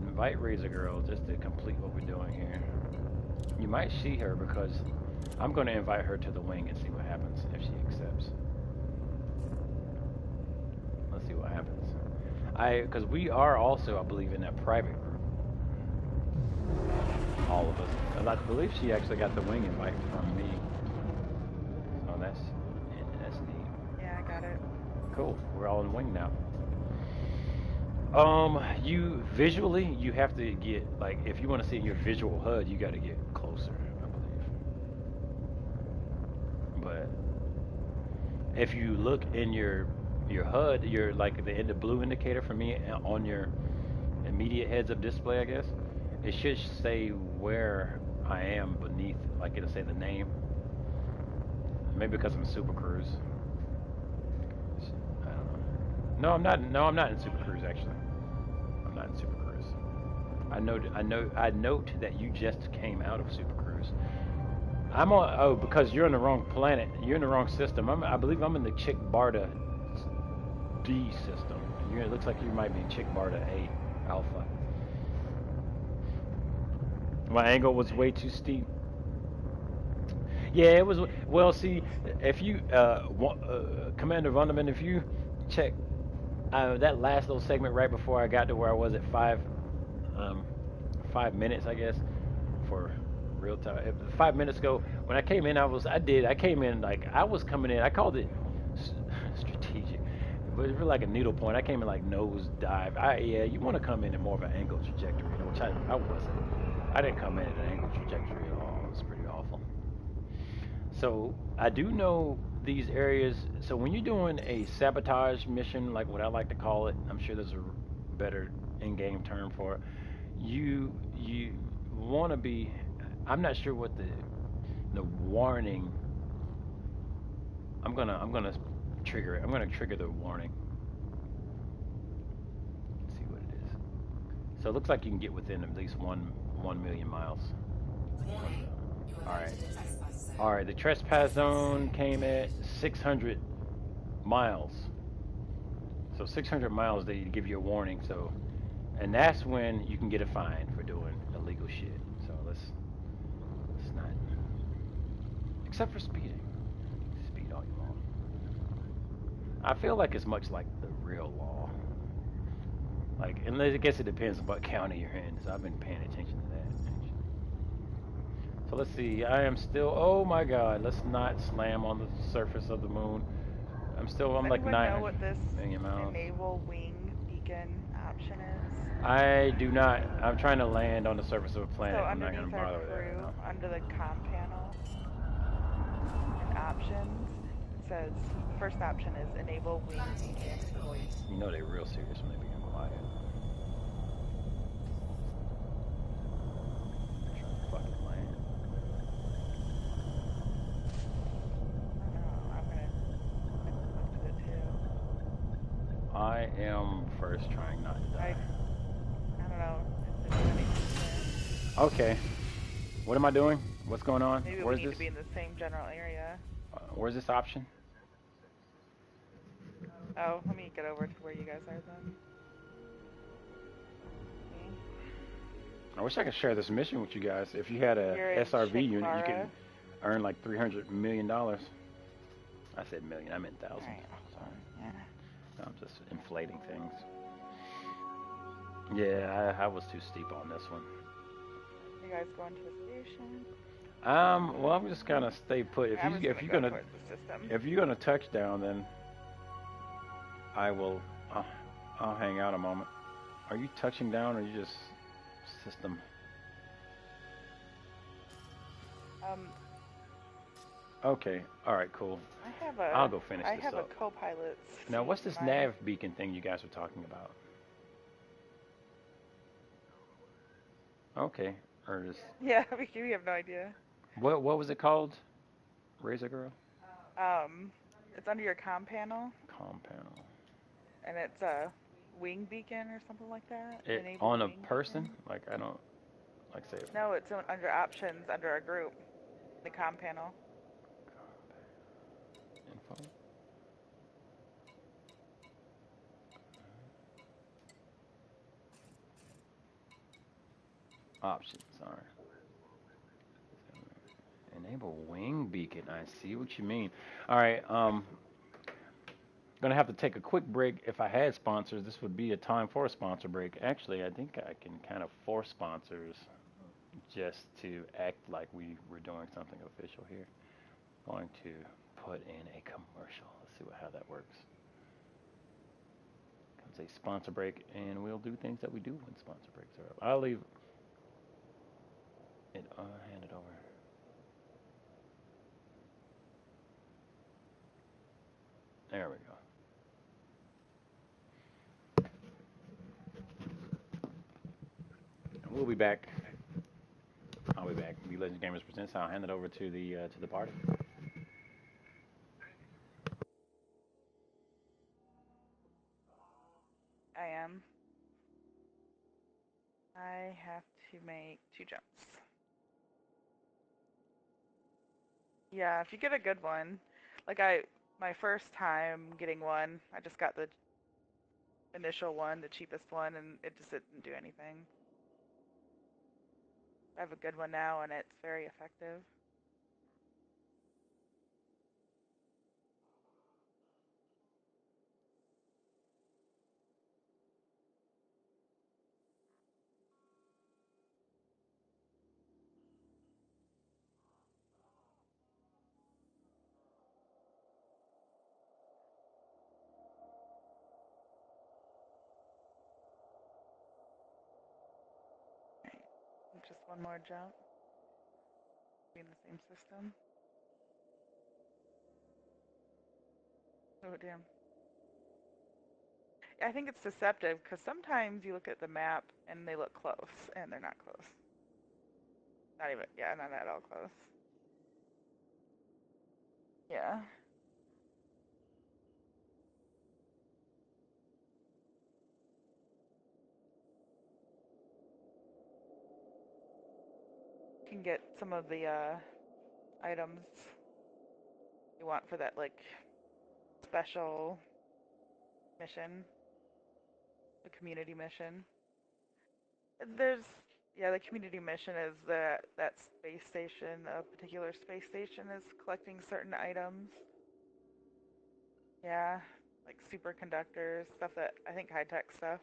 invite Razor Girl, just to complete what we're doing here, you might see her, because I'm going to invite her to the wing and see what happens if she accepts. Let's see what happens. Because we are also, I believe, in that private group. All of us. I believe she actually got the wing invite from me. So that's neat. Yeah, I got it. Cool. We're all in wing now. You visually, you have to get, like, if you want to see your visual HUD, you got to get closer, I believe. But if you look in your HUD, you're like the blue indicator for me on your immediate heads-up display, I guess. It should say where I am beneath, like it'll say the name. Maybe because I'm in Super Cruise. I don't know. No, I'm not. No, I'm not in Super Cruise actually. I'm not in Super Cruise. I note that you just came out of Super Cruise. I'm on. Oh, because you're on the wrong planet. You're in the wrong system. I believe I'm in the Chick Barda D system. It looks like you might be in Chick Barda A Alpha. My angle was way too steep. Yeah, it was. Well, see, if you, Commander Vonderman, if you check that last little segment right before I got to where I was at 5 minutes, I guess, for real time. 5 minutes ago, when I came in, I came in like I was coming in. I called it strategic, but it's really like a needle point. I came in like nose dive. Yeah, you want to come in more of an angle trajectory, which I wasn't. I didn't come in at an angle trajectory at all. It was pretty awful. So I do know these areas. So when you're doing a sabotage mission, like what I like to call it, I'm sure there's a better in-game term for it. You want to be. I'm not sure what the warning. I'm gonna trigger it. I'm gonna trigger the warning. Let's see what it is. So it looks like you can get within at least 1 million miles. Warning. You All have right. entered a trespass zone. All right. The trespass zone came at 600 miles. So 600 miles, they give you a warning. So, and that's when you can get a fine for doing illegal shit. So let's not, except for speeding. Speed all you want. I feel like it's much like the real law. Like, unless I guess it depends on what county you're in. So I've been paying attention to that. Actually. So let's see. I am still. Oh my God! Let's not slam on the surface of the moon. Does I'm like anyone know 900 what this million miles. enable wing beacon option is? I do not. I'm trying to land on the surface of a So planet. I'm not going underneath to our bother with that right crew, now. under the comm panel and options, it says the first option is enable wing Landing gear beacon. deployed. You know they're real serious when they begin quiet. They're trying to fucking land. I don't know. I'm gonna look to it too. I am first trying not to die. I don't know if there's anything there. Okay. What am I doing? What's going on? Maybe we Where's need this? to be in the same general area. Where's this option? Oh, let me get over to where you guys are then. Okay. I wish I could share this mission with you guys. If you had a You're in SRV unit, you could Chikvara. earn like $300 million. I said million. I meant thousand. Alright, hold on. Yeah. I'm just inflating things. Yeah, I was too steep on this one. You guys going to the station? Well, I'm just gonna stay put. I'm just If gonna you're go gonna towards the system. if you're gonna touch down, then I will. I'll hang out a moment. Are you touching down, or you just system? Okay. All right. Cool. I'll go finish I this have up. a co-pilot. Now, what's this seat in nav beacon thing you guys were talking about? Okay. Or just Yeah, we have no idea. what was it called? Razor Girl? It's under your comm panel, Calm panel. and it's a wing beacon or something like that. It Enable on a wing person? beacon. Like I don't like say. No, it's under options under our group, the comm panel. Info. Options. Sorry. Enable wing beacon. I see what you mean. All right. Gonna have to take a quick break. If I had sponsors, this would be a time for a sponsor break. Actually, I think I can kind of force sponsors just to act like we were doing something official here. Going to put in a commercial. Let's see how that works. Comes a sponsor break, and we'll do things that we do when sponsor breaks are up. I'll leave it. Hand it over. There we go. We'll be back. I'll be back. The Legend Gamers presents. I'll hand it over to the party. I am. I have to make 2 jumps. Yeah, if you get a good one, like my first time getting one, I just got the initial one, the cheapest one, and it just didn't do anything. I have a good one now, and it's very effective. one more jump. Be in the same system. Oh damn. I think it's deceptive because sometimes you look at the map and they look close, and they're not close. Not even, yeah, not at all close. Yeah. You can get some of the items you want for that, like, special mission, the community mission. There's, yeah, the community mission is that space station, a particular space station is collecting certain items. Yeah, like superconductors, stuff that I think high tech stuff.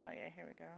Oh yeah, here we go.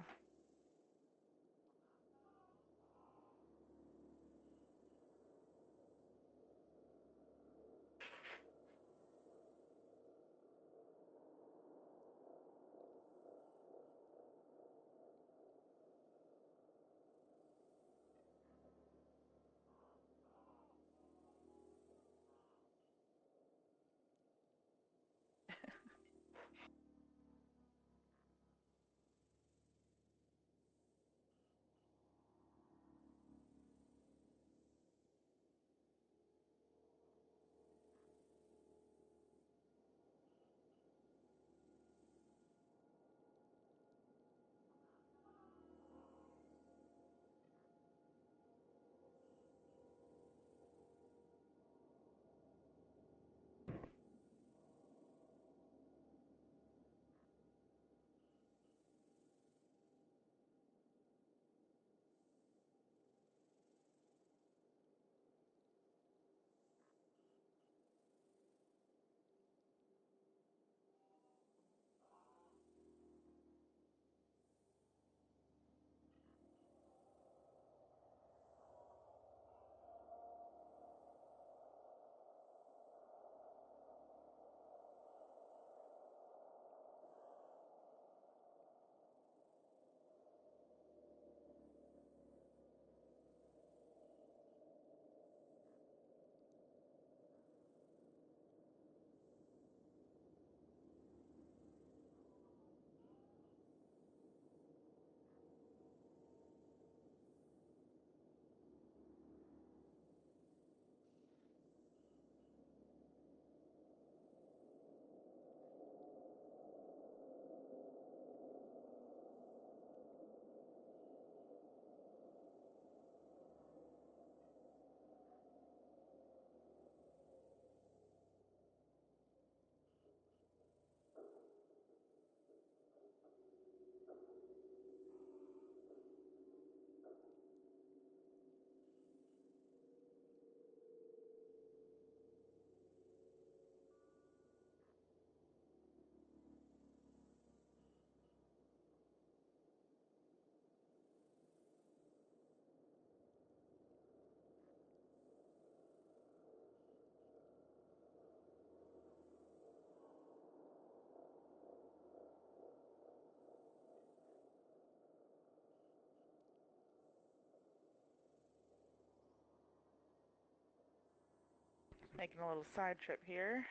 Making a little side trip here.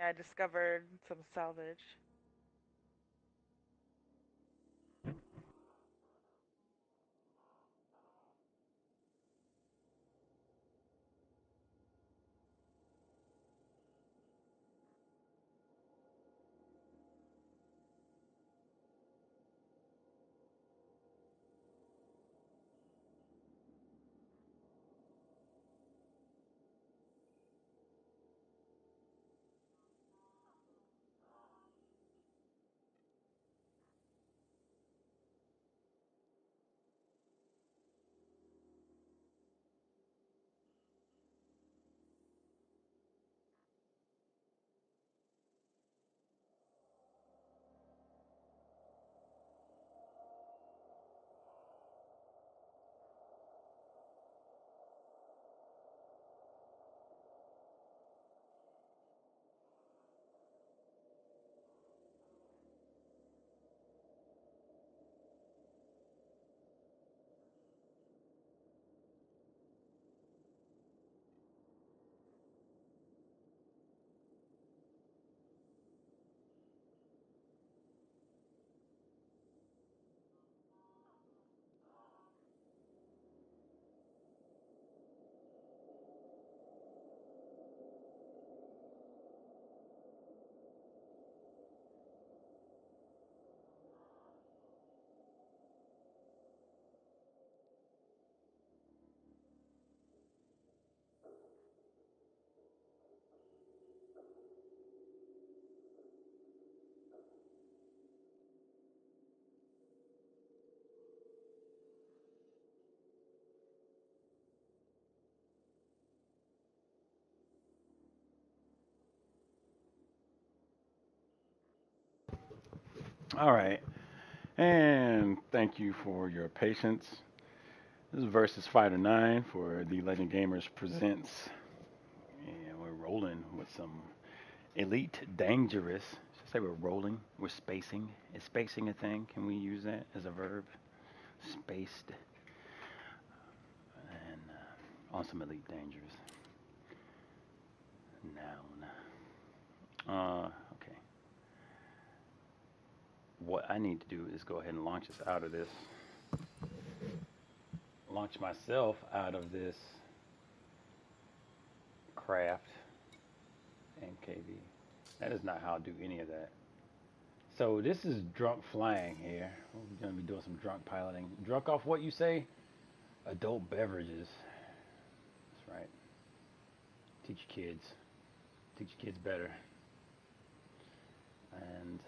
Yeah, I discovered some salvage. All right. And thank you for your patience. This is versus Fighter 9 for the Legend Gamers Presents. And we're rolling with some Elite Dangerous. Should I say we're rolling? We're spacing. Is spacing a thing? Can we use that as a verb? Spaced. And on some Elite Dangerous. Noun. Okay. What I need to do is go ahead and launch us out of this. Launch myself out of this craft NKV. That is not how I do any of that. So this is drunk flying here. We're going to be doing some drunk piloting. Drunk off what you say? Adult beverages. That's right. Teach your kids. Teach your kids better. And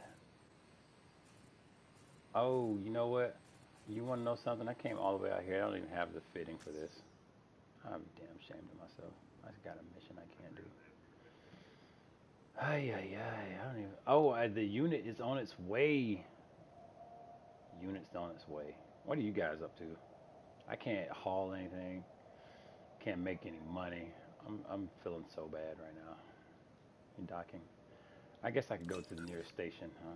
oh, you know what? You want to know something? I came all the way out here. I don't even have the fitting for this. I'm damn ashamed of myself. I got a mission I can't do. Ay, ay, ay. I don't even. Oh, the unit is on its way. Unit's on its way. What are you guys up to? I can't haul anything. Can't make any money. I'm feeling so bad right now. In docking. I guess I could go to the nearest station, huh?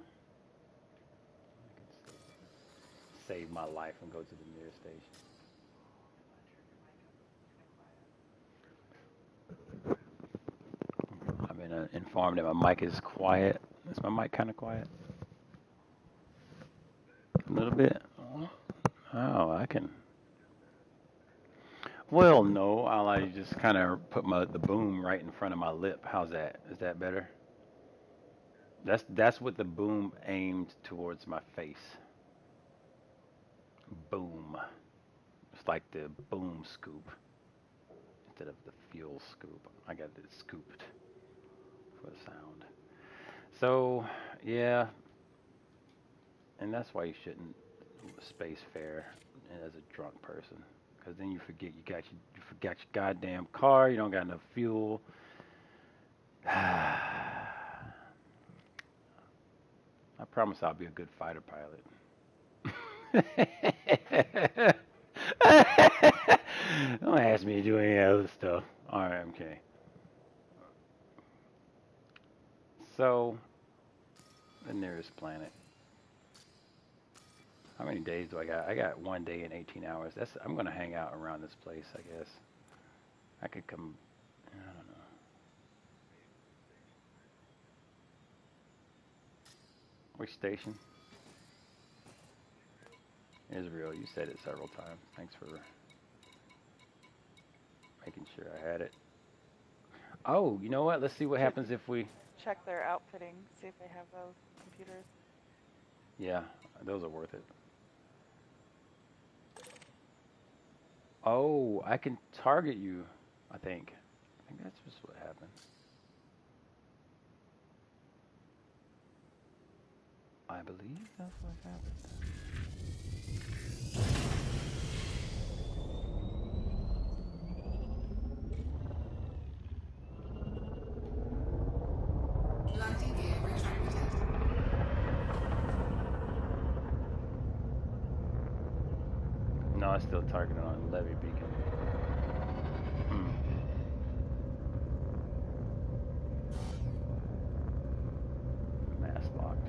I could save my life and go to the nearest station. I've been informed that my mic is quiet. Is my mic kind of quiet? A little bit. Oh, I can. Well, no. I just kind of put the boom right in front of my lip. How's that? Is that better? That's what the boom aimed towards my face. Boom. It's like the boom scoop instead of the fuel scoop. I got it scooped for the sound. So, yeah, and that's why you shouldn't space fare as a drunk person, because then you forgot your goddamn car. You don't got enough fuel. I promise I'll be a good fighter pilot. Don't ask me to do any other stuff. All right, okay. So, the nearest planet. How many days do I got? I got 1 day and 18 hours. I'm gonna hang out around this place, I guess. I could come. I don't know. Which station? Israel. You said it several times. Thanks for making sure I had it. Oh, you know what? Let's see what happens if we. Check their outfitting, see if they have those computers. Yeah, those are worth it. Oh, I can target you, I think. I think that's just what happened. I believe that's what happened. Landing gear retracted. No, it's still targeted on Levy Beacon. Mass locked.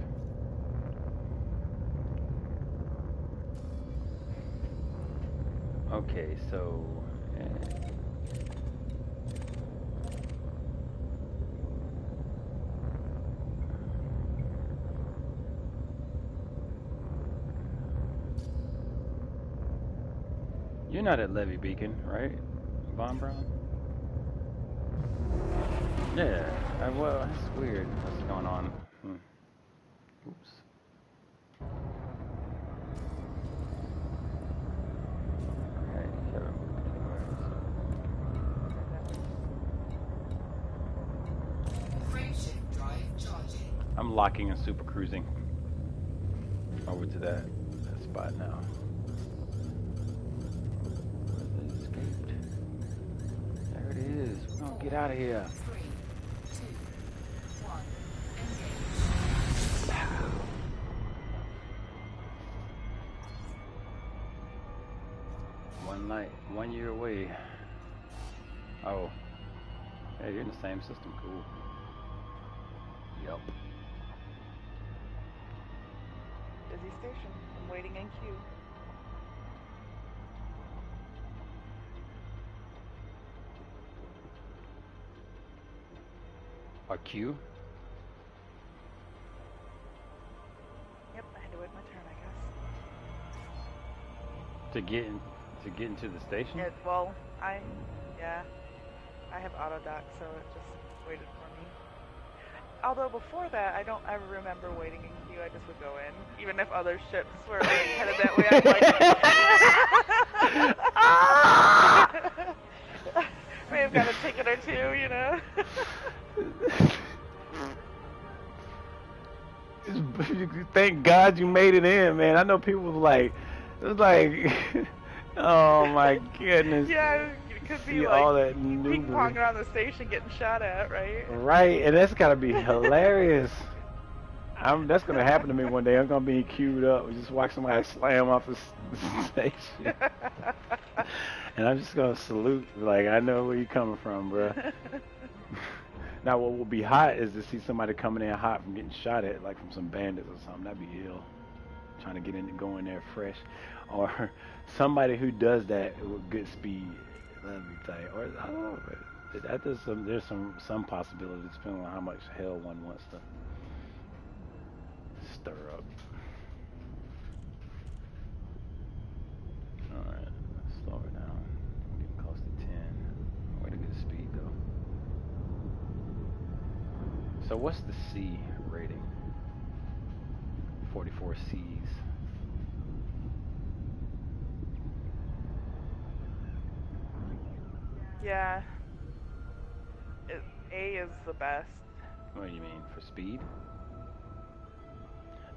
Okay, so. You're not at Levy Beacon, right, Von Braun? Yeah. Well, that's weird. What's going on? Oops. Okay, Kevin. Frameshift drive charging. I'm locking and super cruising over to that spot now. Escaped. There it is. We're gonna get out of here. 3, 2, 1, engage. Pow. Either way. Oh. Hey, you're in the same system. Cool. Yup. Busy station. I'm waiting in queue. A queue? Yep, I had to wait my turn, I guess. To get into the station? Well, yeah, I have auto dock, so it just waited for me. Although before that, I don't ever remember waiting in queue. I just would go in, even if other ships were like headed that way. I'm like, may have got a ticket or two, you know. Thank God you made it in, man. I know people was like, it was like, oh my goodness. Yeah, it could be See like all that ping noobery. pong around the station getting shot at, right? Right, and that's gotta be hilarious. That's gonna happen to me one day. I'm gonna be queued up and just watch somebody slam off the station, and I'm just gonna salute. Like, I know where you're coming from, bro. Now, what will be hot is to see somebody coming in hot from getting shot at, like from some bandits or something. That'd be ill. Trying to get in, go in there fresh, or somebody who does that with good speed. That'd be tight. Or I don't know. There's some possibilities depending on how much hell one wants to stir up. All right, let's slow it down. I'm getting close to 10. Way to get speed though. So what's the C rating? 44 C's. Yeah, A is the best. What do you mean, for speed?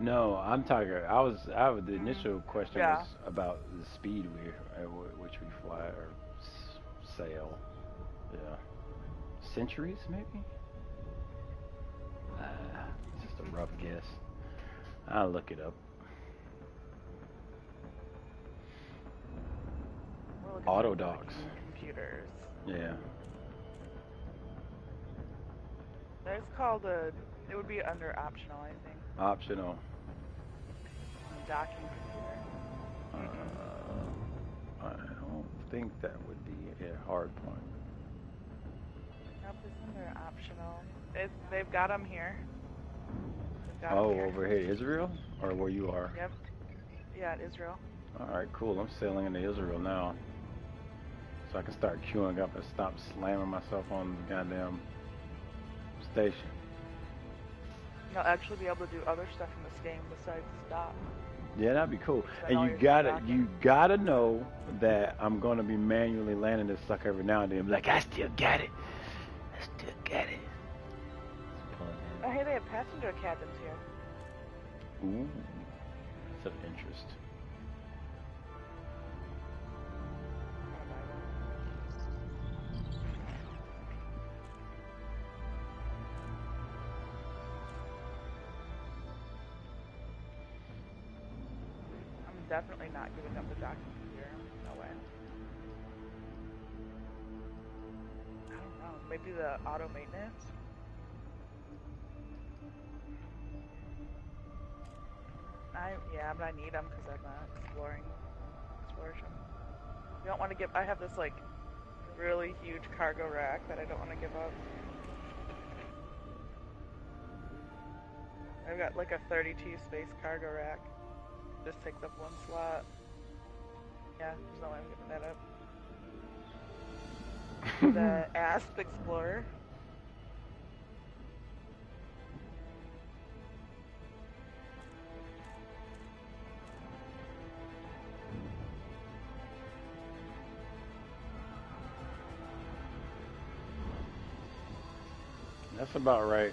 No, I'm talking. The initial question Yeah. was about the speed which we fly or sail. Yeah, centuries maybe. It's just a rough guess. I'll look it up. We're looking Auto at docks. computers. Yeah. There's called a. It would be under optional, I think. Optional. Docking computer. I don't think that would be a hard point. Nope, it's under optional. They've got them here. They've got 'em Oh, here. over here, Israel, or where you are? Yep. Yeah, at Israel. All right, cool. I'm sailing into Israel now, so I can start queuing up and stop slamming myself on the goddamn station. You'll actually be able to do other stuff in this game besides stop. Yeah, that'd be cool. Then And all you you're gotta docking. know that I'm gonna be manually landing this sucker every now and then. Be like, I still got it. I still got it. Let's plug Oh, hey, they have passenger cabins here. in. Ooh, that's of interest. I'm definitely not giving up the docking computer. No way. I don't know. Maybe the auto maintenance? But I need them because I'm exploration. You don't want to give. I have this like really huge cargo rack that I don't want to give up. I've got like a 32 space cargo rack. Just takes up one slot. Yeah, there's no way I'm giving that up. The Asp Explorer. That's about right.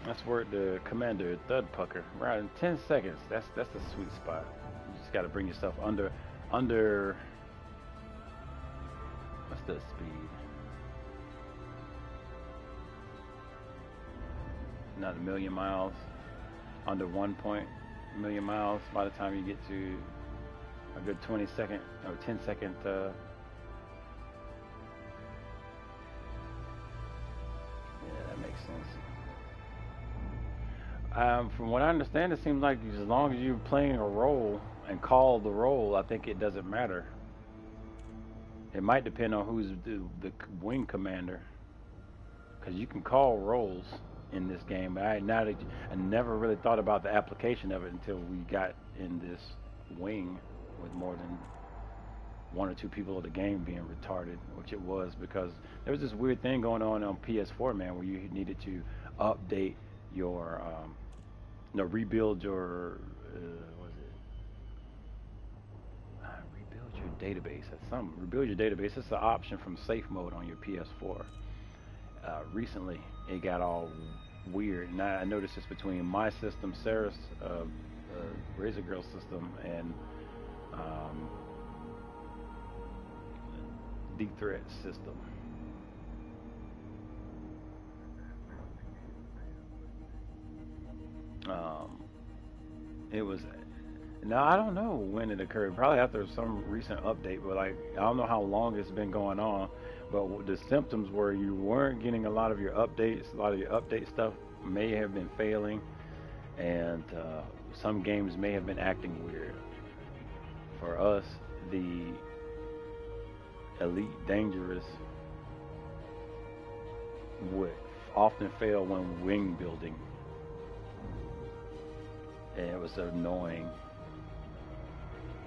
That's where the commander thud pucker. Right in 10 seconds. That's the sweet spot. You just got to bring yourself under. What's the speed? Not a million miles. Under 1 million miles by the time you get to a good 20-second or 10-second. Yeah, that makes sense. From what I understand, it seems like as long as you're playing a role and call the role, I think it doesn't matter. It might depend on who's the wing commander, because you can call roles in this game. But I never really thought about the application of it until we got in this wing with more than one or two people of the game being retarded, which it was because there was this weird thing going on PS4, man, where you needed to update your, rebuild your, what was it? Rebuild your database. That's something. Rebuild your database. It's an option from safe mode on your PS4. Recently, it got all weird, and I noticed this between my system, Sarah's Razor Girl system, and Deep Threat system. It was now I don't know when it occurred. Probably after some recent update, but like I don't know how long it's been going on. But the symptoms were you weren't getting a lot of your updates. A lot of your update stuff may have been failing, and some games may have been acting weird. For us, the Elite Dangerous would often fail when wing building, and it was annoying.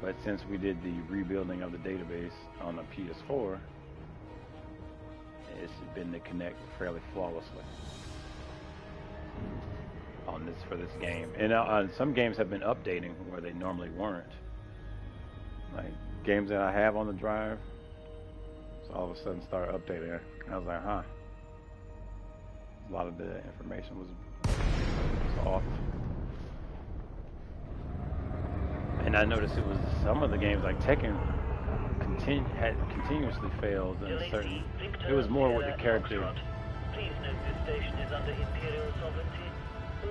But since we did the rebuilding of the database on the PS4, it's been to connect fairly flawlessly on this for this game. And some games have been updating where they normally weren't. Like games that I have on the drive, so all of a sudden start updating. I was like, huh. A lot of the information was off. And I noticed it was some of the games like Tekken had continuously failed in certain. It was more with the character. Please note this station is under Imperial sovereignty.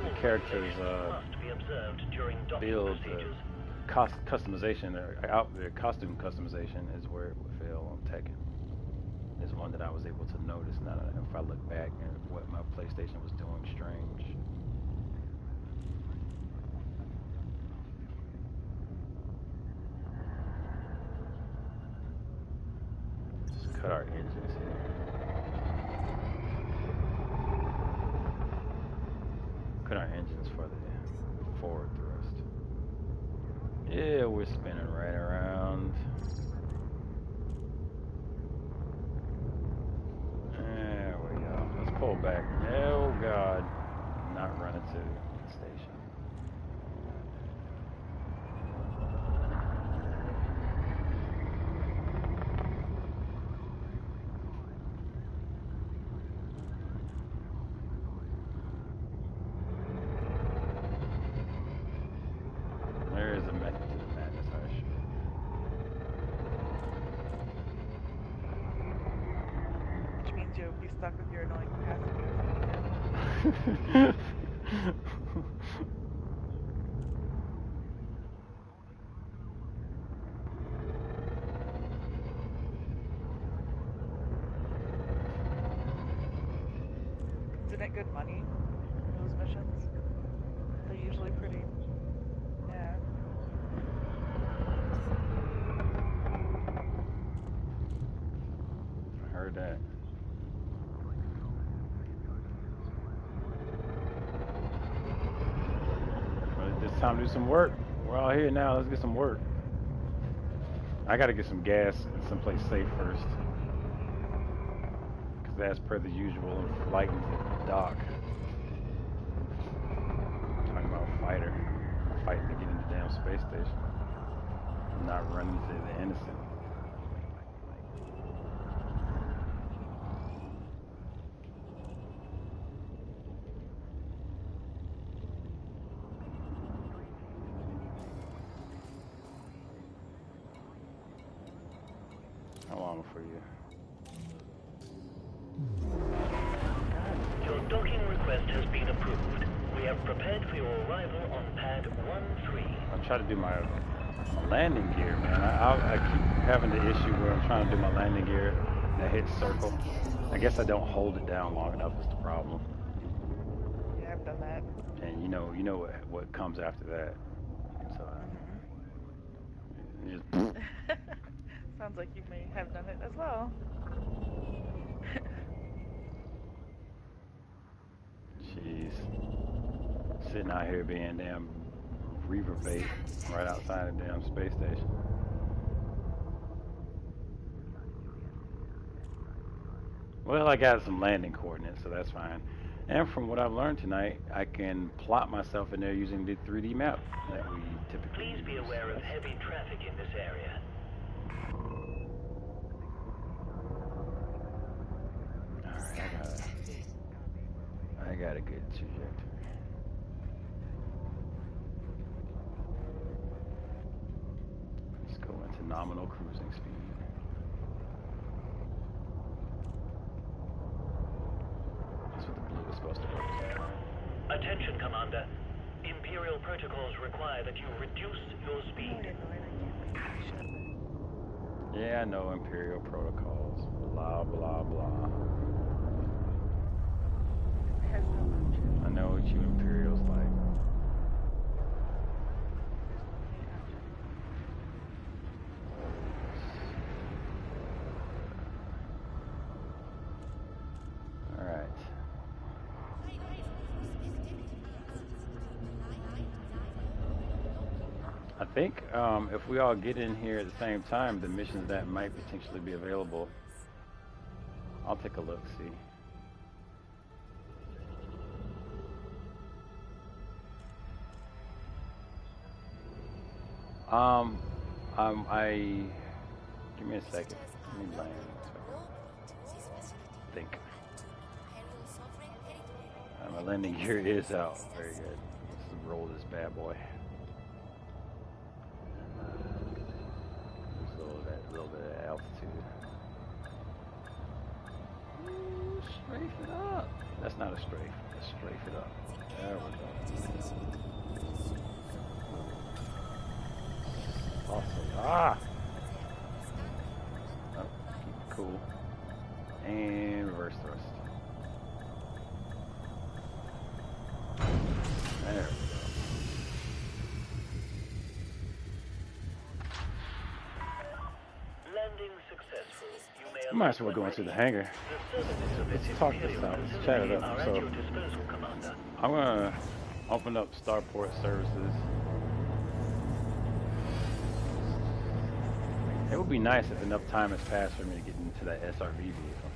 The characters Must be observed during build procedures. customization or costume customization is where it would fail on Tekken. Is one that I was able to notice. Now, if I look back at what my PlayStation was doing, strange. Just cut our engines here. Cut our engines for the forward thrust. Yeah, we're spinning right around. There we go. Let's pull back. Oh God, not running to the station. There is a method to the madness, I assure Which means you'll be stuck with your annoying passengers. you. Isn't it good money? Those missions? They're usually pretty. Yeah. I heard that. Well, it's time to do some work. We're all here now. Let's get some work. I got to get some gas and someplace safe first. Because as per the usual, flighting to the dock. Talking about fighting to get in the damn space station. Not running to the innocent. How long for you? Your docking request has been approved. We have prepared for your arrival on pad 13. I'll try to do my Landing gear, man. I keep having the issue where I'm trying to do my landing gear and I hit circle. I guess I don't hold it down long enough is the problem. Yeah, I've done that. And you know what comes after that. So just Sounds like you may have done it as well. jeez, sitting out here being damn reaver bait right outside the damn space station. Well, I got some landing coordinates, so that's fine. And from what I've learned tonight, I can plot myself in there using the 3D map that we typically Please be use. aware So of heavy traffic in this area. all right, I got a good trajectory. Let's go into nominal cruising speed. That's what the blue is supposed to represent, right? Attention, Commander. Imperial protocols require that you reduce your I'm speed. really annoyed I can't make that ship. Yeah, I know Imperial protocols. Blah blah blah. It has no option. I know what you Imperials like. There's only an option. All right. I think if we all get in here at the same time, the missions that might potentially be available, I'll take a look, see. Um, I give me a second. Let me land. Think. My landing gear is out. Very good. Let's roll this bad boy. Lose a little bit of altitude. Ooh, strafe it up. That's not a strafe. Let's strafe it up. There we go. Awesome. Ah! Oh, keep it cool. And reverse thrust. There we go. Landing successful. You may I might as well go into the hangar. The services of this Let's talk this Imperial out. Let's chat it facility up. are at So your disposal, Commander. I'm gonna open up starport services. It would be nice if enough time has passed for me to get into that SRV vehicle.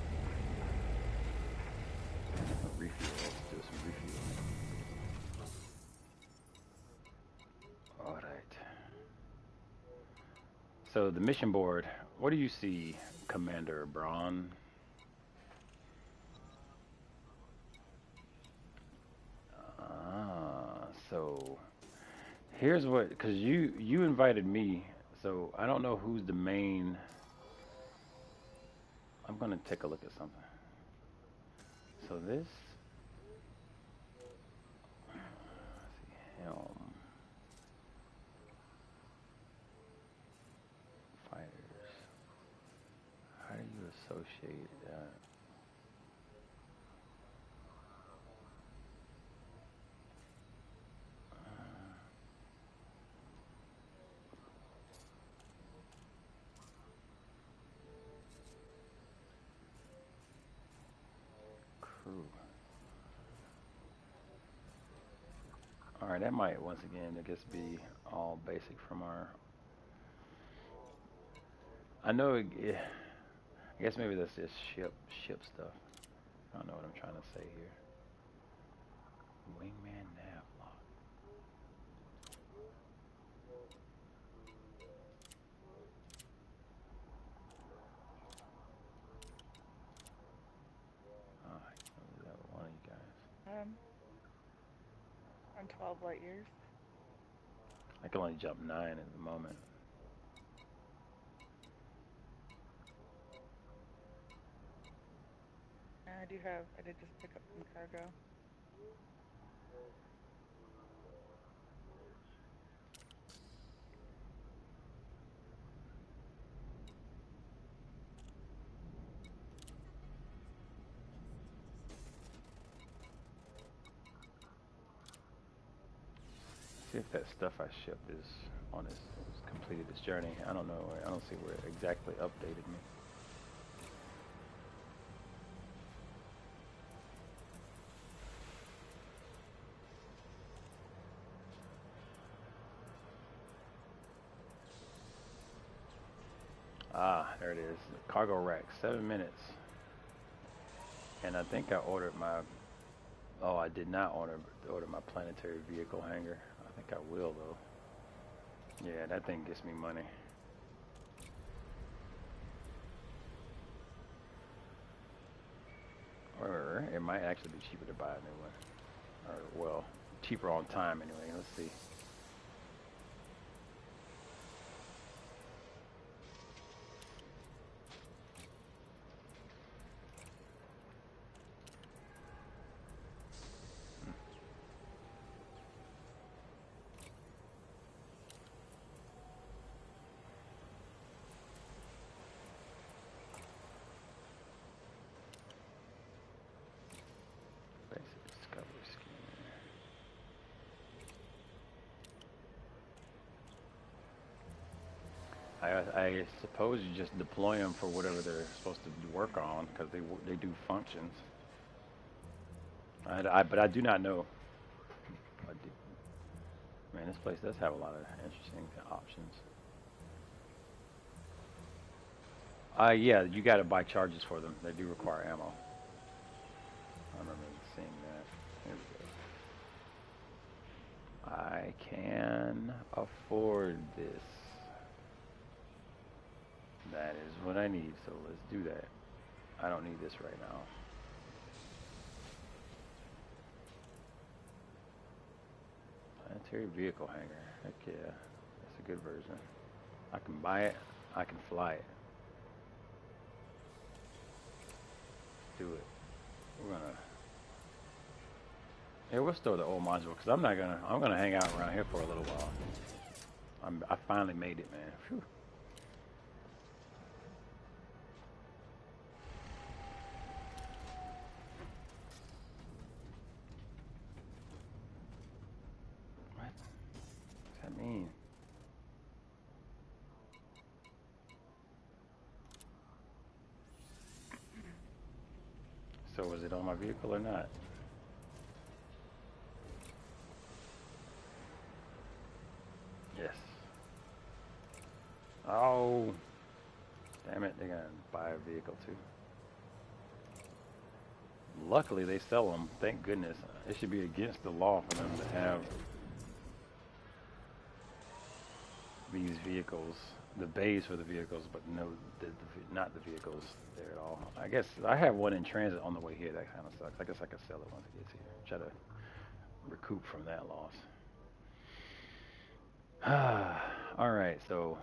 Refuel. Let's do some refuel. All right. So the mission board. What do you see, Commander Braun? So here's what, because you invited me, so I don't know who's the main. I'm gonna take a look at something. So this, let's see, helm, fighters. How do you associate that? Crew. All right, that might once again, I guess, be all basic from our. I know. I guess maybe that's just ship stuff. I don't know what I'm trying to say here. Wingman nav lock. Alright, is that one of you guys? On 12 light years. I can only jump 9 at the moment. I did just pick up some cargo. See if that stuff I shipped is on this, has completed this journey. I don't know. I don't see where it exactly updated me. Ah, there it is. Cargo rack, 7 minutes. And I think I ordered my. Oh, I did not order my planetary vehicle hangar. I think I will though. Yeah, that thing gets me money. Or it might actually be cheaper to buy a new one. Or well, cheaper on time anyway. Let's see. Basic discovery scanner. I suppose you just deploy them for whatever they're supposed to work on because they do functions. But I do not know. Man, this place does have a lot of interesting options. Yeah, you got to buy charges for them. They do require ammo. I remember seeing that. Here we go. I can afford this. That is what I need, so let's do that. I don't need this right now. Planetary vehicle hangar. Heck yeah. That's a good version. I can buy it. I can fly it. Do it. We're gonna. Yeah, we'll store the old module because I'm gonna hang out around here for a little while. I finally made it, man. Phew. What does that mean? So was it on my vehicle or not? Yes. Oh, damn it! They're gonna buy a vehicle too. Luckily, they sell them. Thank goodness. It should be against the law for them to have these vehicles, the bays for the vehicles, but no, not the vehicles there at all. I guess I have one in transit on the way here. That kind of sucks. I guess I could sell it once it gets here. Try to recoup from that loss. All right, so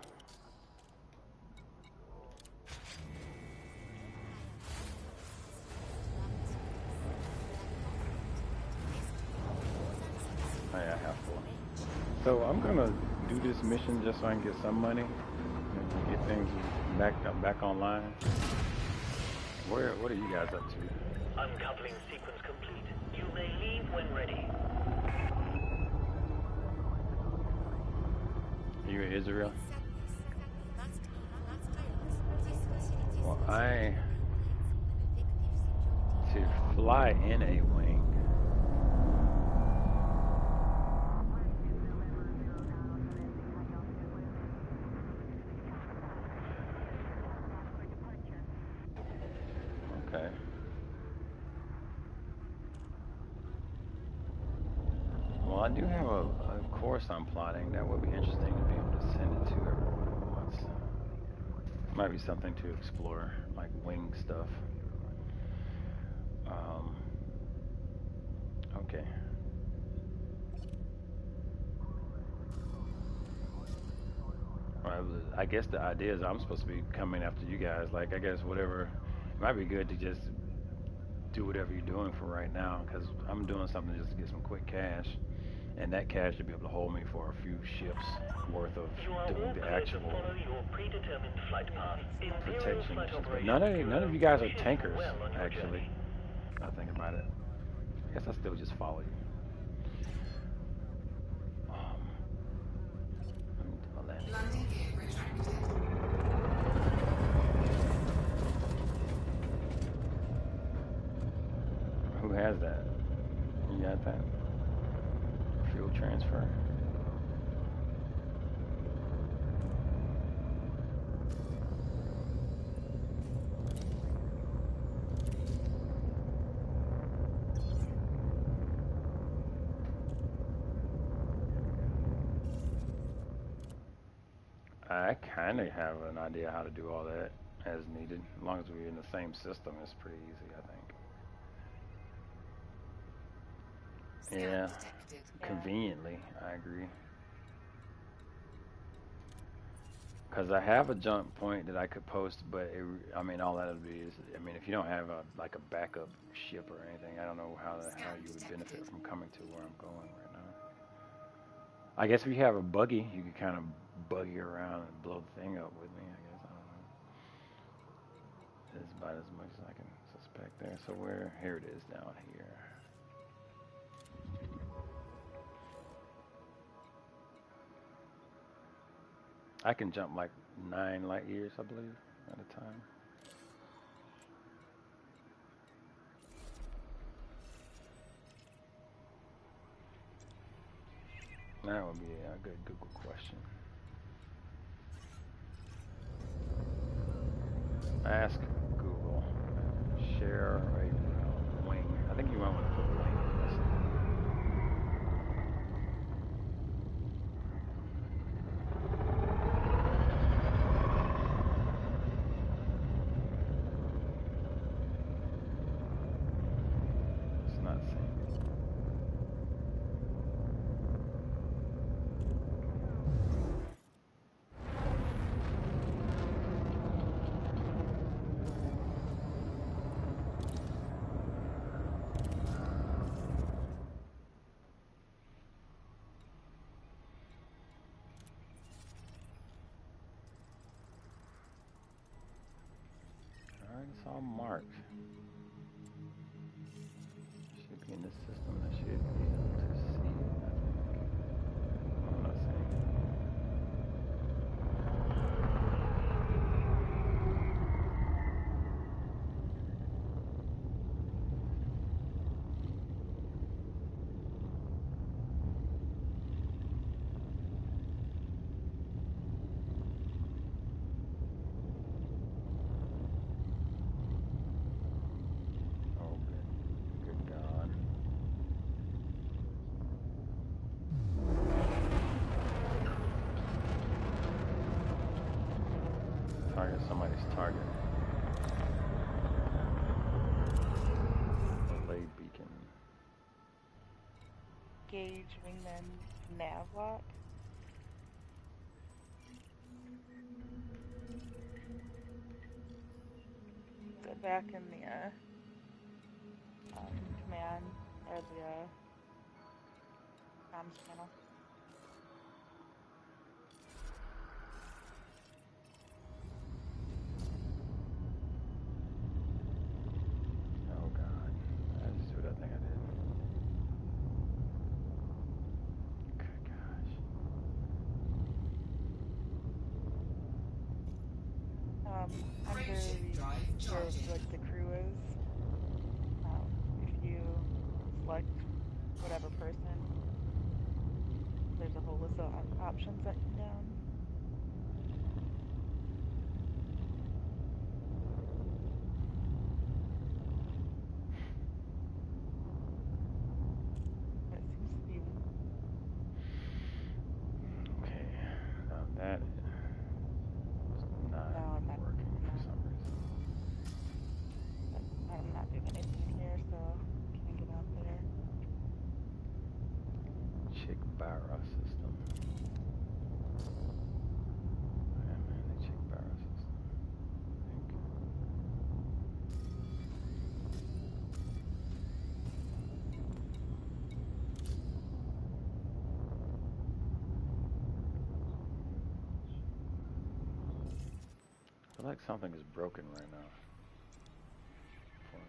oh, yeah, I have four. So I'm gonna do this mission just so I can get some money and get things back online. What are you guys up to? Uncoupling sequence complete. You may leave when ready. Are you in Israel? Well, to fly in a wing. Okay. Well, I do have a course I'm plotting that would be interesting to be able to send it to everyone who wants. Might be something to explore, like wing stuff. Okay. Well, I guess the idea is I'm supposed to be coming after you guys. Like, I guess whatever. It might be good to just do whatever you're doing for right now, because I'm doing something just to get some quick cash, and that cash should be able to hold me for a few ships worth of You are doing all the clear to actual follow your predetermined flight path. Imperial protection Flight missions. But Operations none of Bureau you guys are wishes you tankers, well on your actually. journey. I think about it. I guess I still just follow you. Oh You got that? Fuel transfer. I kind of have an idea how to do all that as needed. As long as we're in the same system, it's pretty easy, I think. Scan Yeah, detected. Yeah. conveniently, I agree. Because I have a jump point that I could post, but I mean, all that'll be is, I mean, if you don't have a like a backup ship or anything, I don't know how the hell you would benefit from coming to where I'm going right now. I guess if you have a buggy, you could kind of buggy around and blow the thing up with me. I guess I don't know. It's about as much as I can suspect there. So where? Here it is down here. I can jump like 9 light years, I believe, at a time. That would be a good Google question. Ask Google. Share a wing. I think you might want to put wing in this. It's not saying it. Alright, it's all marked. Should be in this system. I should be able to see it, I think. I'm not saying it. Oh, good God. Target somebody's target. Relay beacon. Gauge wingman nav lock. Back in the command or the comms channel. Oh God. I just do what I think I did. Good gosh. Under Frameshift drive where charging. like the crew is, if you select whatever person, there's a whole list of options that come down. It seems to be Okay. Now that is not no, I'm not. working I'm for not. some reason. But I'm not doing anything in here, so can't get out there. Chick Barra system. Yeah, man, the Chick Barra system. I think. I feel like something is broken right now for me.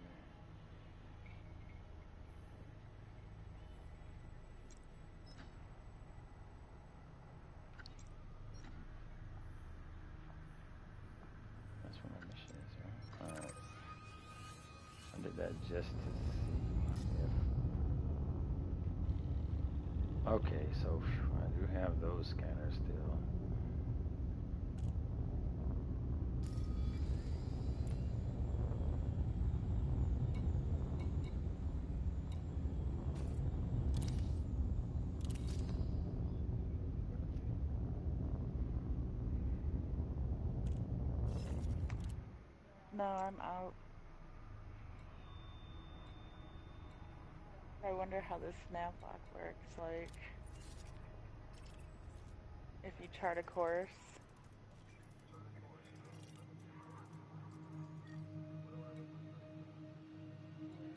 That's where my mission is, right? Alright. I did that just to see if Okay, so phew, I do have those scanners still. No, I'm out. I wonder how this nav lock works. Like, if you chart a course,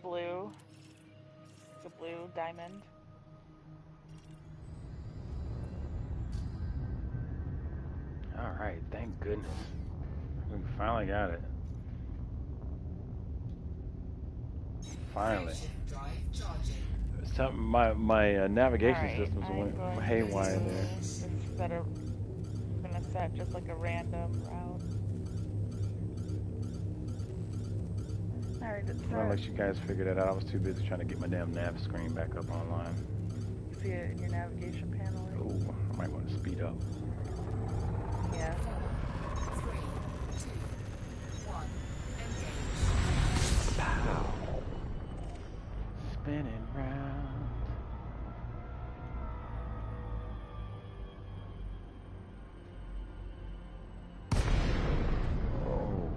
blue, the blue diamond. All right, thank goodness. We finally got it. Finally. Frameshift drive charging. Something my navigation Alright, systems I'm went going haywire there. to just set a, gonna set just like a random route. Alright, it's I'm gonna set. let you guys figure that out. I was too busy trying to get my damn nav screen back up online. You see it in your navigation panel? Oh, I might want to speed up. Yeah. 4, 3, 2, 1. Engage. Pow. Spinning round. Oh.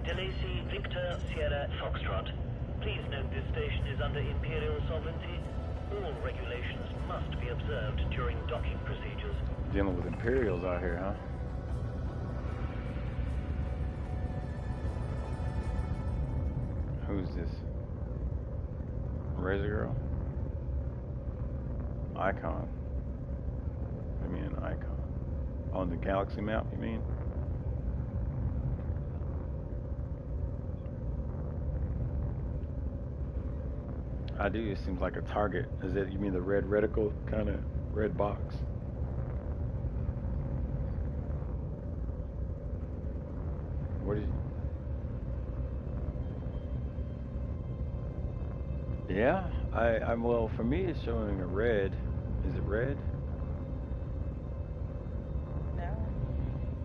Delacey Victor Sierra Foxtrot. Please note this station is under Imperial sovereignty. All regulations must be observed during docking procedures. Dealing with Imperials out here, huh? Who's this? Razor Girl? Icon. What do you mean an icon? On the galaxy map, you mean? I do. It seems like a target. Is it? You mean the red reticle kind of red box? What is? Yeah. I'm well. For me, it's showing a red. Is it red? No.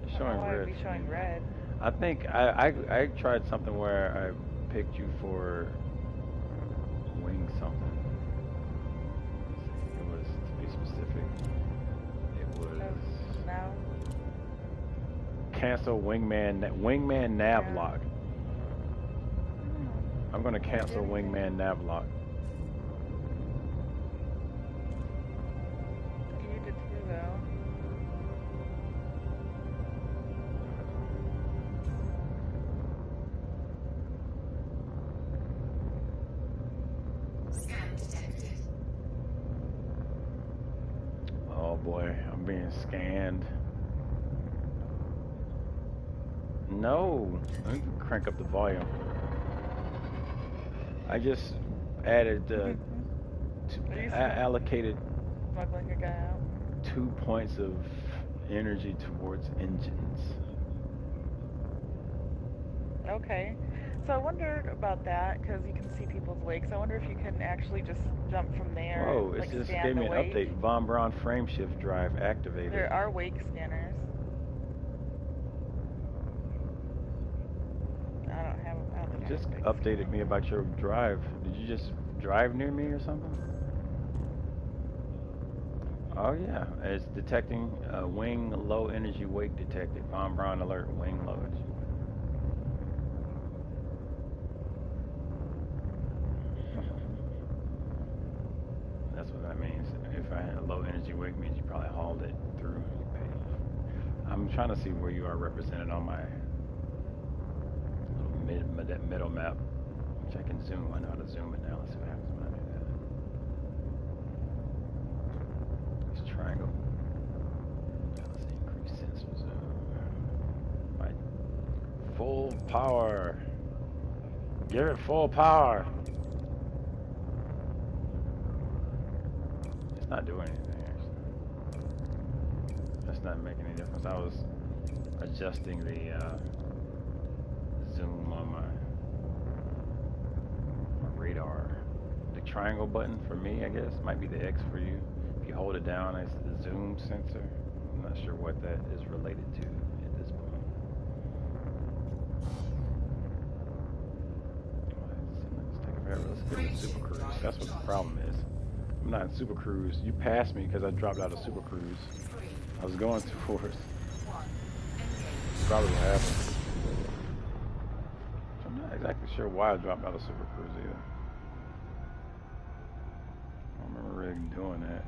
It's I don't showing know why red. it'd be for showing me. red. I think I tried something where I picked you for wing something. It was, to be specific, it was No. cancel wingman nav Yeah. lock. I'm gonna cancel everything. wingman nav lock. You did too, though. Scan detected. Oh boy, I'm being scanned. No, let me crank up the volume. I just added Are you allocated smuggling a guy out? 2 points of energy towards engines. Okay. So I wondered about that because you can see people's wakes. I wonder if you can actually just jump from there Whoa, and it like just scan gave the me an wake. update. Von Braun frameshift drive activated. There are wake scanners. I don't have. I don't think It I just have wake updated me scanner. about your drive. Did you just drive near me or something? Oh yeah, it's detecting wing low energy wake detected. Von Braun alert, wing low energy. That's what that means. If I had a low energy wake, means you probably hauled it through. I'm trying to see where you are represented on my little middle map, which I can zoom. I know how to zoom it now. Let's see what happens when I do that. This triangle. Let's increase sensor zoom. Right. Full power. Give it full power. It's not doing anything actually. That's not making any difference. I was adjusting the zoom on my triangle button for me, I guess. Might be the X for you. If you hold it down, it's the zoom sensor. I'm not sure what that is related to at this point. Let's take it forever. Let's get in Super Cruise. That's what the problem is. I'm not in Super Cruise. You passed me because I dropped out of Super Cruise. I was going towards. Probably what happened. I'm not exactly sure why I dropped out of Super Cruise either. I don't remember really doing that.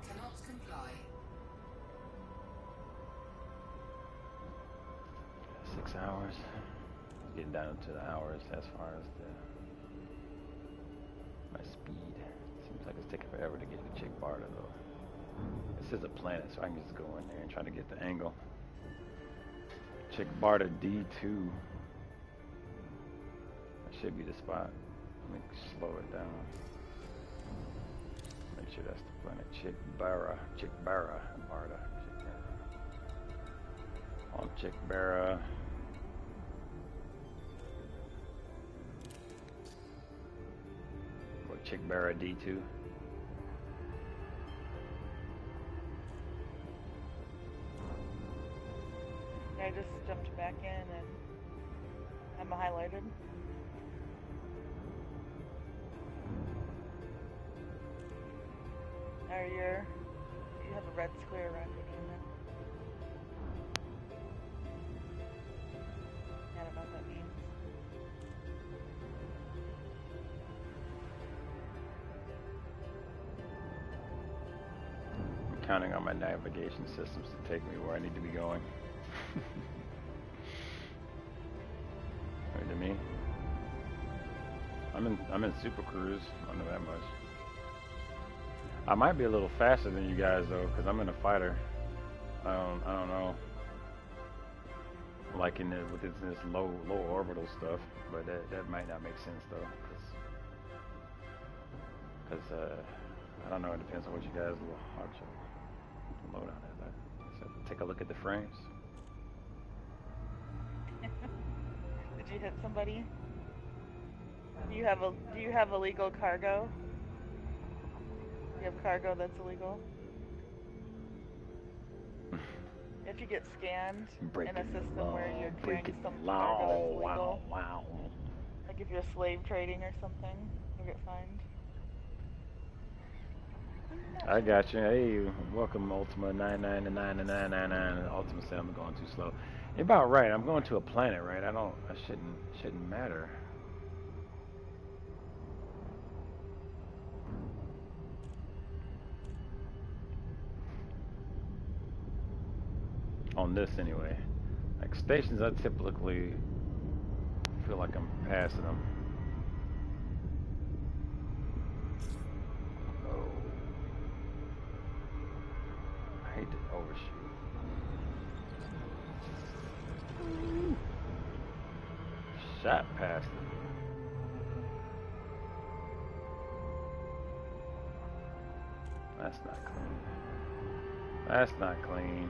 Cannot comply. 6 hours. Getting down to the hours as far as my speed. Seems like it's taking forever to get to Chick Barda though. This is a planet, so I can just go in there and try to get the angle. Chick Barda D2. That should be the spot. Let me slow it down. Make sure that's the planet. Chick Barda. Barda. On Chick Barda. Chick Barra D2. I just jumped back in and I'm highlighted. You have a red square around your name now. I don't know what that means. Counting on my navigation systems to take me where I need to be going. Wait to me. I'm in Super Cruise. I don't know that much. I might be a little faster than you guys though, because I'm in a fighter. I don't know. Like with this low orbital stuff, but that might not make sense though, because I don't know. It depends on what you guys load on it. So take a look at the frames. Did you hit somebody? Do you have illegal cargo? You have cargo that's illegal? If you get scanned in a system where you're carrying some cargo that's illegal, wow. like if you're slave trading or something, you'll get fined. I got you. Hey, welcome Ultima 999999. Ultima said I'm going too slow. You're about right. I'm going to a planet, right? I shouldn't matter. On this anyway. Like stations, I typically feel like I'm passing them. Oh. I hate to overshoot. Shot past it. That's not clean. That's not clean.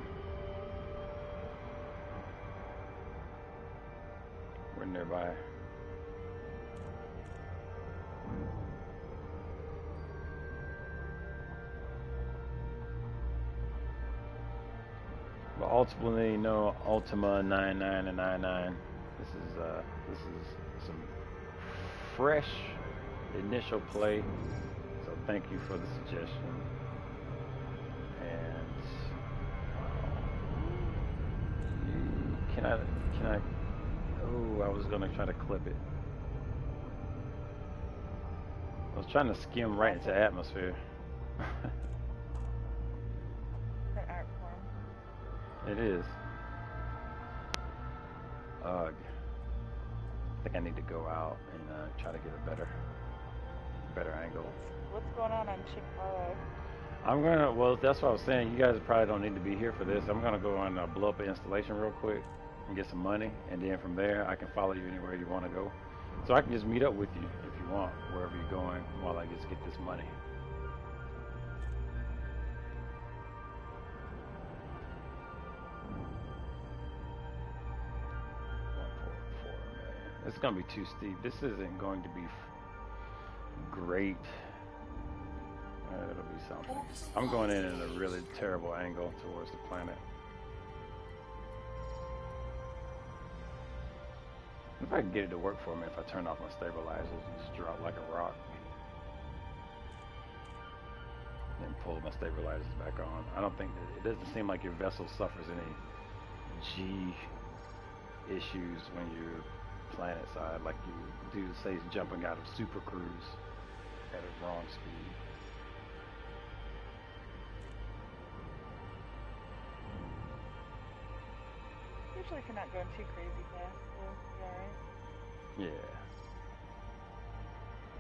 We're nearby. But ultimately, no Ultima 9999. This is some fresh initial play. So thank you for the suggestion. And can I? Oh, I was gonna try to clip it. I was trying to skim right into atmosphere. An art form. It is. Ugh. I think I need to go out and try to get a better angle. What's going on Chick Barda? I'm gonna. Well, that's what I was saying. You guys probably don't need to be here for this. I'm gonna go and blow up an installation real quick and get some money, and then from there I can follow you anywhere you want to go. So I can just meet up with you if you want, wherever you're going, while I just get this money. gonna be too steep. This isn't going to be great. It'll be something. I'm going in a really terrible angle towards the planet. If I can get it to work for me, if I turn off my stabilizers and just drop like a rock. Then pull my stabilizers back on. I don't think it doesn't seem like your vessel suffers any G issues when you're planet side, like you do, say, jumping out of super cruise at a wrong speed. Usually, if you're not going too crazy fast, you'll be alright. Yeah.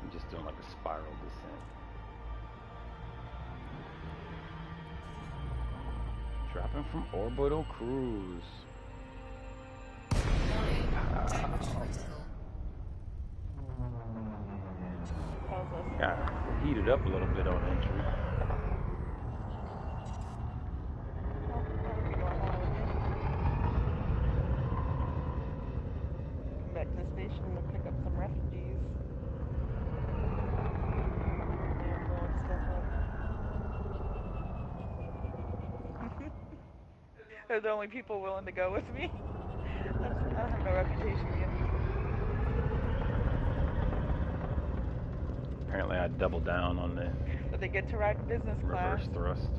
I'm just doing like a spiral descent. Dropping from orbital cruise. Tells us. Got heated up a little bit on entry. Well, that would be normal, wouldn't it? Come back to the station and pick up some refugees. They're blowing stuff up. They're the only people willing to go with me. I have no reputation yet. Apparently I doubled down on the But they get to ride in business class. reverse thrust.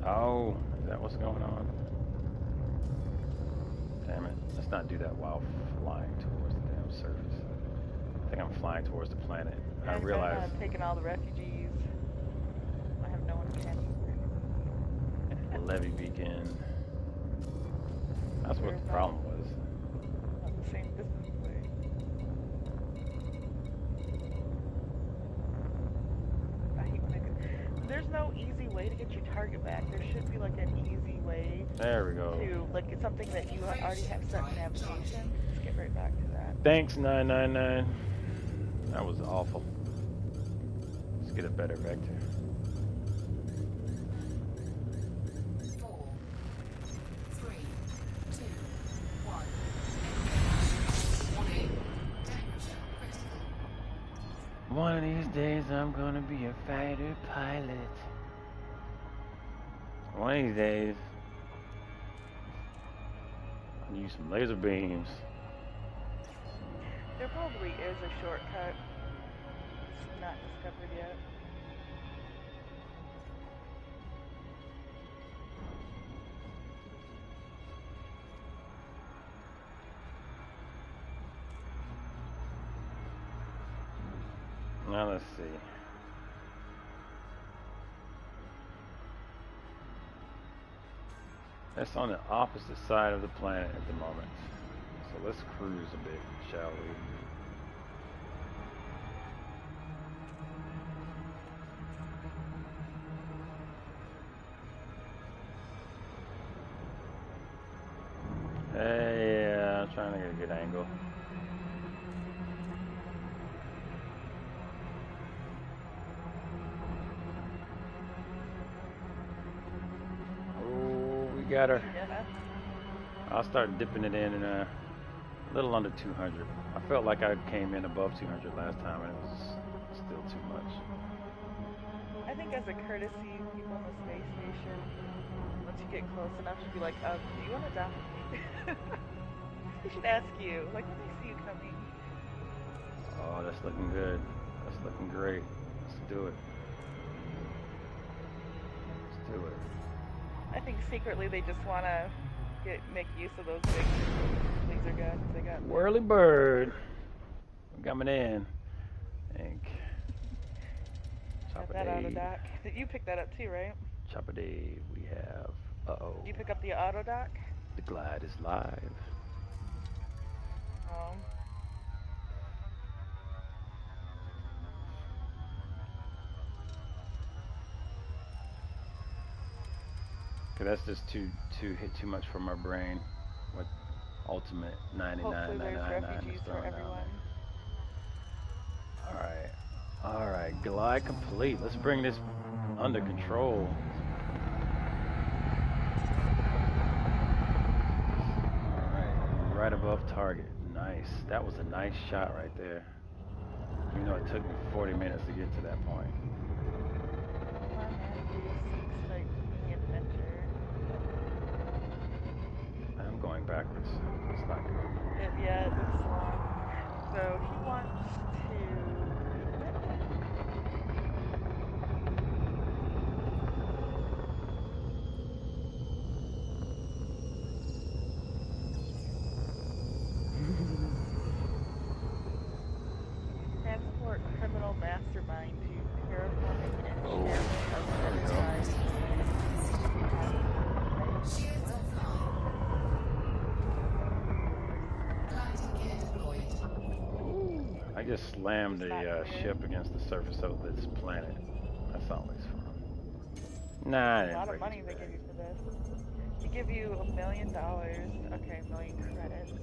Oh, is that what's going on? Damn it. Let's not do that while flying towards the damn surface. I think I'm flying towards the planet. I realize. I'm taking all the refugees. I have no one to catch. Levy beacon. That's what the problem was. Not the same distance away. I hate when I can. There's no easy way to get your target back. There should be like an easy way There we go. to, like, it's something that you already have set in navigation. Let's get right back to that. Thanks, 999. That was awful. Let's get a better vector. 4, 3, 2, 1. Warning. Temperature critical. One of these days I'm gonna be a fighter pilot. One of these days I'll use some laser beams. There probably is a shortcut. It's not discovered yet. Now let's see. That's on the opposite side of the planet at the moment. So let's cruise a bit, shall we? Yeah, I'm trying to get a good angle. Oh, we got her. Yeah. I'll start dipping it in a little under 200. I felt like I came in above 200 last time and it was still too much. I think as a courtesy, people in the space station, once you get close enough, should be like, do you want to dock with me? They should ask you, like, when they see you coming. Oh, that's looking good. That's looking great. Let's do it. Let's do it. I think secretly they just want to make use of those big laser guns they got. Whirly bird. Coming in. Ink. Got that auto dock. You picked that up too, right? Chopper Dave, we have. Uh-oh. Did you pick up the auto dock? The glide is live. Oh. Okay, that's just too hit too much for my brain. What ultimate 99, Hopefully there's 999 refugees is for throwing down everyone. there. Alright. Alright, glide complete. Let's bring this under control. Alright, right above target. Nice. That was a nice shot right there. You know, it took me 40 minutes to get to that point. Come on, man. Start the adventure. I'm going backwards. That's not good. Yeah, it looks long. So he wants to equip. Transport criminal mastermind to terraforming enchantment of There we go. enterprise. Shields offline. Landing gear deployed. I just slammed It's not the clear. ship against the surface of this planet. That's always fun. Nah, I A didn't lot of break money his they back. give you for this. They give you $1 million. Okay, 1,000,000 credits.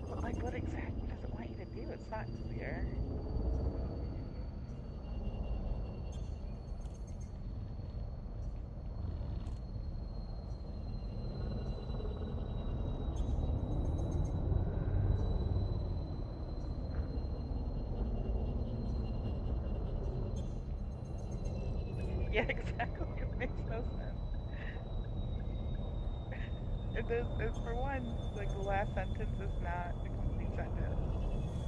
But like, what exactly does it want you to do? It's not clear. Yeah, exactly. It makes no sense. It does. It's for one, like the last sentence is not a complete sentence.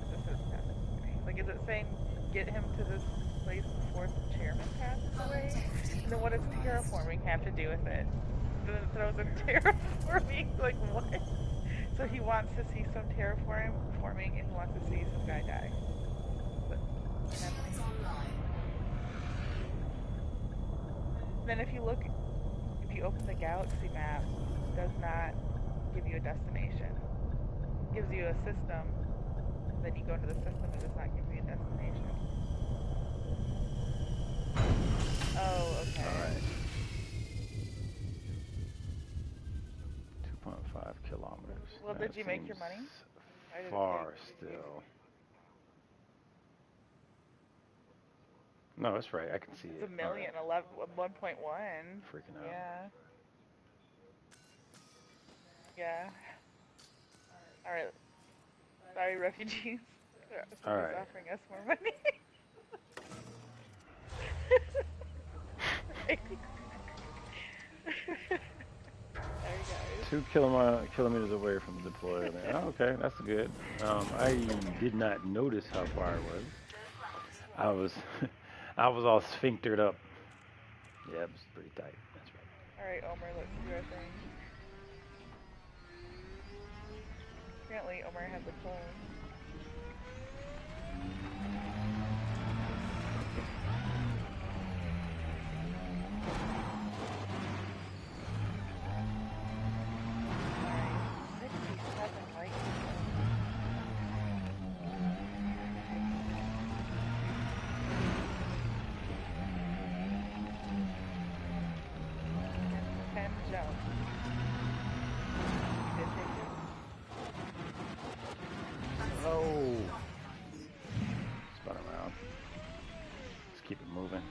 It just says passes away. Like, is it saying get him to this place before the chairman passes Hull away? integrity And then what does compromised. terraforming have to do with it? Then it throws in terraforming. Like what? So he wants to see some terraforming, and he wants to see some guy die. What's happening? Shields online. Then if you open the galaxy map, it does not give you a destination. It gives you a system. Then you go into the system, it does not give you a destination. Oh, okay. Alright. 2.5 kilometers. Well, That did you make your seems money? Why did it far say still. No, it's right. I can see it's it. a million, 1.1. Freaking out. Yeah. Yeah. All right. Sorry, refugees. Somebody's Alright. offering us more money. Right. Sorry, guys. 2 kilometers away from the deployer. Oh, okay, that's good. I did not notice how far it was. I was, I was all sphinctered up. Yeah, it was pretty tight. That's right. All right, Omer, let's do our thing. Apparently, Omer had the clone. Alright, 67 light years. And 10 jumps. You did take it? Oh, spun around. Let's keep it moving.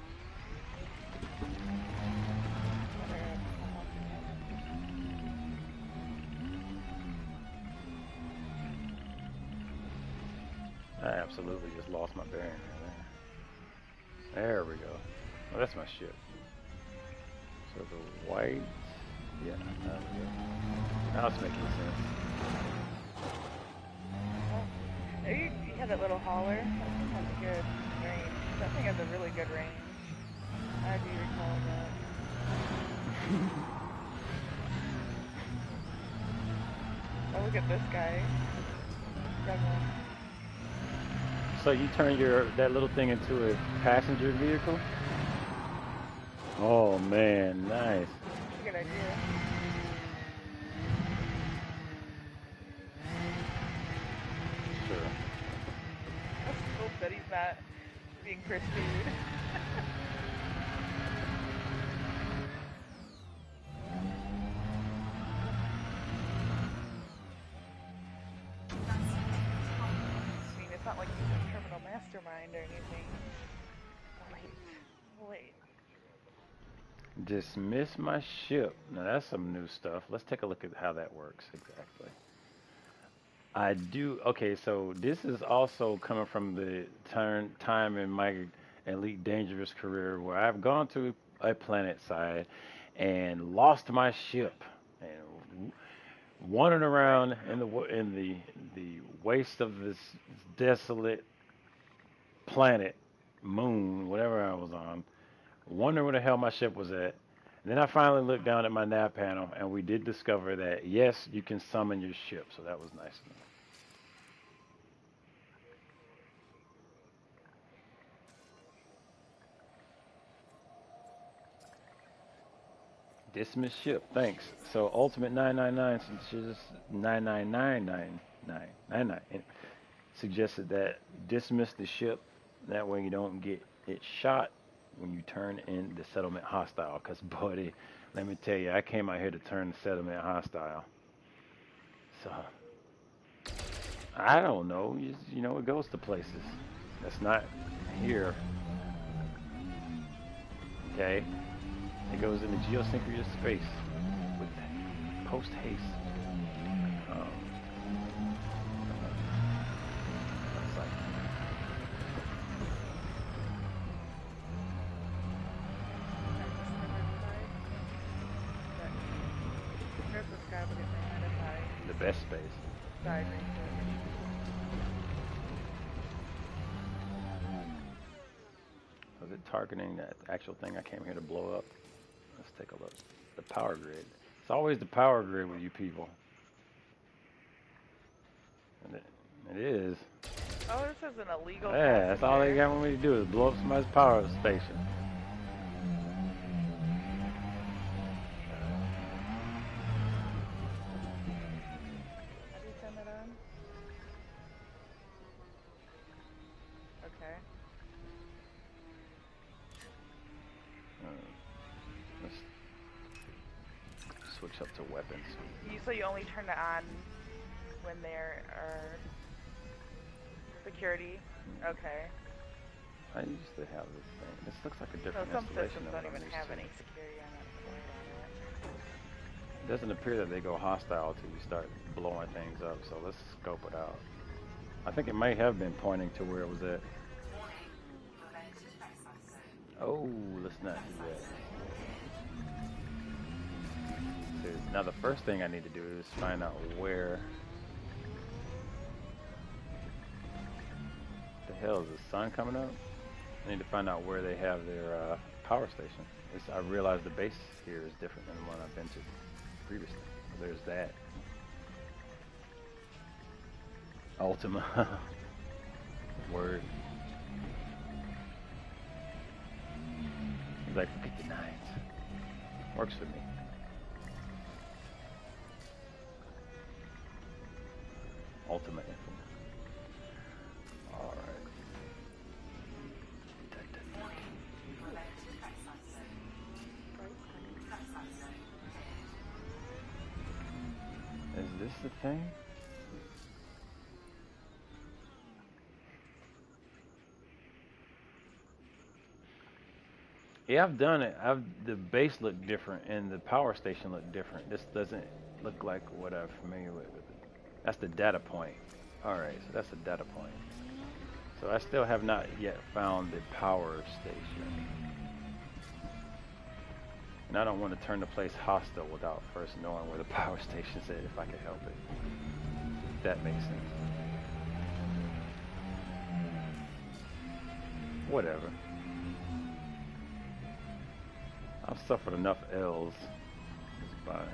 I absolutely just lost my bearing there. There we go. Oh, that's my ship. So the white, yeah, there we go. Now it's making sense. Oh, you had that little hauler. That thing has a good range. That thing has a really good range. I do recall that. Oh, look at this guy. Struggling. So you turn that little thing into a passenger vehicle? Oh man, nice. That's a good idea. Sure. Let's hope that he's not being pursued. criminal mastermind or anything. Wait. Dismiss my ship. Now that's some new stuff. Let's take a look at how that works exactly. I do. Okay, so this is also coming from the time in my Elite Dangerous career where I've gone to a planet side and lost my ship and wandering around in the waste of this desolate planet, moon, whatever I was on, wondering where the hell my ship was at. And then I finally looked down at my nav panel, and we did discover that yes, you can summon your ship. So that was nice. Dismiss ship. Thanks. So Ultimate 999 suggests 9999999 suggested that dismiss the ship. That way you don't get it shot when you turn in the settlement hostile. Cause buddy, let me tell you, I came out here to turn the settlement hostile. So I don't know. You know, it goes to places. That's not here. Okay. It goes into geosynchronous space with post haste. Um, that's like, There's this guy, but it may identify the best space. side research. Was it targeting that actual thing I came here to blow up? Let's take a look. The power grid. It's always the power grid with you people. And it is. Oh, this is an illegal Yeah, that's all they passenger. got me to do is blow up somebody's power station. How do you turn that on? Okay. Let's switch up to weapons. So you only turn it on when there are security? Okay. I used to have this thing. This looks like a So different some installation systems than don't what I'm even used have to. any security on that board on it. It doesn't appear that they go hostile till you start blowing things up, so let's scope it out. I think it might have been pointing to where it was at. Oh, let's not do that. Now the first thing I need to do is find out where the hell is the sun coming up? I need to find out where they have their power station. I realize the base here is different than the one I've been to previously. There's that. Ultima. Word. He's like, forget the nines. Works for me. Ultima Infamy. Alright. Is this the thing? Yeah, I've done it. The base looked different and the power station looked different. This doesn't look like what I'm familiar with. That's the data point. Alright, so that's the data point. So I still have not yet found the power station. And I don't want to turn the place hostile without first knowing where the power station's at if I can help it. If that makes sense. Whatever. I've suffered enough L's. It's fine.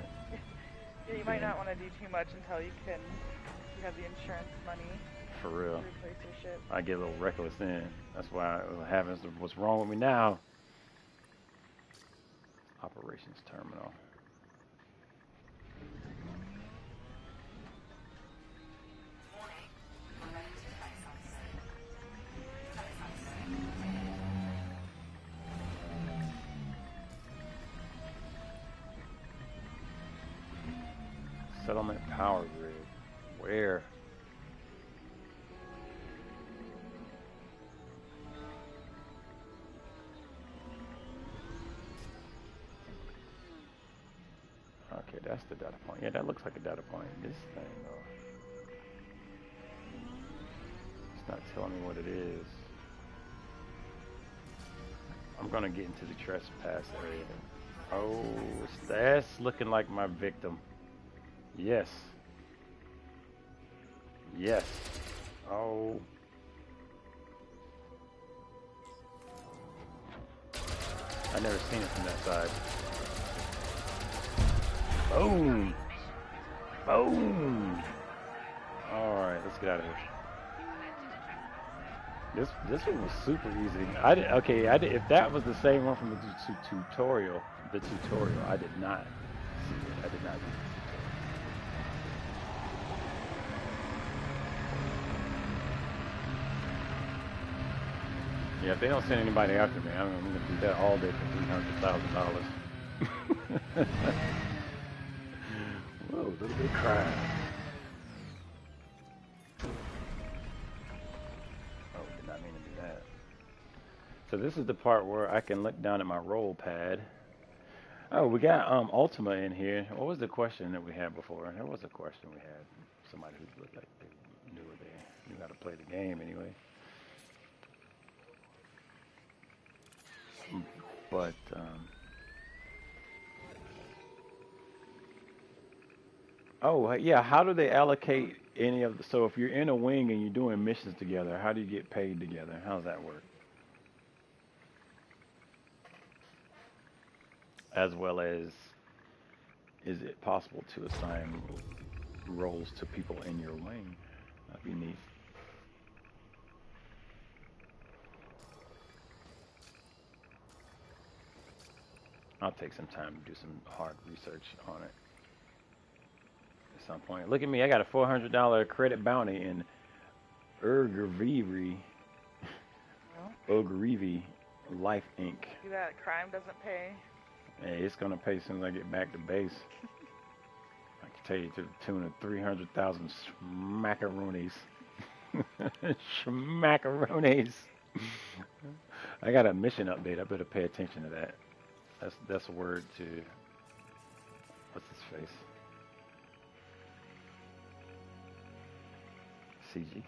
Yeah, you might not want to do too much until you have the insurance money For to real. replace your ship. I get a little reckless then. That's why it happens. What's wrong with me now? Operations terminal. Settlement power grid. Where? That's the data point. Yeah, that looks like a data point. This thing, though, it's not telling me what it is. I'm gonna get into the trespass area. Oh, that's looking like my victim. Yes. Yes. Oh. I never seen it from that side. Boom. Boom. All right, let's get out of here. This one was super easy. If that was the same one from the tutorial, I did not see it. I did not read the tutorial. Yeah, if they don't send anybody after me, I'm gonna do that all day for $300,000. Whoa, a little bit of crime. So this is the part where I can look down at my roll pad. Oh, we got Ultima in here. What was the question that we had before? There was a question we had. Somebody who looked like they knew how to play the game anyway. But oh yeah, how do they allocate any of the? So if you're in a wing and you're doing missions together, how do you get paid together? How does that work? As well as, is it possible to assign roles to people in your wing? That'd be neat. I'll take some time to do some hard research on it at some point. Look at me, I got a $400 credit bounty in Urgrivi Life Inc. See that crime doesn't pay? Hey, it's gonna pay as soon as I get back to base. I can tell you to the tune of 300,000 smackaroonies. Schmackaroonies. I got a mission update. I better pay attention to that. That's a word to, what's his face? CG.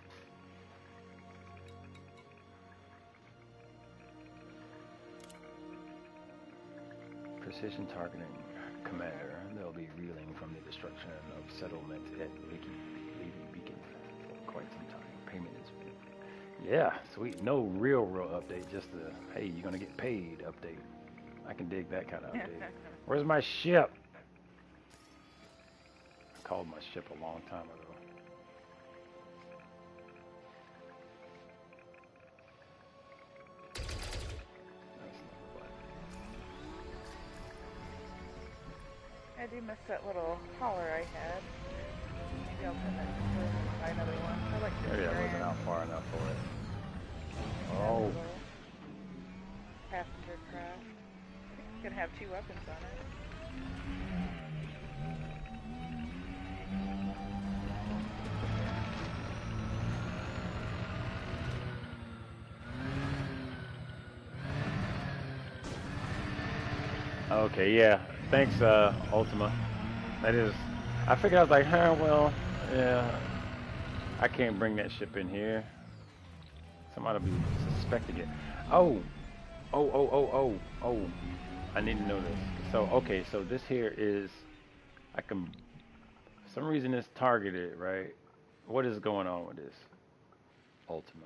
Precision targeting commander. They'll be reeling from the destruction of settlement at Levy Beacon for quite some time. Payment is yeah, sweet. No real update. Just the hey, you're gonna get paid update. I can dig that kind of update. Where's my ship? I called my ship a long time ago. I do miss that little hauler I had. Maybe I'll turn that into buy another one. I like this. Maybe I wasn't out far enough for it. Oh. Passenger craft. I think it's gonna have 2 weapons on it. Okay, yeah. Thanks, Ultima. That is, I figured I was like, well, yeah, I can't bring that ship in here. Somebody'll be suspecting it. Oh, I need to know this. So, okay, so this here is, I can, for some reason it's targeted, right? What is going on with this? Ultima.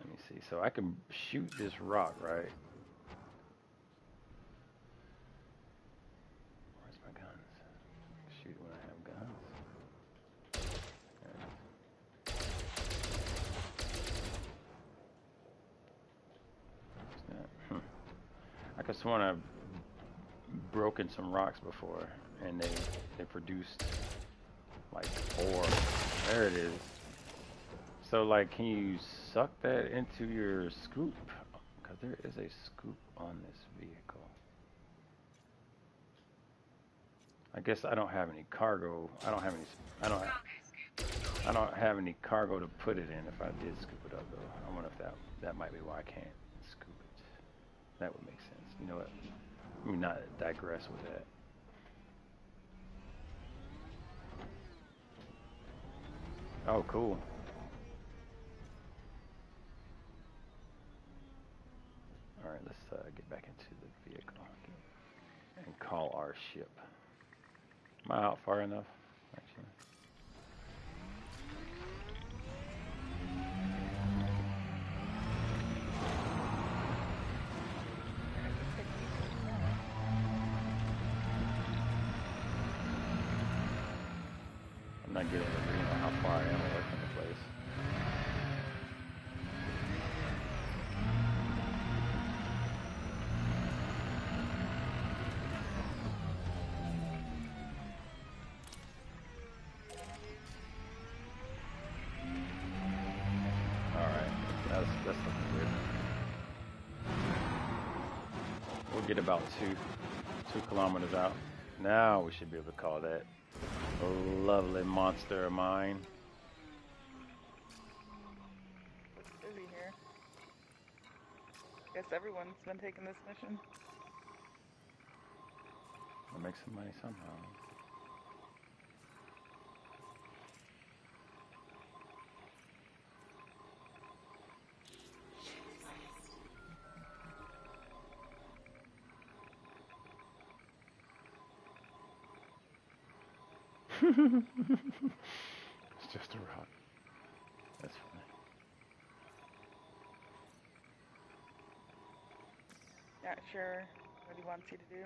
Let me see. So I can shoot this rock, right? Where's my guns? Shoot when I have guns. I could sworn I've broken some rocks before, and they produced like 4. There it is. So like, can you suck that into your scoop? Because there is a scoop on this vehicle. I guess I don't have any cargo. I don't have any cargo to put it in. If I did scoop it up, though, I wonder if that might be why I can't scoop it. That would make sense. You know what? Let me not digress with that. Oh, cool. All right, let's get back into the vehicle and call our ship. Am I out far enough? Actually. I'm not getting how far I am away from the place. All right, that's looking good. We'll get about two kilometers out. Now we should be able to call that a lovely monster of mine. Looks busy here. Guess everyone's been taking this mission. We'll make some money somehow. It's just a rock. That's funny. Not sure what he wants you to do.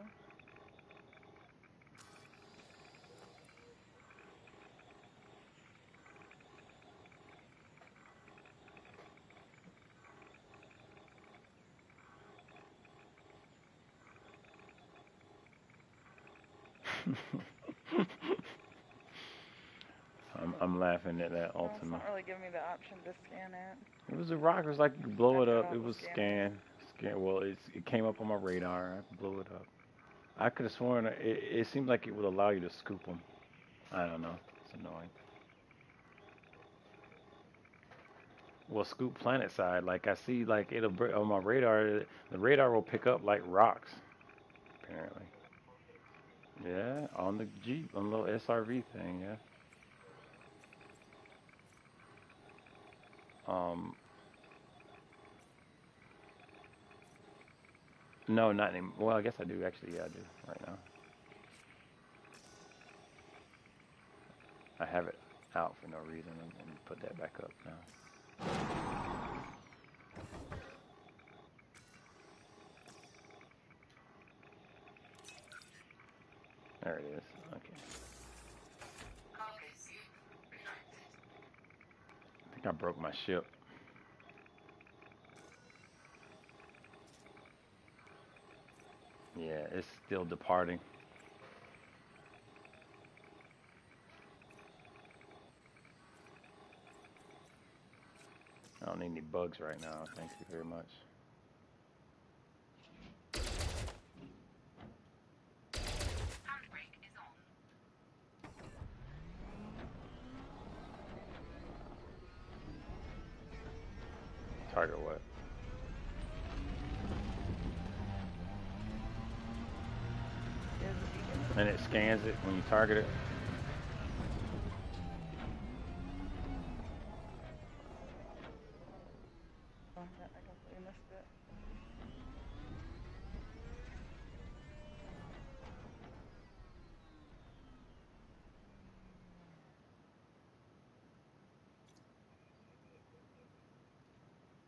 I'm laughing at that No, it's Ultima. not really giving me the option to scan it. It was a rock. It was like you could blow it After up. all It the was scanning. scan. Well, it came up on my radar. I blew it up. I could have sworn it seemed like it would allow you to scoop them. I don't know. It's annoying. Well, scoop planet side. Like I see, like on my radar. The radar will pick up like rocks. Apparently. Yeah, on the Jeep, on the little SRV thing. Yeah. Um. No, not anymore. Well, I guess I do actually. Yeah, I do right now. I have it out for no reason and put that back up now. There it is. Okay. I think I broke my ship. Yeah, it's still departing. I don't need any bugs right now. Thank you very much. Target what? There's a beacon. And it scans it when you target it. Oh, I completely missed it.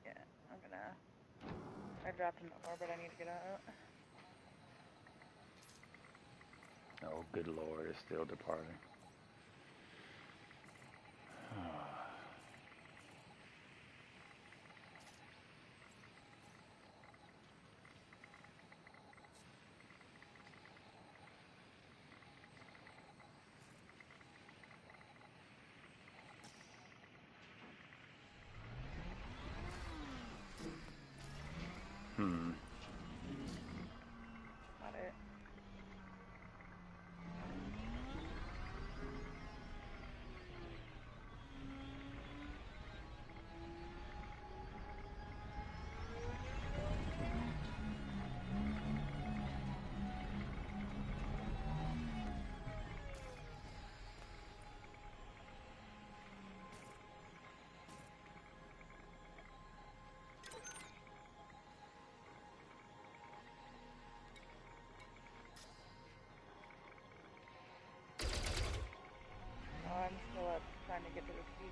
Yeah, I dropped in the orbit. I need to get out. Oh, good lord, it's still departing. Hmm. Got it.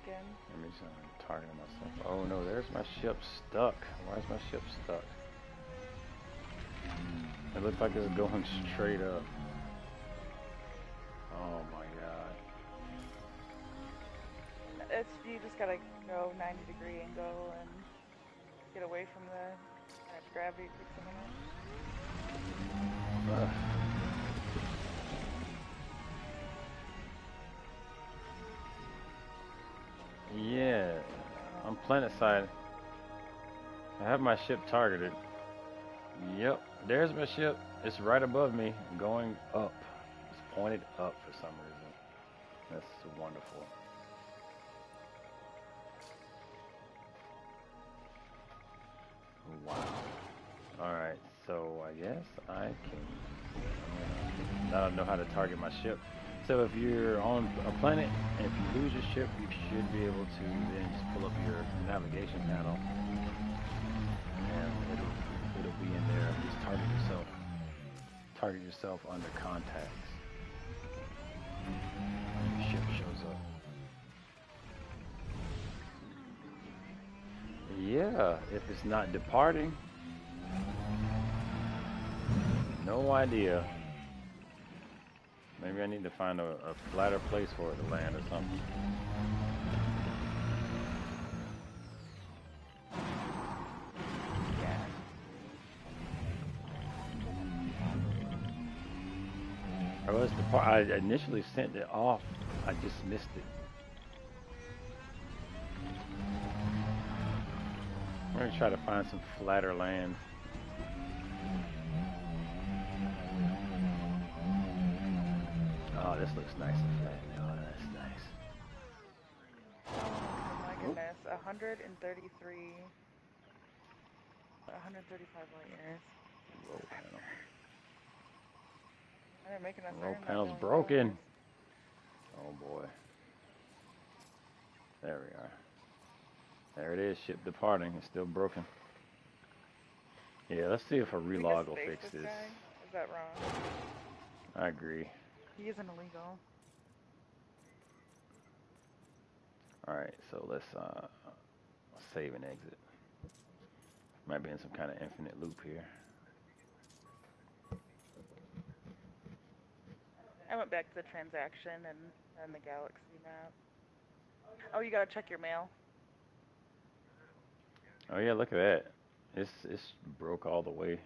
again. Let me just target myself. Oh no, there's my ship stuck. Why is my ship stuck? It looks like it's going straight up. Oh my god. You just gotta go 90-degree angle and get away from the gravity it takes a minute. Ugh. Yeah, on planet side, I have my ship targeted. Yep, there's my ship. It's right above me, going up. It's pointed up for some reason. That's wonderful. Wow. Alright, so I guess I can. I don't know how to target my ship. So if you're on a planet and if you lose your ship, you should be able to then just pull up your navigation panel and it'll be in there. Just target yourself. Target yourself under contacts. Your ship shows up. Yeah, if it's not departing. No idea. Maybe I need to find a flatter place for it to land or something. Yeah. I initially sent it off. I just missed it. I'm gonna try to find some flatter land. Oh, this looks nice and flat. Oh, that's nice. Oh my goodness, 135 light years. Roll panel. And they're making us Roll earn that panel's $1 million. broken. Oh boy. There we are. There it is, ship departing. It's still broken. Yeah, let's see if a We relog just will faced fix this this. guy? Is that wrong? I agree. He isn't illegal. Alright, so let's save and exit. Might be in some kind of infinite loop here. I went back to the transaction and the galaxy map. Oh, you gotta check your mail. Oh yeah, look at that. It's broke all the way.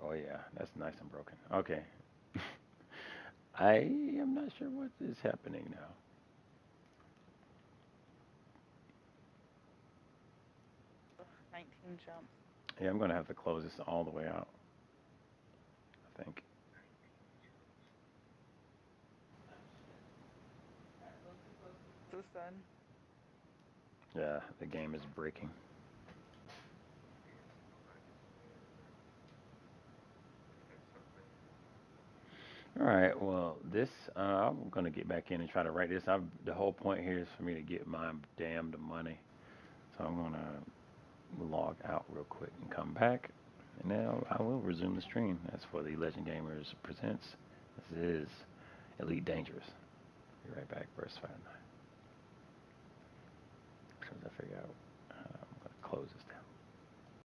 Oh yeah, that's nice and broken. Okay. I am not sure what is happening now. 19 jumps. Yeah, I'm gonna have to close this all the way out, I think. To the sun. Yeah, the game is breaking. Alright, well, this, I'm gonna get back in and try to write this. The whole point here is for me to get my damned money. So I'm gonna log out real quick and come back. And now I will resume the stream. That's for the Legend Gamers Presents. This is Elite Dangerous. Be right back, verse 5. As soon as I figure out